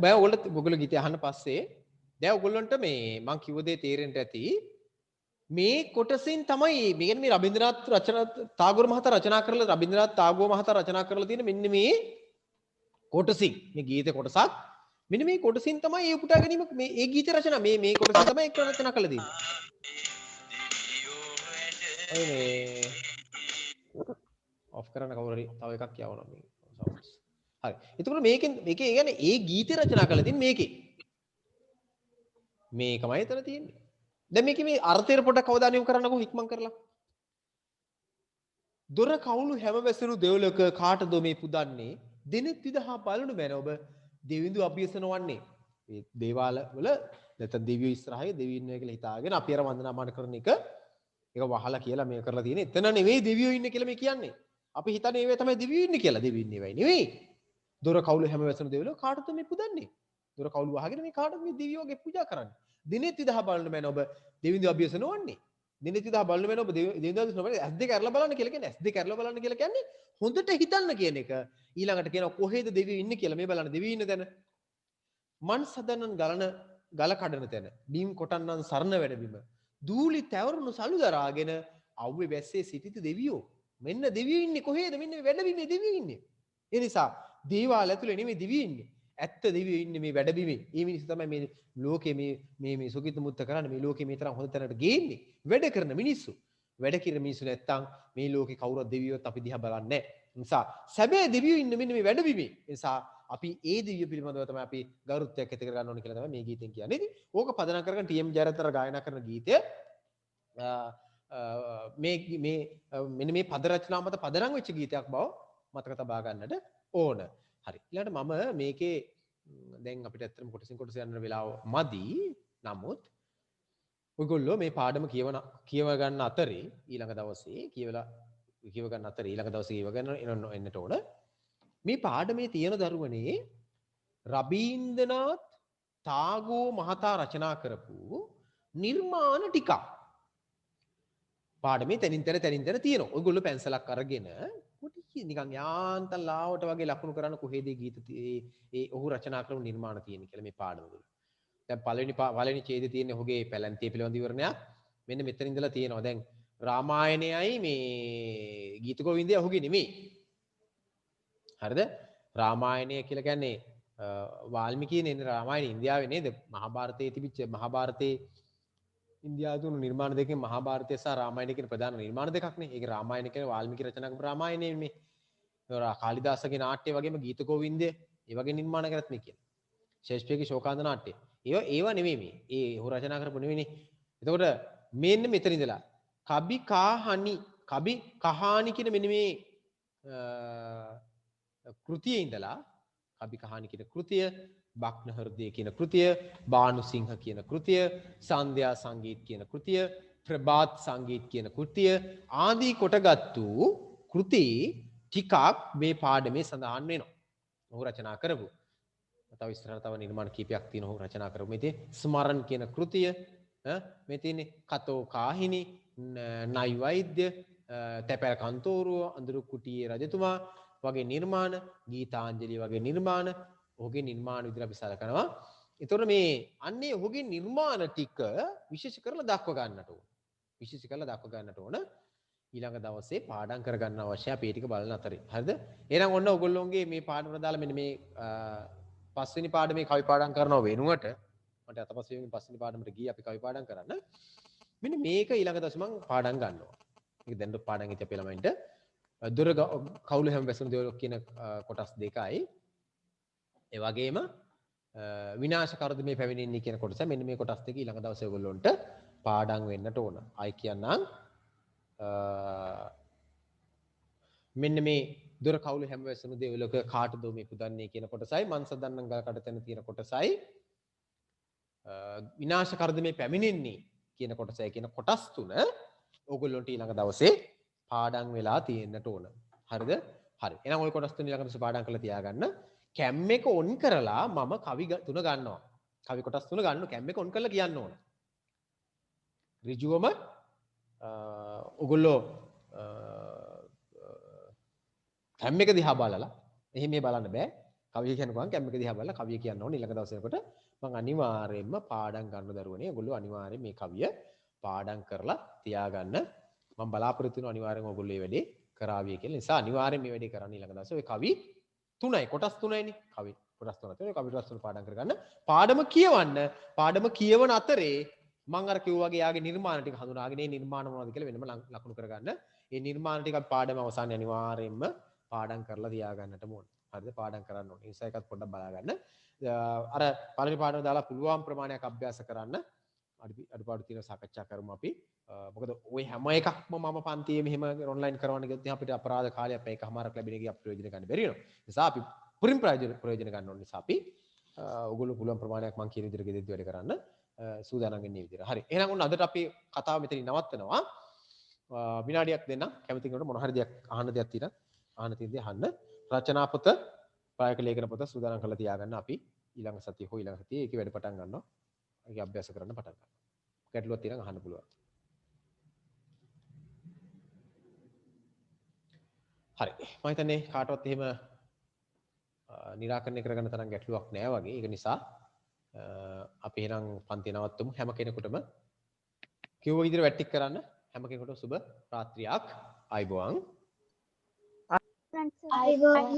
බය ඔයගොල්ලෝ ගීතය අහන්න පස්සේ දැන් ඔයගොල්ලන්ට මේ මං කිව්ව දේ තේරෙන්න ඇති. මේ කොටසින් තමයි මේ කියන්නේ මේ රබින්ද්‍රනාත් රචනා ටාගෝර් මහතා රචනා කරලා රබින්ද්‍රනාත් ටාගෝර් මහතා රචනා කරලා තියෙන මෙන්න මේ කොටසින් මේ ගීත කොටසක් මෙන්න මේ කොටසින් තමයි ඒ උපුටා ගැනීම මේ ඒ ගීත රචනා මේ කොටසින් තමයි ඒක රචනා කරලා තියෙන්නේ. ඔය මේ ඔෆ් කරන්න කවුරු හරි තව එකක් කියවනවා මේ සවුන්ඩ්ස්. හරි. එතකොට මේකේ කියන්නේ ඒ ගීත රචනා කරලා තියෙන්නේ මේකේ. මේකමයි එතන තියෙන්නේ. දැන් මේකේ මේ අර්ථය පොඩ්ඩක් අවධානය යොමු කරන්නකෝ ඉක්මන් කරලා. දොර කවුළු හැම වැසුණු දෙවලක කාටද මේ පුදන්නේ දිනෙත් විදහා බලනු බැන ඔබ දෙවිඳු අභියසන වන්නේ. මේ දේවාල වල නැත්නම් දෙවියෝ ඉස්සරහේ දෙවියෝ ඉන්නවා කියලා හිතාගෙන අපි අර වන්දනාමාන කරන එක ඒක වහලා කියලා මේ කරලා තියෙන්නේ. එතන නෙවෙයි දෙවියෝ ඉන්නේ කියලා මේ කියන්නේ. අපි හිතන්නේ ඒවේ තමයි දෙවියෝ ඉන්නේ කියලා. දෙවියෝ ඉන්නේ වෙයි නෙවෙයි. දොර කවුළු හැම වැසුණු දෙවලක කාටද මේ පුදන්නේ? දොර කවුළු වහගෙන මේ කාටද මේ දෙවියෝගේ පූජා කරන්නේ? දිනෙත් විදහා බලන්න බෑන ඔබ දෙවිඳු අභියසන වන්නේ. දිනෙත් විදහා බලන්න බෑන ඔබ දෙවිඳු අභියසන වන්නේ. ඇස් දෙක අරලා බලන්න කියලා කියන්නේ. ඇස් දෙක අරලා බලන්න කියලා කියන්නේ හොඳට හිතන්න කියන එක. ඊළඟට කියනවා කොහෙද දෙවියෝ ඉන්නේ කියලා මේ බලන්න දෙවියෝ ඉන්න තැන. මන් සදනන් ගල කඩන තැන. බීම් කොටන්නන් සරණ වැඩබිම. දූලි තැවරුණු සලු දරාගෙන අව්වේ වැස්සේ සිටිත දෙවියෝ. මෙන්න දෙවියෝ ඉන්නේ කොහෙද? මෙන්න මේ වැඩබිමේ දෙවියෝ ඉන්නේ. ඒ නිසා දේවාල ඇතුලේ නෙමෙයි දෙවියෝ ඉන්නේ. ඇත්ත දෙවියෝ ඉන්නේ මේ වැඩබිමේ. ඒ මිනිස්සු තමයි මේ ලෝකේ මේ සුඛිත මුත්ත කරන්නේ. මේ ලෝකේ මේ තරම් හොඳ තැනකට ගේන්නේ. වැඩ කරන මිනිස්සු. වැඩ කිරන මිනිස්සු නැත්තම් මේ ලෝකේ කවුරුත් දෙවියොත් අපි දිහා බලන්නේ නැහැ. නිසා සැබෑ දෙවියෝ ඉන්නේ මෙන්න මේ වැඩබිමේ. ඒ නිසා අපි ඒ දෙවියෝ පිළිබඳව තමයි අපි ගෞරවයක් ඇති කර ගන්න ඕනේ කියලා තමයි මේ ගීතෙන් කියන්නේ. ඉතින් ඕක පදනම් කරගෙන ටීඑම් ජයරත්න ගායනා කරන ගීතය මෙන්න මේ පද රචනා මත පදනම් වෙච්ච ගීතයක් බව මතක තබා ගන්නට ඕන. හරි. ඊළඟට මම මේකේ දැන් අපිට ඇත්තටම කොටසින් කොටස යන්න වෙලාව මදි. නමුත් ඔයගොල්ලෝ මේ පාඩම කියව ගන්න අතරේ ඊළඟ දවසේ කියව ගන්න අතරේ ඊළඟ දවසේ කියව ගන්න එන්නට ඕන. මේ පාඩමේ තියෙන දරුවනේ රබීන්ද්‍රනාත් ටාගෝර් මහතා රචනා කරපු නිර්මාණ ටිකක් පාඩමේ තැනින් තැන තියෙනවා. ඔයගොල්ලෝ පැන්සලක් අරගෙන පොඩි නිකන් යාන්තම් ලාවට වගේ ලකුණු කරන්න කොහෙද ගීත ඒ ඔහු රචනා කරපු නිර්මාණ තියෙන්නේ කියලා මේ පාඩම වල. දැන් පළවෙනි ඡේදයේ තියෙන ඔහුගේ පැලැන්තිය පිළිබඳ විවරණයක් මෙන්න මෙතන ඉඳලා තියෙනවා. දැන් රාමායනයයි මේ ගීත ගෝවින්දය ඔහුගේ නෙමෙයි. හරිද? රාමායනය කියලා කියන්නේ වාල්මීකියේ නේ රාමායන ඉන්දියාවේ නේද? මහාභාරතයේ තිබිච්ච මහාභාරතයේ ඉන්දියාවේ තුන නිර්මාණ දෙකෙන් මහාභාරතය සහ රාමායනය කියන ප්‍රධාන නිර්මාණ දෙකක් නේ. ඒක රාමායන කියන්නේ වාල්මීකි රචනා කරපු රාමායනය මේ. කාලිදාසගේ නාට්‍ය වගේම ගීත ගෝවින්දය ඒ වගේ නිර්මාණ කරත් මේ කියන්නේ. ශේෂ්ත්‍රයේ ශෝකාන්ත නාට්‍ය. ඒවා නෙමෙයි මේ. ඒ ඔහු රචනා කරපු නෙවෙයිනේ. එතකොට මෙන්න මෙතන ඉඳලා කබි කහානි කියන මෙන්න මේ කෘතියේ ඉඳලා කබි කහානි කියන කෘතිය, බක්න හෘදය කියන කෘතිය, බානුසිංහ කියන කෘතිය, සන්ධ්‍යා සංගීත කියන කෘතිය, ප්‍රභාත් සංගීත කියන කෘතිය ආදී කොටගත්තු කෘති ටිකක් මේ පාඩමේ සඳහන් වෙනවා. ඔහු රචනා කරපු. තව ඉස්සරහට තව නිර්මාණ කීපයක් තියෙනවා ඔහු රචනා කරපු. මේ ස්මරණ කියන කෘතිය, මේ තියෙන්නේ කතෝ කාහිනි, නයි වෛද්‍ය, තැපැල් කන්තෝරුව, අඳුරු කුටියේ රජතුමා වගේ නිර්මාණ, ගීතාංජලි වගේ නිර්මාණ ඔහුගේ නිර්මාණ විදිහට අපි සලකනවා. ඒතකොට මේ අන්නේ ඔහුගේ නිර්මාණ ටික විශේෂ කරලා දක්ව ගන්නට ඕන. විශේෂ කරලා දක්ව ගන්නට ඕන. ඊළඟ දවසේ පාඩම් කරගන්න අවශ්‍ය අපි ඒ ටික බලන අතරේ. හරිද? එහෙනම් ඔන්න ඔයගොල්ලෝගේ මේ පාඩමට දාලා මෙන්න මේ පස්වෙනි පාඩමේ කවි පාඩම් කරනව වෙනුවට මට අතපස්සේ පස්වෙනි පාඩමට ගියේ අපි කවි පාඩම් කරන්න. මෙන්න මේක ඊළඟ දවසේ මම පාඩම් ගන්නවා. මේක දැන් පාඩම් ඉති අපේ ළමයින්ට දොර කවුළු හැම වැසුණු දේවල් කියන කොටස් දෙකයි. ඒ වගේම විනාශ කරද මේ පැමිණෙන්නේ කියන කොටස මෙන්න මේ කොටස් දෙක ඊළඟ දවසේ ඔයගොල්ලන්ට පාඩම් වෙන්නට ඕන. ආයි කියන්නම් මෙන්න මේ දොර කවුළු හැම වැසුණු දේවලක කාටද මේ පුදන්නේ කියන කොටසයි මන්ස දන්නන් ගල කඩතැන තියෙන කොටසයි විනාශ කරද මේ පැමිණෙන්නේ කියන කොටසයි කියන කොටස් තුන ඕගොල්ලොන්ට ඊළඟ දවසේ පාඩම් වෙලා තියෙන්නට ඕන. හරිද? හරි. එහෙනම් ওই කොටස් තුන ඊළඟ දවසේ පාඩම් කරලා තියාගන්න. කැම් එක ඔන් කරලා මම කවි තුන ගන්නවා. කවි කොටස් තුන ගන්න කැම් එක ඔන් කරලා කියන්න ඕන. ඍජුවම ඔගොල්ලෝ කැම් එක දිහා බලලා එහෙම මේ බලන්න බෑ. කවිය කියනකොට කැම් එක දිහා බලලා කවිය කියන්න ඕනේ ඊළඟ දවසේ කොට මම අනිවාර්යයෙන්ම පාඩම් ගන්න දරුවනේ ඔයගොල්ලෝ අනිවාර්යයෙන් මේ කවිය පාඩම් කරලා තියාගන්න මම බලාපොරොත්තු වෙනවා අනිවාර්යෙන් ඔයගොල්ලෝ මේ වැඩේ කරાવીය කියලා නිසා අනිවාර්යෙන් මේ වැඩේ කරන්න ඊළඟ දවසේ ඔය කවි 3යි කොටස් 3යිනේ කවි කොටස් 3 තියෙනවා කවි කොටස් 3 පාඩම් කරගන්න පාඩම කියවන්න පාඩම කියවන අතරේ මම අර කිව්වා වගේ යාගේ නිර්මාණ ටික හඳුනාගෙන මේ නිර්මාණ මොනවද කියලා වෙනම ලකුණු කරගන්න ඒ නිර්මාණ ටික පාඩම අවසානයේ අනිවාර්යයෙන්ම පාඩම් කරලා තියාගන්නට ඕනේ හරිද පාඩම් කරන්න ඕනේ ඒ නිසා එකත් පොඩ්ඩක් බලාගන්න අර පළවෙනි පාඩම දාලා පුළුවන් ප්‍රමාණයක් අභ්‍යාස කරන්න අඩුපාඩු තියෙන සාකච්ඡා කරමු අපි මොකද ওই හැම එකක්ම මම පන්තියේ මෙහෙම ඔන්ලයින් කරවන්න ගියොත් අපිට අපරාධ කාලයක් පැයකමාරක් ලැබෙන එකේ අපිට ප්‍රයෝජන ගන්න බැරි වෙනවා. ඒ නිසා අපි පුරින් ප්‍රයෝජන ගන්න ඕන නිසා අපි ඔයගොල්ලෝ පුළුවන් ප්‍රමාණයක් මම කියන විදිහට ගෙදෙද්දි වැඩ කරන්න සූදානම් වෙන්නේ විදිහට. හරි. එහෙනම් ඔන්න අදට අපි කතාව මෙතනින් නවත්තනවා. විනාඩියක් දෙන්න කැමති කෙනෙකුට මොන හරි දෙයක් අහන්න දෙයක් තියෙනවා. අහන්න තියෙන දේ අහන්න. රචනා පොත, ප්‍රායෝගික ලේඛන පොත සූදානම් කරලා තියාගන්න අපි ඊළඟ සතියේ හෝ ඊළඟ සතියේ ඒකේ වැඩ පටන් ගන්නවා. ඒක අභ්‍යාස කරන්න පටන් ගන්නවා. ගැටලුවක් තියෙනවා අහන්න පුළුවන්. හරි. මම හිතන්නේ කාටවත් එහෙම निराකරණය කරගන්න තරම් ගැටලුවක් නෑ වගේ. ඒක නිසා අපි එහෙනම් පන්ති නවත්තමු. හැම කෙනෙකුටම කිව්ව විදිහට වැට්ටික් කරන්න. හැම කෙනෙකුටම සුබ රාත්‍රියක්. ආයිබෝවන්. ආයිබෝවන්.